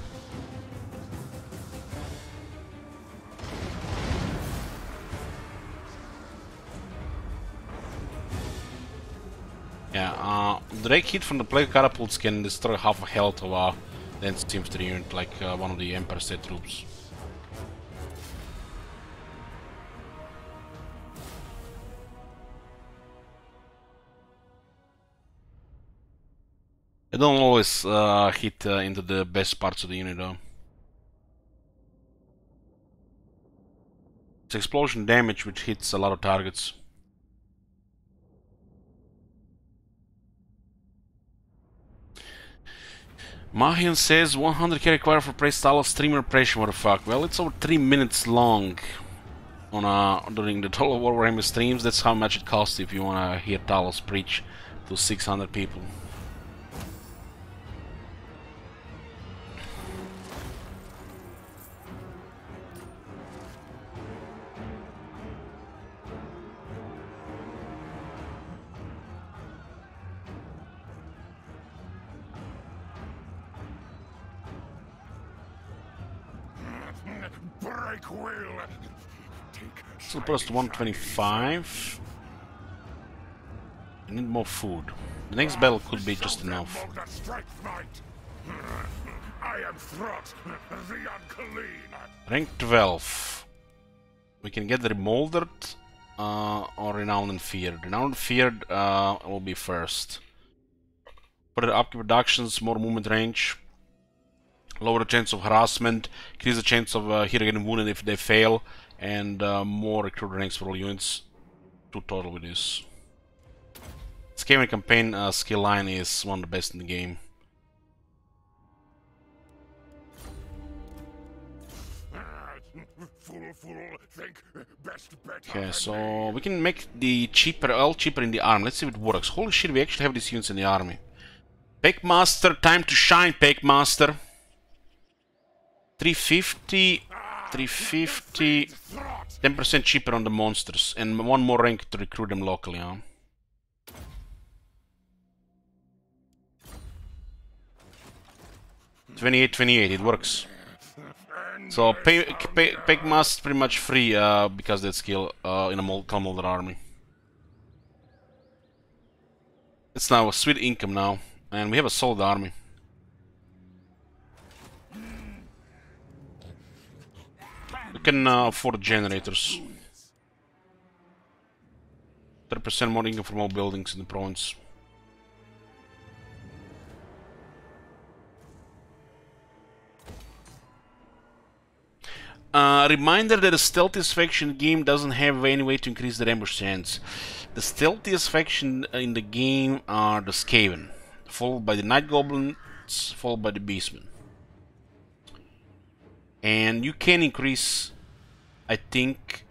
Speaker 2: Yeah, direct hit from the plague catapults can destroy half a health of a dense infantry unit, like one of the Empire State troops. They don't always hit into the best parts of the unit though. It's explosion damage which hits a lot of targets. Mahian says 100k required for praise style of streamer pressure, what the fuck. Well, it's over 3 minutes long on during the Total War Warhammer streams. That's how much it costs if you wanna hear Talos preach to 600 people.
Speaker 3: Break will.
Speaker 2: So plus 125. I need more food. The next battle could be just enough.
Speaker 3: I am Throt, the unclean.
Speaker 2: Rank 12. We can get the Moulder or Renowned and Feared. Renowned and Feared will be first. Further upkeep reductions, more movement range. Lower the chance of harassment, increase the chance of hero getting wounded if they fail, and more recruit ranks for all units. 2 total with this. Skaven campaign skill line is one of the best in the game. Okay, so we can make the cheaper, cheaper in the army. Let's see if it works. Holy shit, we actually have these units in the army. Packmaster, time to shine, Packmaster. 350, 350, 10% cheaper on the monsters, and 1 more rank to recruit them locally, huh? $28, it works. So Packmaster pretty much free because that skill in a Moulder army. It's now a sweet income now, and we have a solid army. We can afford generators. 30% more income from all buildings in the province. Reminder that the stealthiest faction game doesn't have any way to increase their ambush chance. The stealthiest faction in the game are the Skaven, followed by the Night Goblins, followed by the Beastmen. And you can increase, I think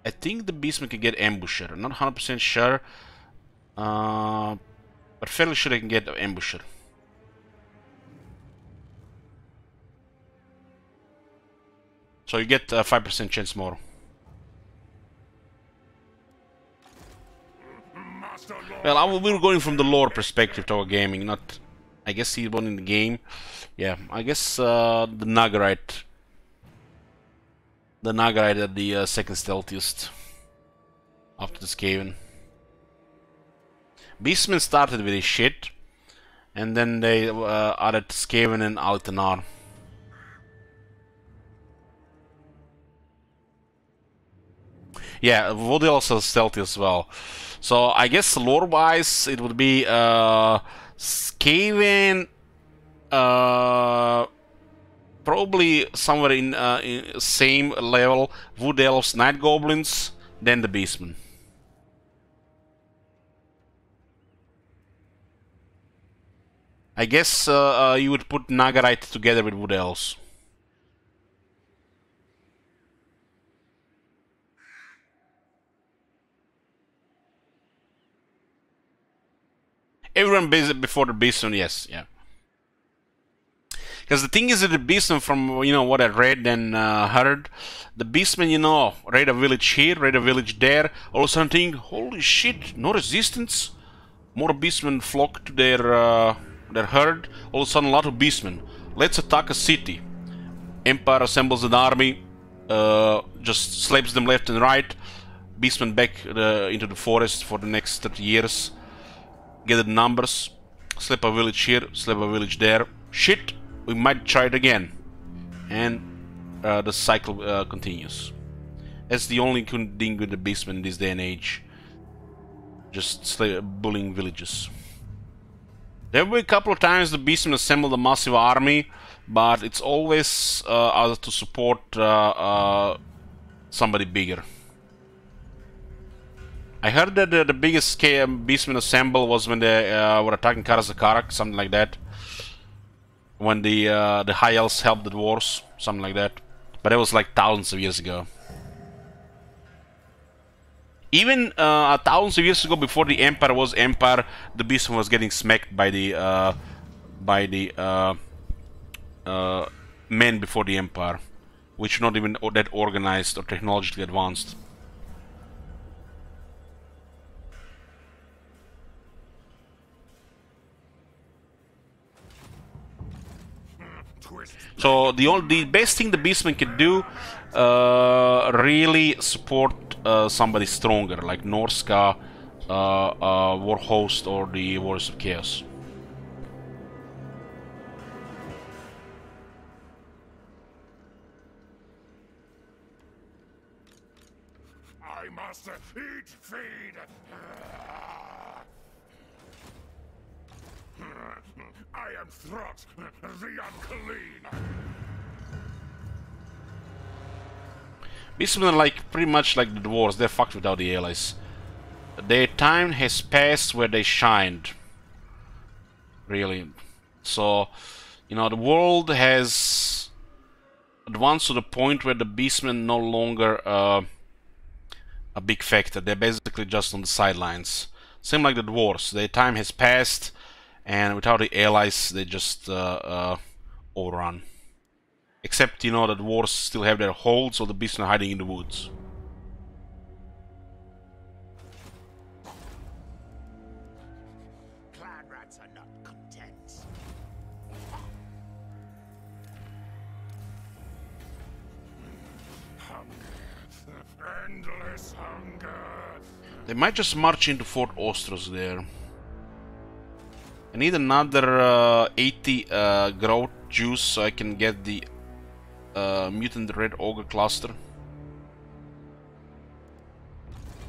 Speaker 2: the Beastman can get Ambusher. I'm not 100% sure, but fairly sure I can get Ambusher. So you get a 5% chance more. Well, we were going from the lore perspective to our gaming, not... I guess he won in the game. Yeah, I guess the Nagarite. The Nagarite are the second stealthiest. After the Skaven. Beastmen started with his shit. And then they added Skaven and Altanar. Yeah, Wood Elves are stealthy as well. So I guess lore-wise it would be Skaven, probably somewhere in same level, Wood Elves, Night Goblins, then the Beastmen. I guess you would put Nagarite together with Wood Elves. Everyone based before the Beastman, yes, yeah. Because the thing is that the Beastman, from what I read and heard, the Beastman, raid a village here, raid a village there, all of a sudden think, holy shit, no resistance. More Beastmen flock to their herd. All of a sudden, a lot of Beastmen. Let's attack a city. Empire assembles an army, just slaps them left and right. Beastmen back into the forest for the next 30 years. Get the numbers. Slap a village here, slap a village there. Shit, we might try it again. And the cycle continues. That's the only thing with the Beastmen in this day and age. Just bullying villages. There were a couple of times the Beastmen assembled a massive army, but it's always to support somebody bigger. I heard that the biggest Beastmen assemble was when they were attacking Karazakarak, something like that. When the High Elves helped the Dwarves, something like that. But that was like thousands of years ago. Even thousands of years ago, before the Empire was Empire, the Beastman was getting smacked by the men before the Empire, which not even that organized or technologically advanced. So the best thing the Beastman can do, really support somebody stronger, like Norska, Warhost, or the Warriors of Chaos.
Speaker 3: I must eat, feed. I am Throt, the unclean.
Speaker 2: Beastmen are pretty much like the dwarves. They're fucked without the allies. Their time has passed where they shined. Really. So, the world has advanced to the point where the Beastmen no longer a big factor. They're basically just on the sidelines. Same like the dwarves. Their time has passed, and without the allies, they just overrun. Except, the dwarves still have their hold, so the beasts are hiding in the woods.
Speaker 5: Clan rats are not content.
Speaker 3: Hunger. Endless hunger.
Speaker 2: They might just march into Fort Ostros there. I need another 80 growth juice so I can get the Mutant Red Ogre cluster.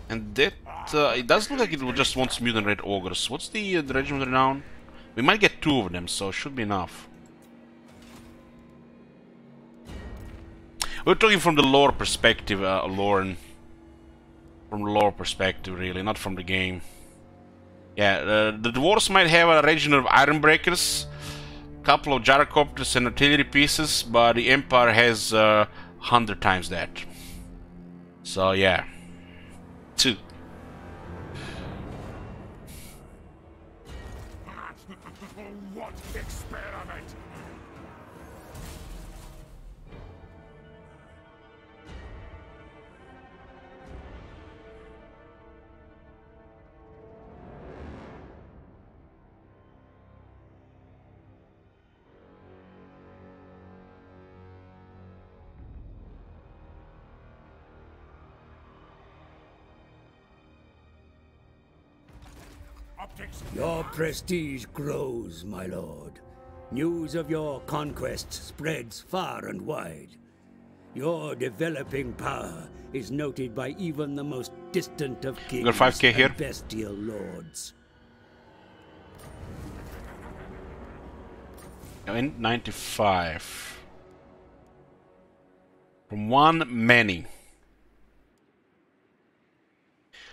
Speaker 2: And that, it does look like it just wants Mutant Red Ogres. What's the regiment renown? We might get 2 of them, so it should be enough. We're talking from the lore perspective, Lauren. From the lore perspective, really, not from the game. Yeah, the dwarves might have a regiment of Iron Breakers, couple of gyrocopters and artillery pieces, but the Empire has 100 times that. So yeah, 2.
Speaker 3: What experiment?
Speaker 4: Your prestige grows, my lord. News of your conquests spreads far and wide. Your developing power is noted by even the most distant of kings
Speaker 2: Got 5K here.
Speaker 4: and bestial lords.
Speaker 2: In 95. From one many.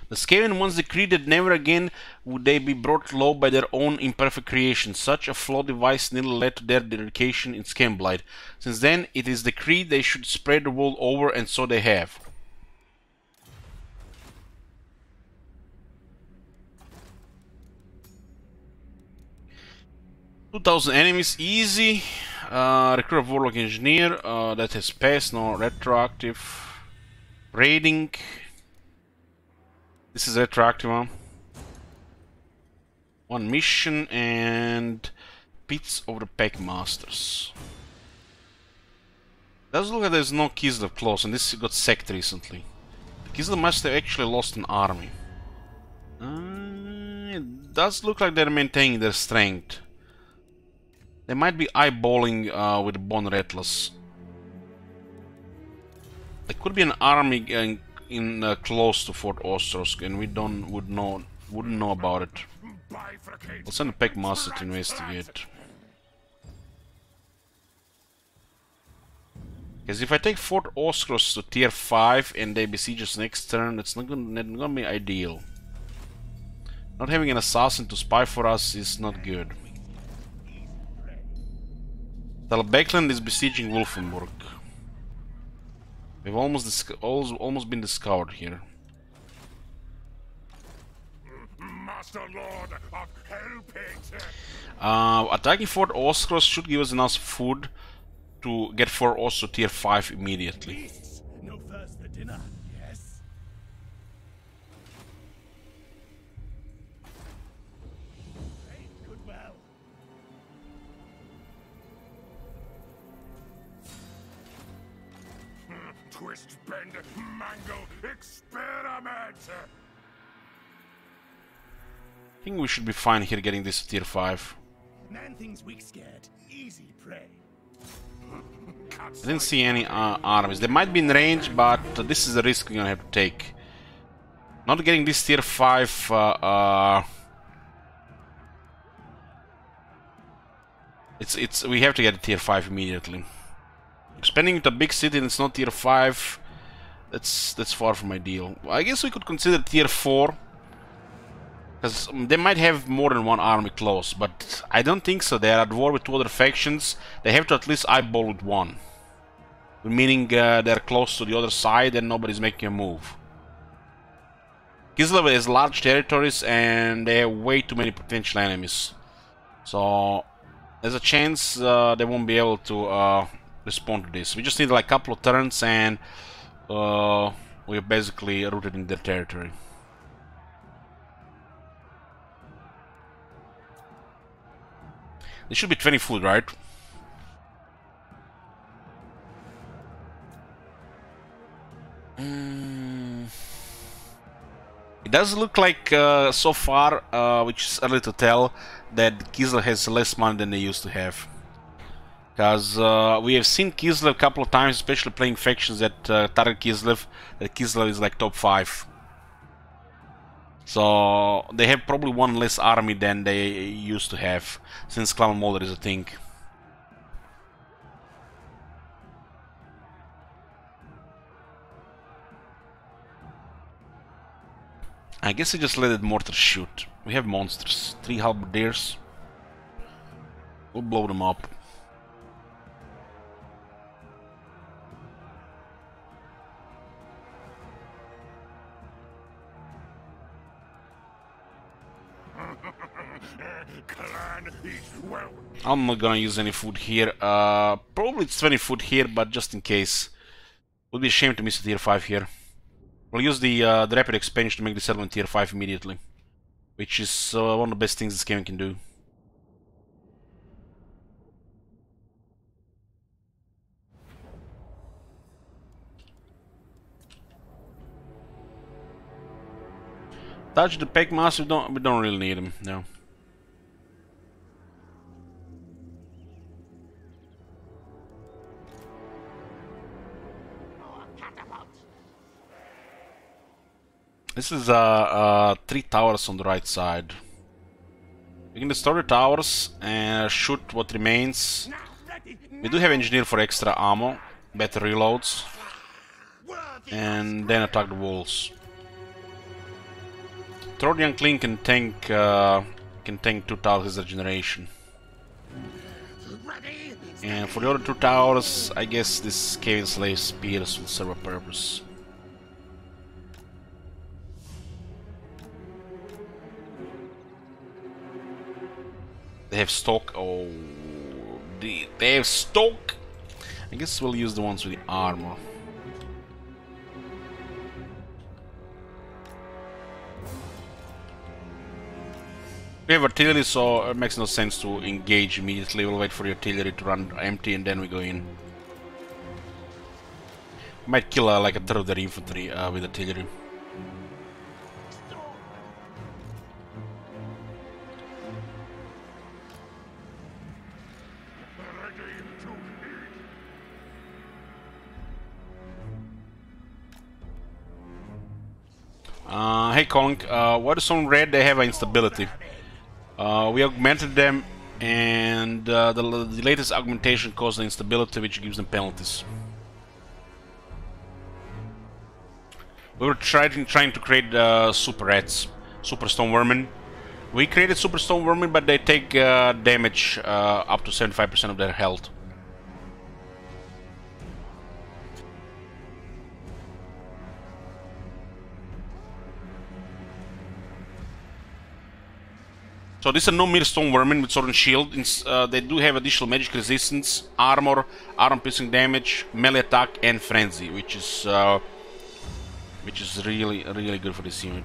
Speaker 2: The Skaven once decreed that never again would they be brought low by their own imperfect creation. Such a flawed device nearly led to their dedication in Skavenblight. Since then, it is decreed they should spread the world over, and so they have. 2,000 enemies, easy. Recruit a Warlock Engineer, that has passed, no retroactive. Raiding. This is retroactive one. One mission and Pits of the Packmasters. Doesn't look like there's no Kislev close, and this got sacked recently. Kislev must have actually lost an army. It does look like they're maintaining their strength. They might be eyeballing with Bone Rattlers. There could be an army in close to Fort Ostrosk, and we wouldn't know about it. We'll send a Packmaster to investigate. Because if I take Fort Ostrosk to tier 5 and they besiege us next turn, that's not gonna be ideal. Not having an assassin to spy for us is not good. Talbeckland is besieging Wolfenburg. We've almost been discovered here.
Speaker 3: Master Lord of Hellpit.
Speaker 2: Attacking Fort Ostrosk should give us enough food to get Fort Ostrosk tier 5 immediately.
Speaker 7: No first for dinner, yes? Goodwell.
Speaker 3: Twist, bend, mangle, experiment.
Speaker 2: I think we should be fine here getting this to tier 5.
Speaker 7: Man things weak scared. Easy prey.
Speaker 2: I didn't see any armies. They might be in range, but this is the risk we're gonna have to take. Not getting this tier 5 we have to get a tier 5 immediately. Expanding into a big city and it's not tier 5, that's far from ideal. I guess we could consider tier 4. Because they might have more than one army close, but I don't think so. They are at war with 2 other factions. They have to at least eyeball with 1. Meaning they're close to the other side and nobody's making a move. Kislev has large territories and they have way too many potential enemies. So there's a chance they won't be able to respond to this. We just need like a couple of turns and we're basically rooted in their territory. There should be 20 food, right? It does look like so far, which is early to tell, that Kislev has less money than they used to have. Because we have seen Kislev a couple of times, especially playing factions that target Kislev, that Kislev is like top 5. So they have probably one less army than they used to have, since Clan Moulder is a thing. I guess I just let it mortar shoot. We have monsters, 3 halberdiers. We'll blow them up. I'm not gonna use any food here. Probably it's 20 food here, but just in case. Would be a shame to miss a tier 5 here. We'll use the rapid expansion to make the settlement tier 5 immediately. Which is one of the best things this game can do. Touch the Packmaster, we don't really need him, no. This is 3 towers on the right side. We can destroy the towers and shoot what remains. We do have engineer for extra ammo, better reloads, and then attack the walls. Trodian Kling can tank 2 towers regeneration. And for the other 2 towers, I guess this Cave Slave Spears will serve a purpose. They have stock. Oh, they have stock. I guess we'll use the ones with the armor. We have artillery, so it makes no sense to engage immediately. We'll wait for the artillery to run empty and then we go in. Might kill like a third of their infantry with artillery. Hey Colin, what is on red? They have instability. We augmented them, and the latest augmentation caused the instability, which gives them penalties. We were trying to create super rats, super stone vermin. We created super stone vermin, but they take damage up to 75% of their health. So this is no mere stone vermin with sword and shield. They do have additional magic resistance, armor, arm piercing damage, melee attack, and frenzy, which is really good for this unit.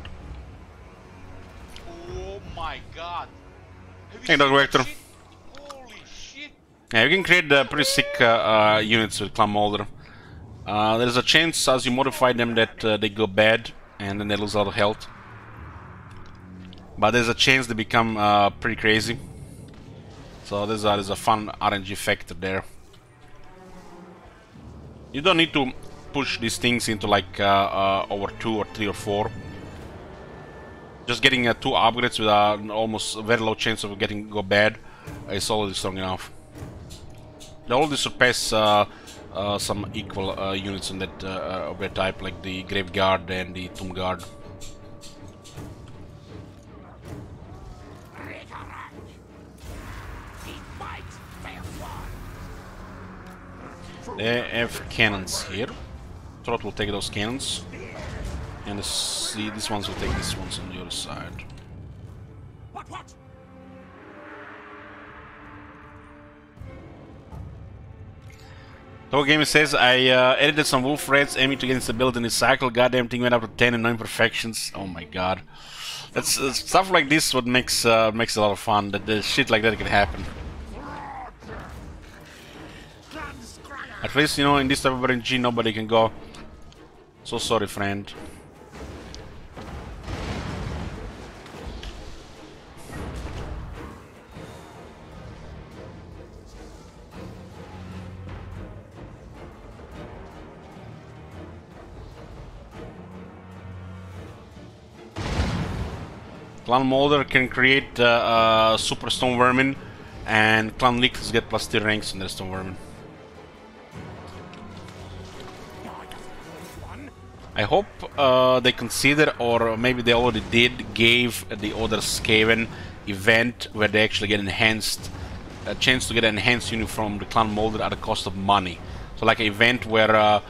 Speaker 1: Oh my god!
Speaker 2: Hey, Dr. Vector.
Speaker 1: Holy shit!
Speaker 2: Yeah, you can create pretty sick units with Clan Moulder. There's a chance as you modify them that they go bad and then they lose a lot of health. But there's a chance they become pretty crazy. So there's a fun RNG factor there. You don't need to push these things into like over 2 or 3 or 4. Just getting 2 upgrades with an almost very low chance of getting go bad is already strong enough. They already surpass some equal units in that of their type, like the Grave Guard and the Tomb Guard. They have cannons here. Trot will take those cannons. And these ones will take these ones on the other side.
Speaker 5: What?
Speaker 2: Top Gamer says, I edited some wolf raids aiming to get instability in this cycle. Goddamn thing went up to 10 and no imperfections. Oh my god. That's stuff like this what makes makes a lot of fun. That the shit like that can happen. At least, you know, in this type of RNG nobody can go. So sorry, friend. Clan Moulder can create super stone vermin, and Clan Lictus get +3 ranks in their stone vermin. I hope they consider, or maybe they already did, gave the other Skaven event where they actually get enhanced, a chance to get an enhanced unit from the Clan Moulder at the cost of money. So like an event where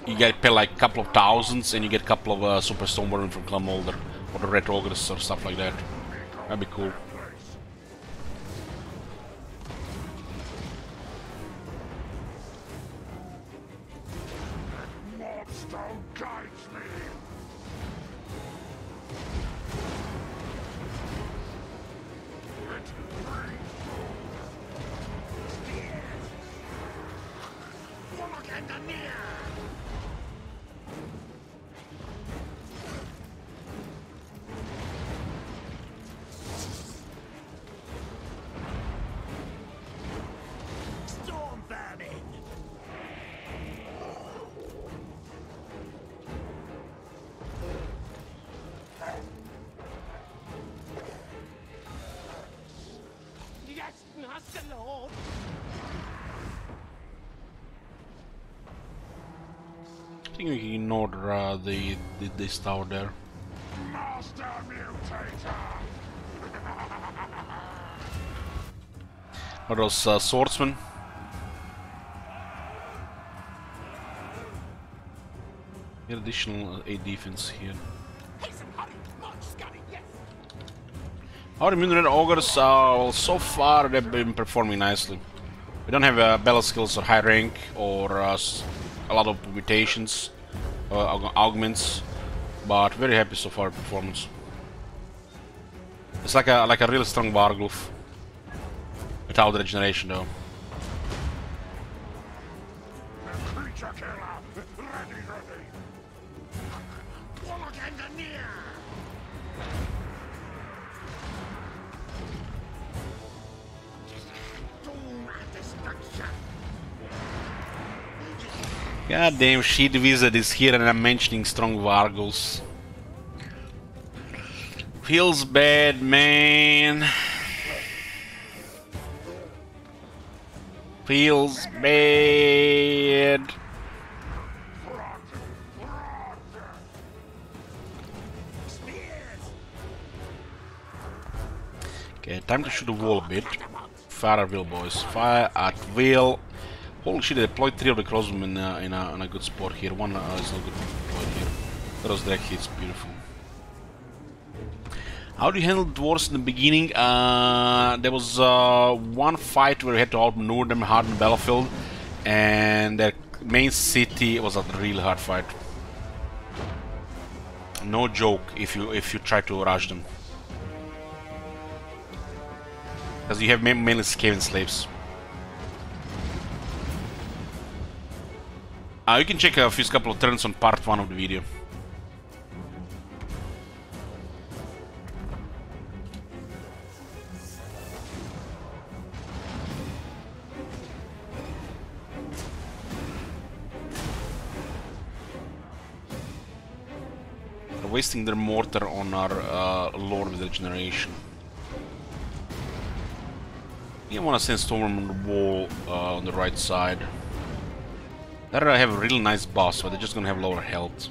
Speaker 2: you get pay like a couple of thousands and you get a couple of super stone vermin from Clan Moulder, or the Red Ogres or stuff like that. That'd be cool. I think we can ignore this tower there.
Speaker 3: Master Mutator!
Speaker 2: Are those swordsmen? Get additional 8 defense here. Our immune red ogres, well, so far they've been performing nicely. We don't have battle skills or high rank or a lot of mutations, augments, but very happy so far with performance. It's like a really strong Vargluf without the regeneration though.
Speaker 3: Creature killer! Ready, ready! Warlock engineer! Doom and destruction!
Speaker 2: Goddamn shit wizard is here and I'm mentioning strong Vargles. Feels bad, man. Feels bad. Okay, time to shoot the wall a bit. Fire at will, boys. Fire at will. Holy shit, I deployed 3 of the crossbowmen in a good spot here. One is not good deployed here. Those direct hits, beautiful. How do you handle dwarves in the beginning? There was one fight where we had to outmaneuver them hard in the battlefield, and their main city was a really hard fight. No joke if you try to rush them, because you have mainly Skaven slaves. You can check a few couple of turns on part 1 of the video. Wasting their mortar on our Lord with regeneration. You want to send Storm on the wall on the right side. There I have a really nice boss, but they're just gonna have lower health.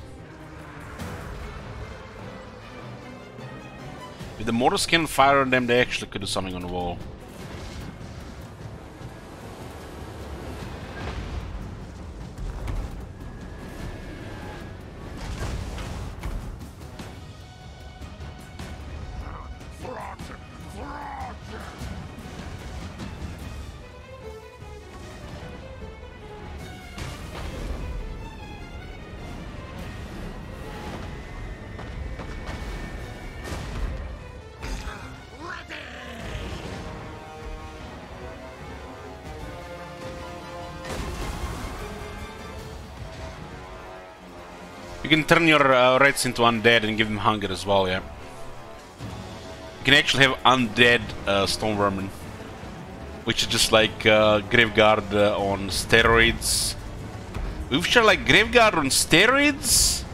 Speaker 2: With the mortars can fire on them, they actually could do something on the wall. You can turn your reds into undead and give them hunger as well, yeah. You can actually have undead stone vermin, which is just like Graveguard on steroids. We've shot like Graveguard on steroids?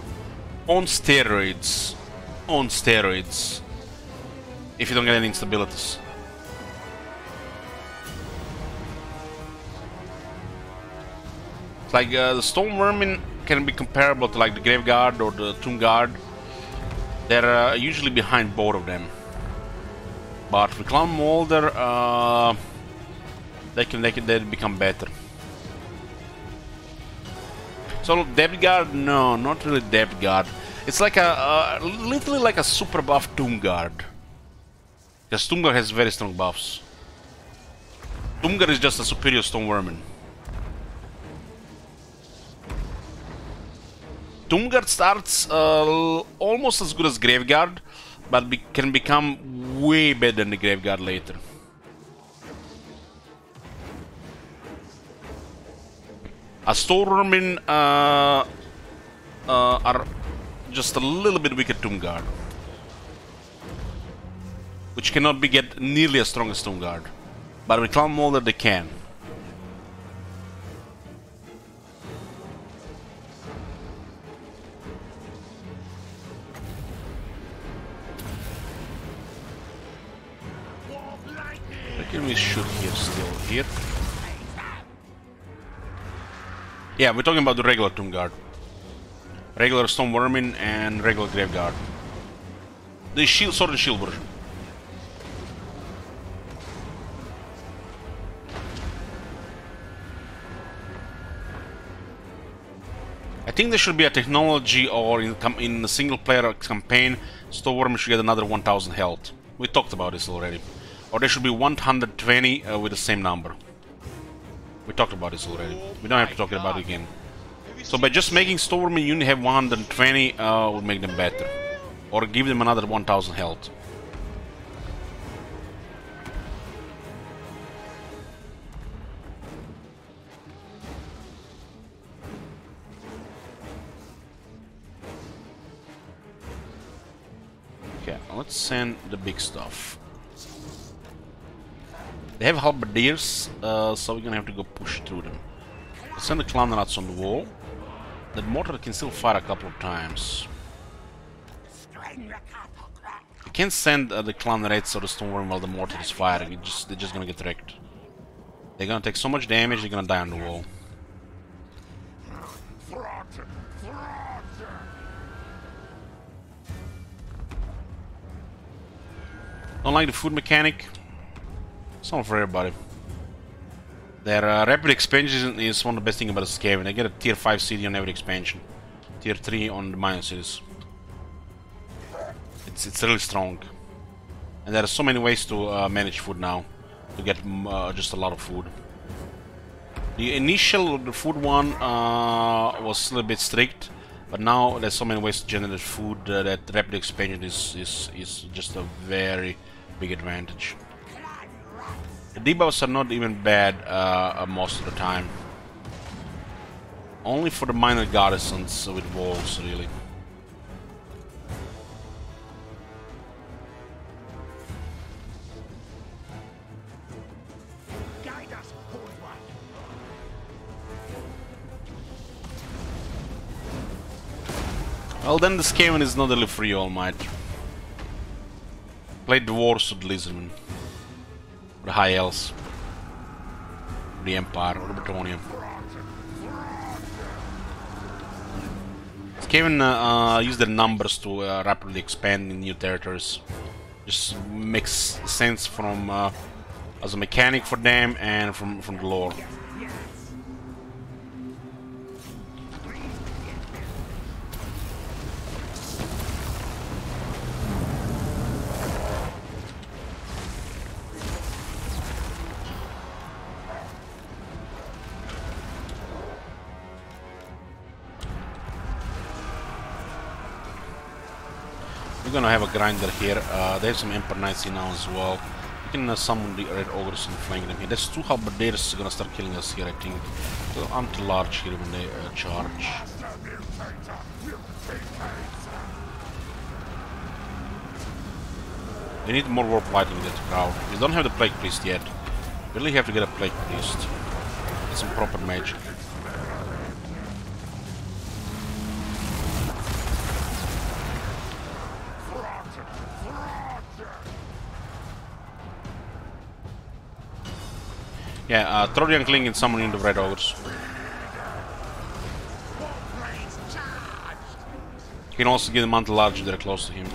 Speaker 2: On steroids. On steroids. If you don't get any instabilities. It's like the stone vermin can be comparable to like the Graveguard or the Tomb Guard. They're usually behind both of them. But with Clown Moulder, they become better. So Depth Guard, no, not really Depth Guard. It's like literally like a super buff Tomb Guard. Because Tomb Guard has very strong buffs. Tomb Guard is just a superior Stone Vermin. Tomb Guard starts almost as good as Graveguard, but can become way better than the Graveguard later. A Stone Vermin are just a little bit weaker Tomb Guard, which cannot be get nearly as strong as Tomb Guard, but with Clown Moulder they can. Can we shoot here still? Here? Yeah, we're talking about the regular Tomb Guard. Regular Stone Vermin and regular Graveguard. The shield, sword and shield version. I think there should be a technology, or in the single player campaign, Stone Vermin should get another 1000 health. We talked about this already. Or there should be 120 with the same number. We talked about this already. We don't have to talk about it again. So by just making Stormy unit have 120 would make them better. Or give them another 1000 health. Okay, let's send the big stuff. They have halberdiers, so we're gonna have to go push through them. Let's send the clanrats on the wall. That mortar can still fire a couple of times. You can't send the clanrats or the stormworm while the mortar is firing. They're just gonna get wrecked. They're gonna take so much damage, they're gonna die on the wall. Don't like the food mechanic. It's not for everybody. Their rapid expansion is one of the best things about the Skaven. They get a tier 5 city on every expansion. Tier 3 on the minor cities. It's really strong. And there are so many ways to manage food now. To get just a lot of food. The initial food one was a little bit strict. But now there's so many ways to generate food that rapid expansion is just a very big advantage. The debuffs are not even bad most of the time. Only for the minor garrisons with walls, really. Well, then the Skaven is not really free, All Might. Play the wars of the Lizardmen. The High Elves. The Empire or the Bretonnian. Skaven use their numbers to rapidly expand in new territories. Just makes sense from as a mechanic for them and from the lore. We're gonna have a grinder here. They have some Emperor Knights here now as well. We can summon the Red Ogres and flank them here. There's two halberdiers gonna start killing us here, I think. So I'm too large here when they charge. They need more warp lighting in that crowd. We don't have the Plague Priest yet. We really have to get a Plague Priest. Get some proper magic. Yeah, Trodian Kling and summoning the Red Ogres. You can also get the Mantle Large if they're close to him.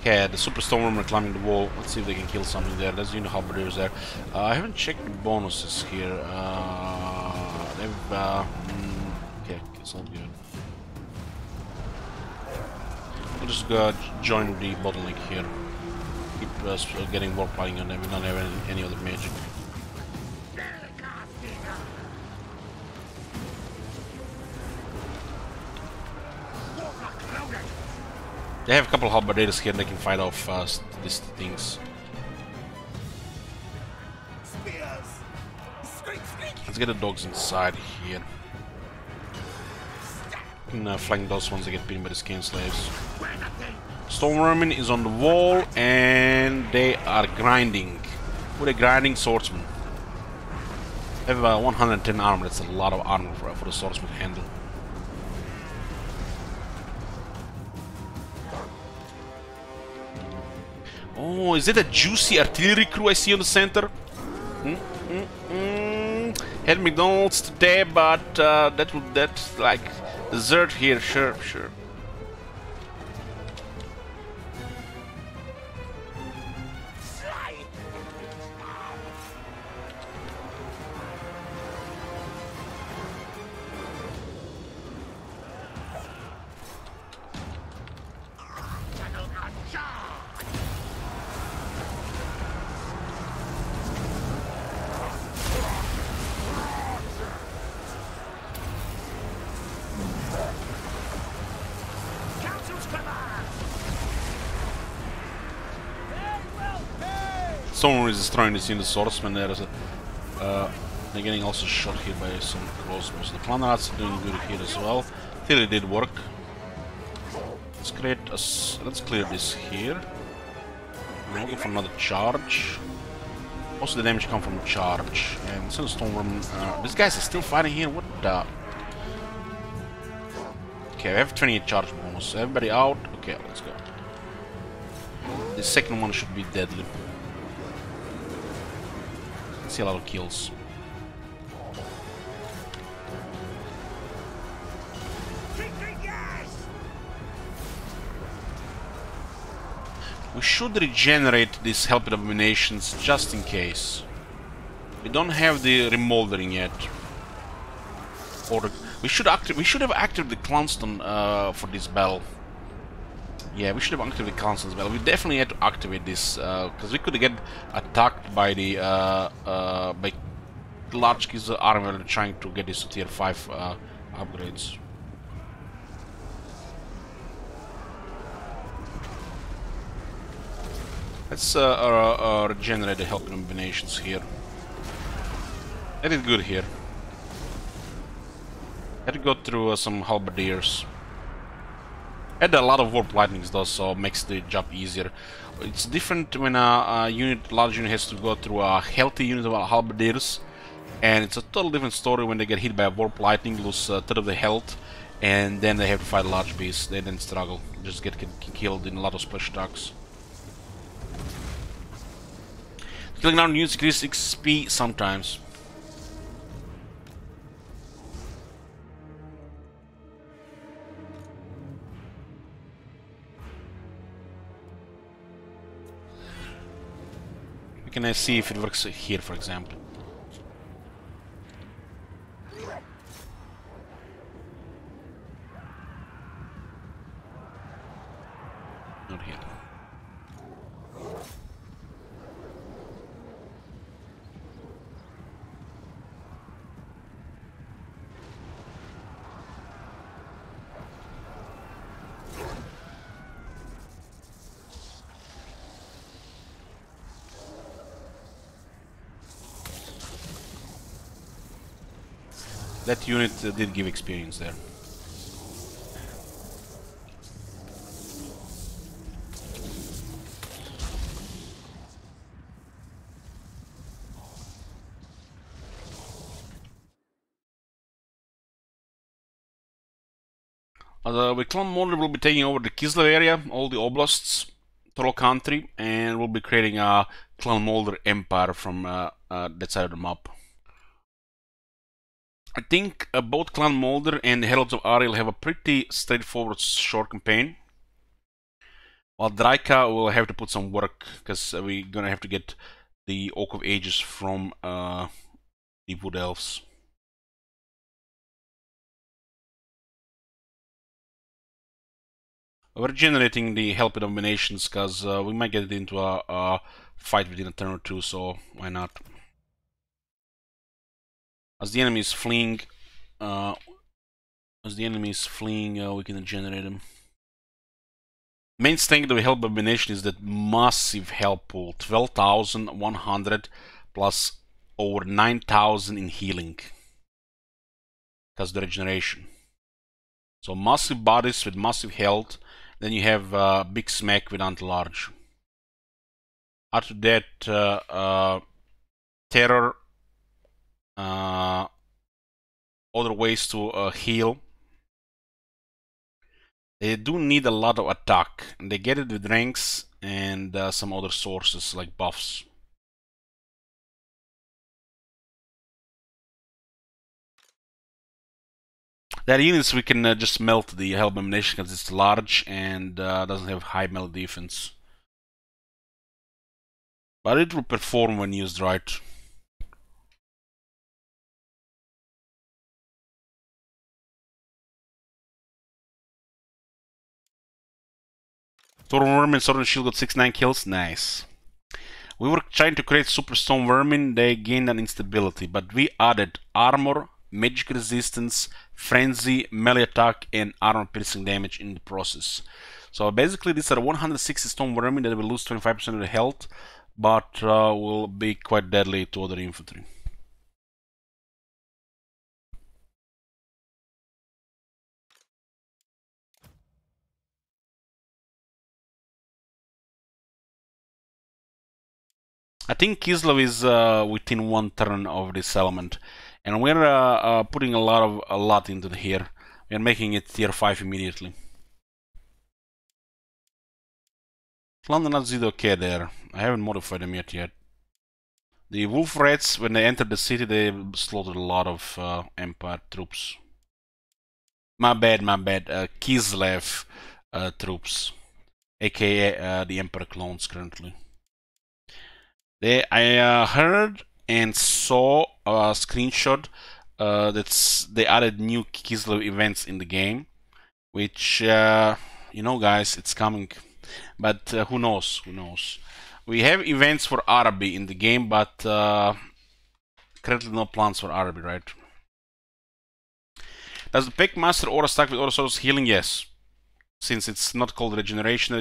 Speaker 2: Okay, the Super Stormworm are climbing the wall. Let's see if they can kill something there. There's Unit Halberdiers there. I haven't checked the bonuses here. Okay, it's all good. We'll just join the bottleneck here. Keep us getting warp lighting on them. We don't have any other magic. They have a couple of halberdiers here and they can fight off these things. Let's get the dogs inside here. You can flank those ones that get beaten by the skin slaves. Stormworm is on the wall and they are grinding. With a grinding swordsman. They have 110 armor. That's a lot of armor for the swordsman to handle. Oh, is it a juicy artillery crew I see on the center? Had McDonald's today, but that's like dessert here. Sure. Stormworm is destroying this unit swordsman. There's a they're getting also shot here by some crossbows. The clan rats are doing good here as well. Still, it did work. Let's clear this here. I'm looking for another charge. Most of the damage come from charge. And since Stormworm, these guys are still fighting here. What the? Okay, we have 28 charge bonus. Everybody out. Okay, let's go. The second one should be deadly. See a lot of kills. We should regenerate these helped abominations just in case. We don't have the remoldering yet. Or we should have activated the Clanstone for this battle. Yeah, we should have activated the Clanstone's battle. We definitely had to activate this because we could get attacked by the by large Giza army trying to get this to tier 5 upgrades. Let's regenerate the helping combinations here. I did good here. Had to go through some halberdiers. Had a lot of warp lightnings though, so it makes the job easier. It's different when a large unit has to go through a healthy unit of halberdiers, and it's a totally different story when they get hit by a warp lightning, lose a third of the health, and then they have to fight a large beast. They then struggle, just get killed in a lot of splash attacks. Killing down units increases XP sometimes. We can see if it works here, for example. Not here. That unit did give experience there. The clan Moulder will be taking over the Kislev area, all the oblasts, Troll country, and we'll be creating a clan Moulder empire from that side of the map. I think both Clan Moulder and the Heralds of Ariel have a pretty straightforward short campaign. While Draika will have to put some work, because we're gonna have to get the Oak of Ages from the Wood Elves. We're generating the Helped Dominations, because we might get into a fight within a turn or two, so why not? As the enemy is fleeing, we can generate them. Main strength of the Help Abomination is that massive health pool, 12,100 plus over 9,000 in healing. That's the regeneration. So massive bodies with massive health. Then you have big smack with anti-large. After that, terror. Other ways to heal. They do need a lot of attack, and they get it with ranks and some other sources like buffs. There are units we can just melt the Hell Abomination because it's large and doesn't have high melee defense. But it will perform when used right. Storm Vermin and Sword and Shield got 6-9 kills. Nice. We were trying to create Super Storm Vermin. They gained an instability, but we added armor, magic resistance, frenzy, melee attack, and armor piercing damage in the process. So basically, these are 160 Storm Vermin that will lose 25% of the health. but will be quite deadly to other infantry. I think Kislev is within 1 turn of this settlement, and we're putting a lot into here. We're making it tier 5 immediately. Londoners did okay there. I haven't modified them yet. The wolf rats, when they entered the city, they slaughtered a lot of Empire troops. My bad. Kislev troops, aka the Emperor clones currently. I heard and saw a screenshot that they added new Kislev events in the game, which you know, guys, it's coming. But who knows? Who knows? We have events for Araby in the game, but currently no plans for Araby, right? Does the Pack Master aura stack with Aura Source healing? Yes. Since it's not called regeneration,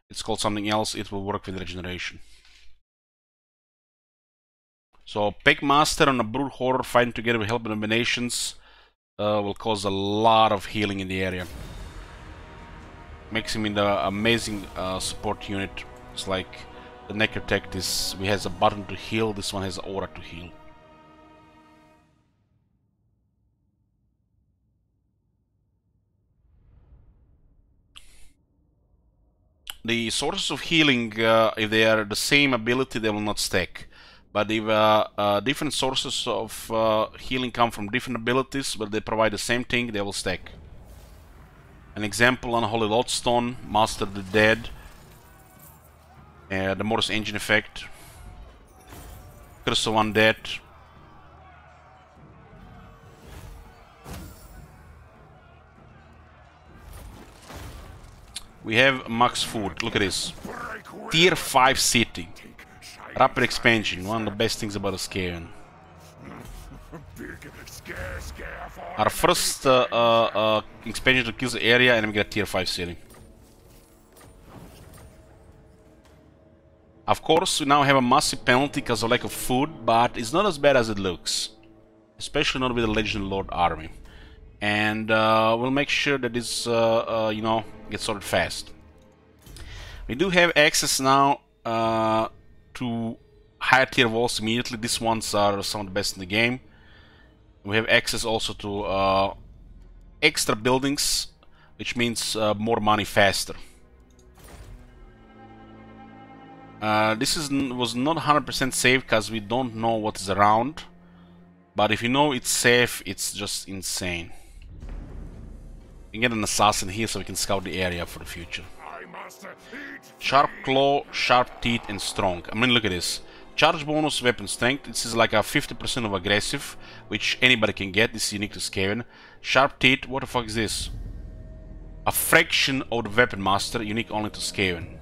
Speaker 2: it's called something else, it will work with regeneration. So Pack Master and a Brood Horror fighting together with help and combinations will cause a lot of healing in the area. Makes him in the amazing support unit. It's like the Necrotect is, we has a button to heal, this one has aura to heal. The sources of healing, if they are the same ability, they will not stack. But if different sources of healing come from different abilities, but they provide the same thing, they will stack. An example: Unholy Lodestone, Master the Dead, the Morris Engine effect, Curse of Undead. We have max food. Look at this. Tier 5 city. Rapid expansion. One of the best things about the Skaven. Our first expansion to kill the area, and we get a tier 5 city. Of course, we now have a massive penalty because of lack of food, but it's not as bad as it looks. Especially not with the Legion Lord army. And we'll make sure that this, you know, gets sorted fast. We do have access now to higher tier walls immediately. These ones are some of the best in the game. We have access also to extra buildings, which means more money faster. This was not 100% safe because we don't know what is around. But if you know it's safe, it's just insane. We can get an assassin here so we can scout the area for the future. Sharp claw, sharp teeth, and strong. I mean, look at this. Charge bonus, weapon strength. This is like a 50% of aggressive, which anybody can get. This is unique to Skaven. Sharp teeth, what the fuck is this? A fraction of the weapon master, unique only to Skaven.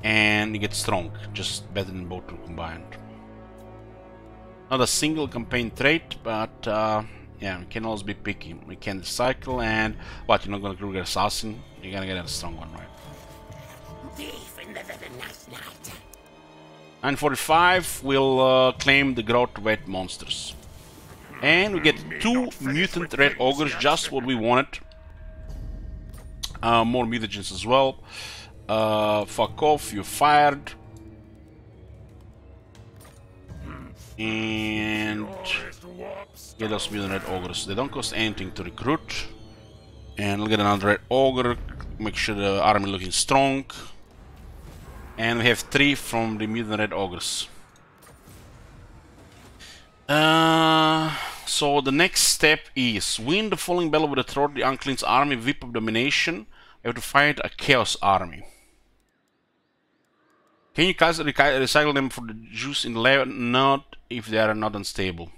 Speaker 2: And you get strong, just better than both two combined. Not a single campaign trait, but yeah, we can always be picky. We can recycle, and what, you're not gonna get assassin? You're gonna get a strong one, right? 945 will claim the growth wet monsters. And we get 2 mutant red ogres, just what we wanted. More mutagens as well. Fuck off, you're fired. And get us mutant red ogres. They don't cost anything to recruit. And we'll get another red ogre. Make sure the army looking strong. And we have 3 from the mutant red ogres. So the next step is win the following battle with the throat the Unclean's army, whip of domination. We have to fight a chaos army. Can you guys recycle them for the juice in the lab? Not if they are not unstable.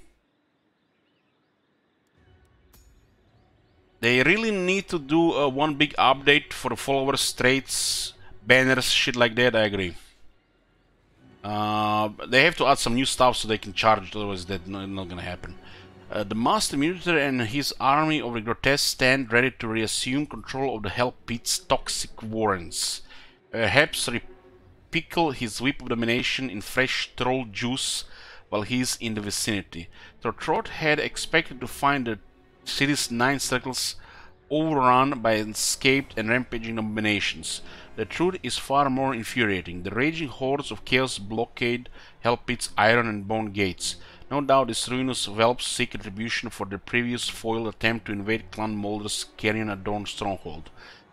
Speaker 2: They really need to do one big update for the followers, traits, banners, shit like that, I agree. They have to add some new stuff so they can charge, otherwise that's not gonna happen. The Master Mutator and his army of the Grotesque stand ready to reassume control of the Hell Pit's toxic warrens. Perhaps pickle his whip of domination in fresh troll juice while he's in the vicinity. The Trot had expected to find the city's 9 circles overrun by escaped and rampaging abominations. The truth is far more infuriating. The raging hordes of chaos blockade Hell Pit's iron and bone gates. No doubt these ruinous whelps seek retribution for their previous foiled attempt to invade Clan Moulder's carrion-adorned stronghold.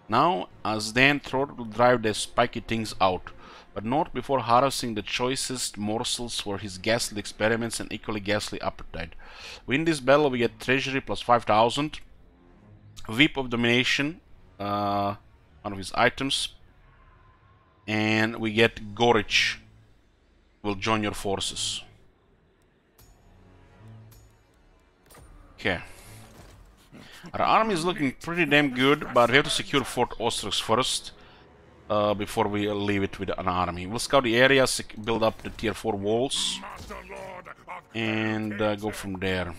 Speaker 2: Now, as then, Trot will drive their spiky things out, but not before harvesting the choicest morsels for his ghastly experiments and equally ghastly appetite. Win this battle, we get treasury plus 5,000. Whip of Domination, one of his items, and we get Gorich will join your forces. Okay. Our army is looking pretty damn good, but we have to secure Fort Ostrix first before we leave it with an army. We'll scout the area, build up the tier 4 walls, and go from there.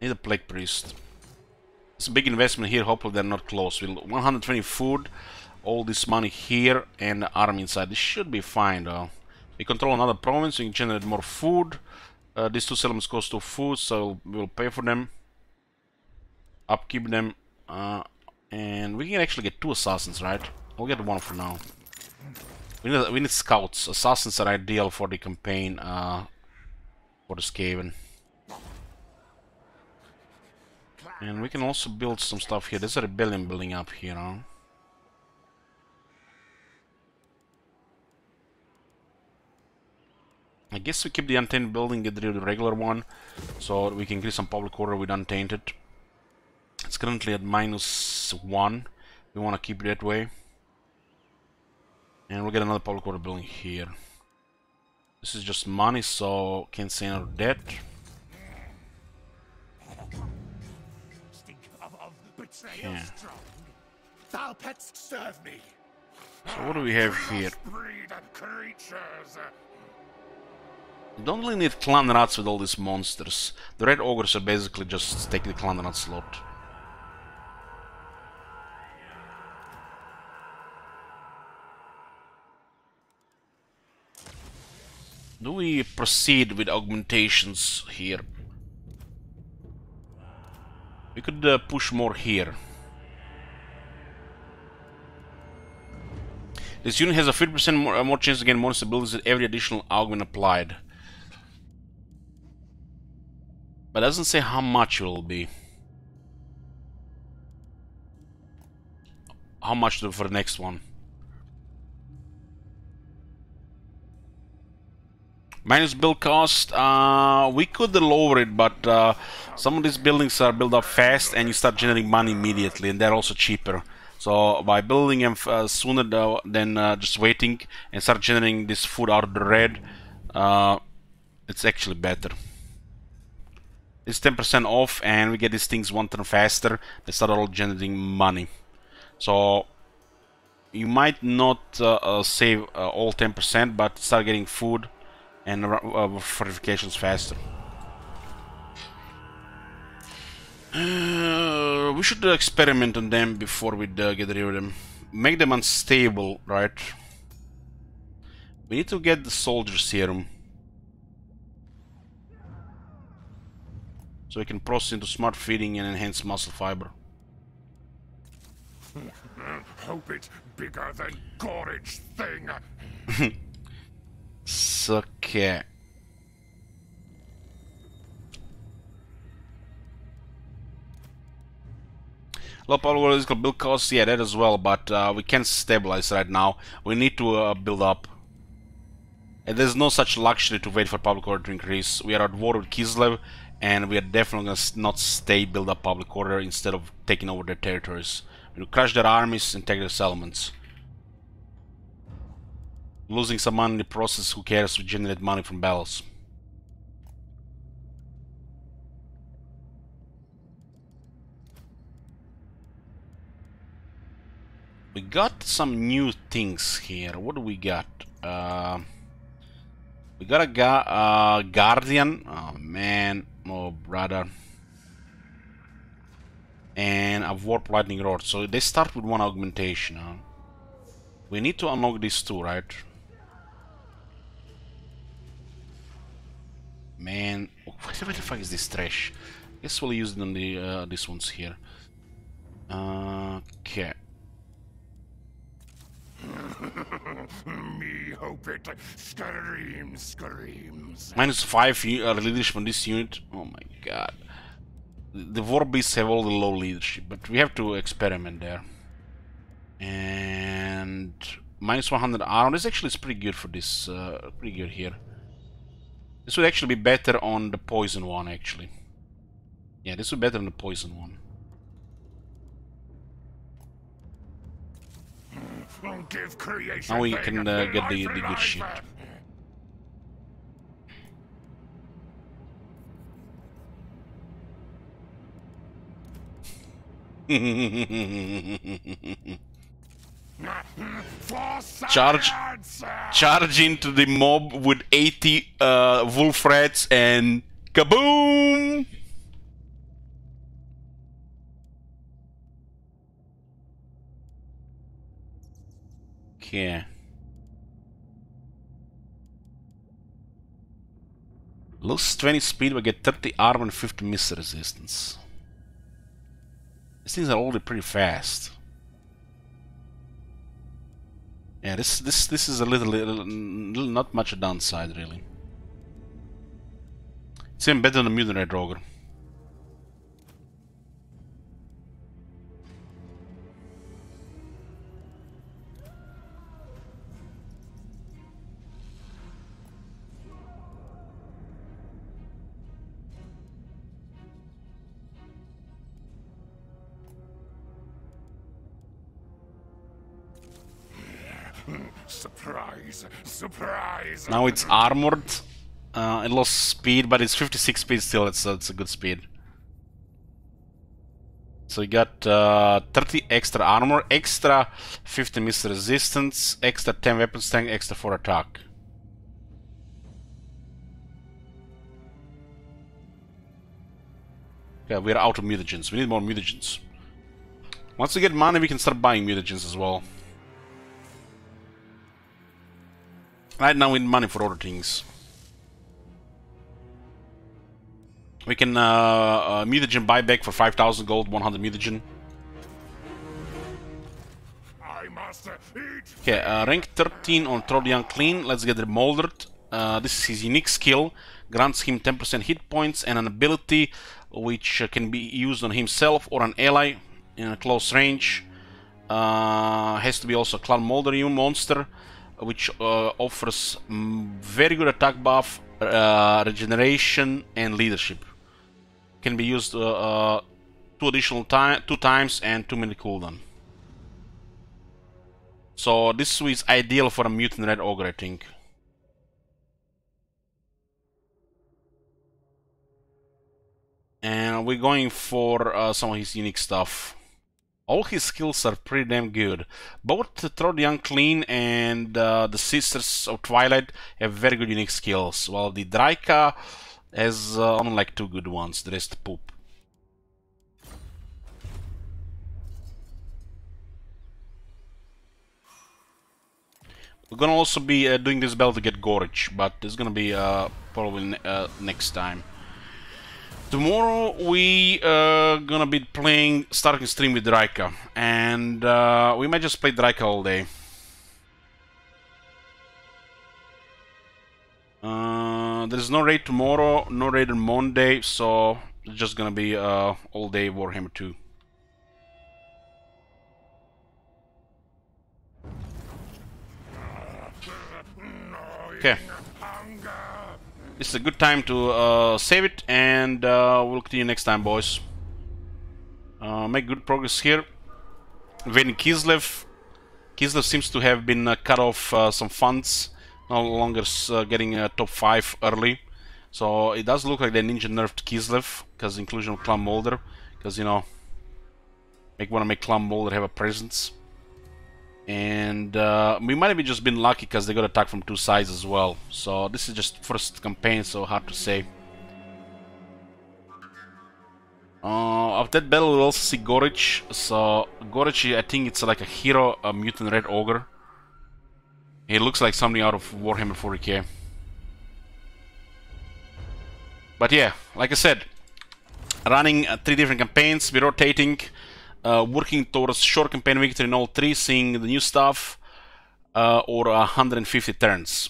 Speaker 2: Need a Plague Priest. It's a big investment here, hopefully they're not close. We'll 120 food, all this money here, and the army inside. This should be fine though. We control another province, we can generate more food. These 2 settlements cost 2 food, so we'll pay for them. Upkeep them. And we can actually get 2 assassins, right? I'll get 1 for now. We need scouts. Assassins are ideal for the campaign, for the Skaven. And we can also build some stuff here. There's a rebellion building up here, huh? I guess we keep the Untainted building, get rid of the regular one, so we can increase some public order with Untainted. It's currently at -1. We want to keep it that way. And we'll get another public order building here. This is just money, so can't say no debt. Yeah.
Speaker 3: Thou pets serve me.
Speaker 2: So what do we have here? You don't really need clan rats with all these monsters. The red ogres are basically just taking the clan rat slot. Do we proceed with augmentations here? We could push more here. This unit has a 50% more chance to gain bonus abilities with every additional augment applied. But it doesn't say how much it will be. How much for the next one? Minus build cost, we could lower it, but some of these buildings are built up fast and you start generating money immediately, and they're also cheaper. So by building them sooner than just waiting and start generating this food out of the red, it's actually better. It's 10% off and we get these things 1 turn faster. They start all generating money. So you might not save all 10%, but start getting food and fortifications faster. We should experiment on them before we get rid of them. Make them unstable, right? We need to get the soldier serum, so we can process into smart feeding and enhance muscle fiber.
Speaker 3: Hope it's bigger than Gorage thing.
Speaker 2: Okay. Low political build costs, yeah, that as well, but we can't stabilize right now. We need to build up. And there's no such luxury to wait for public order to increase. We are at war with Kislev, and we are definitely gonna not stay build up public order instead of taking over their territories. We'll crush their armies and take their settlements. Losing some money in the process, who cares? We generate money from battles. We got some new things here. What do we got? We got a Guardian. Oh man, oh brother. And a Warp Lightning Rod. So they start with one augmentation. Huh? We need to unlock these two, right? Man, what the fuck is this trash? Guess we'll use it on the these ones here. Okay.
Speaker 3: Me hope it screams.
Speaker 2: -5 leadership on this unit. Oh my god. The war beasts have all the low leadership, but we have to experiment there. And -100 armor. This actually is pretty good for this. Pretty good here. This would actually be better on the poison one, actually. Yeah, this would be better on the poison one.
Speaker 3: Give creation.
Speaker 2: Now we can get the good shit. Charge into the mob with 80 wolf rats and kaboom! Okay. Lose 20 speed but get 30 armor and 50 missile resistance. These things are already pretty fast. Yeah, this is a little not much a downside really. It's even better than the Mutant Red Roger.
Speaker 3: Surprise!
Speaker 2: Now it's armored. It lost speed, but it's 56 speed still. It's a good speed. So you got 30 extra armor, extra 50 missile resistance, extra 10 weapon strength, extra 4 attack. Okay, we're out of mutagens. We need more mutagens. Once we get money, we can start buying mutagens as well. Right now we need money for other things. We can mutagen buyback for 5,000 gold, 100 mutagen.
Speaker 3: I must eat.
Speaker 2: Okay, rank 13 on Trodian Clean. Let's get the Moulder. This is his unique skill. Grants him 10% hit points and an ability which can be used on himself or an ally in a close range. Has to be also a Clan Moulder monster, which offers very good attack buff, regeneration, and leadership. Can be used 2 times and 2-minute cooldown. So this is ideal for a Mutant Red Ogre, I think. And we're going for some of his unique stuff. All his skills are pretty damn good. Both Trodian Clean and the Sisters of Twilight have very good unique skills, while the Draika has only like 2 good ones, the rest poop. We're gonna also be doing this battle to get Gorge, but it's gonna be probably next time. Tomorrow we gonna be starting stream with Draika, and we might just play Draika all day. There's no raid tomorrow, no raid on Monday, so it's just gonna be all day Warhammer 2. Okay. This is a good time to save it, and we'll continue next time, boys. Make good progress here. When Kislev seems to have been cut off some funds, no longer getting top 5 early. So it does look like they ninja nerfed Kislev because inclusion of Clan Moulder, because you know, wanna make Clan Moulder have a presence. And we might have just been lucky because they got attacked from two sides as well. So this is just first campaign, so hard to say. Of that battle we'll also see Gorich. So Gorich, I think it's like a hero, a mutant red ogre. He looks like something out of Warhammer 40k. But yeah, like I said, running 3 different campaigns, we're rotating, working towards short campaign victory in all 3, seeing the new stuff, or 150 turns.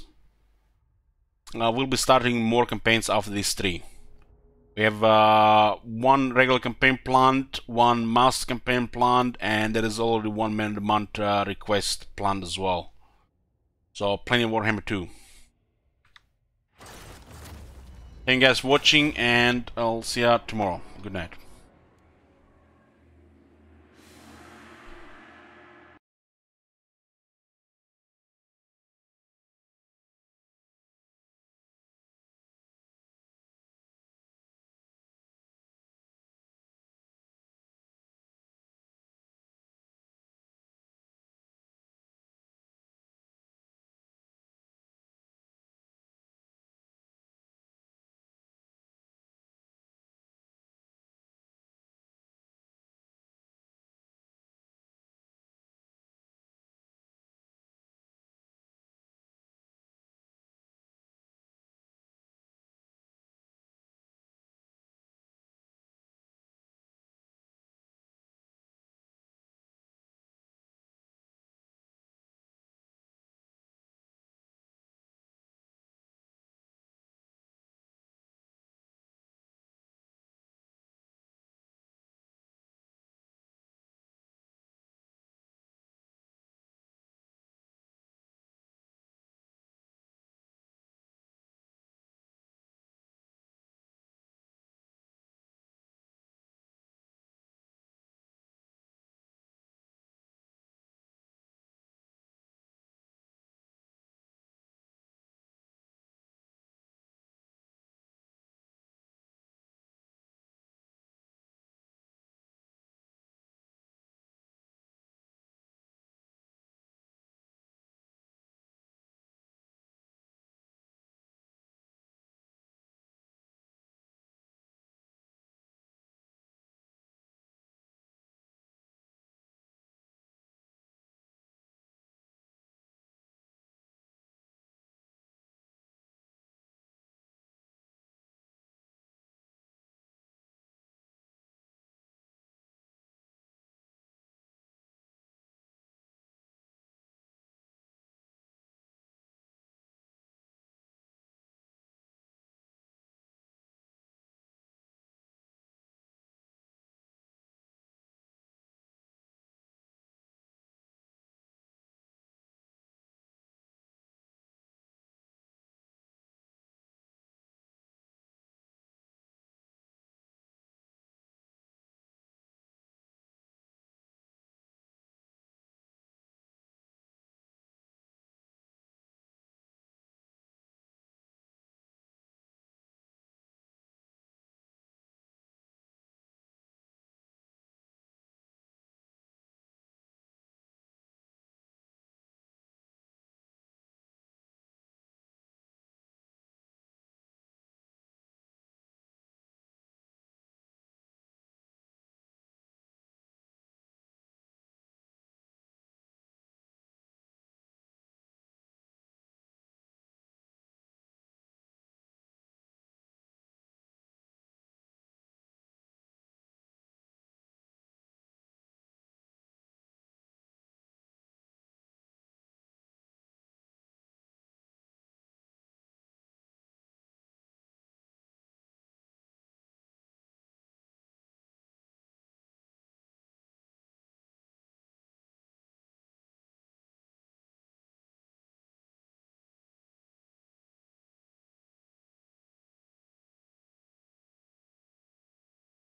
Speaker 2: We'll be starting more campaigns after these 3. We have 1 regular campaign planned, 1 master campaign planned, and there is already 1 man of the month request planned as well. So plenty of Warhammer 2. Thank you guys for watching, and I'll see you tomorrow. Good night.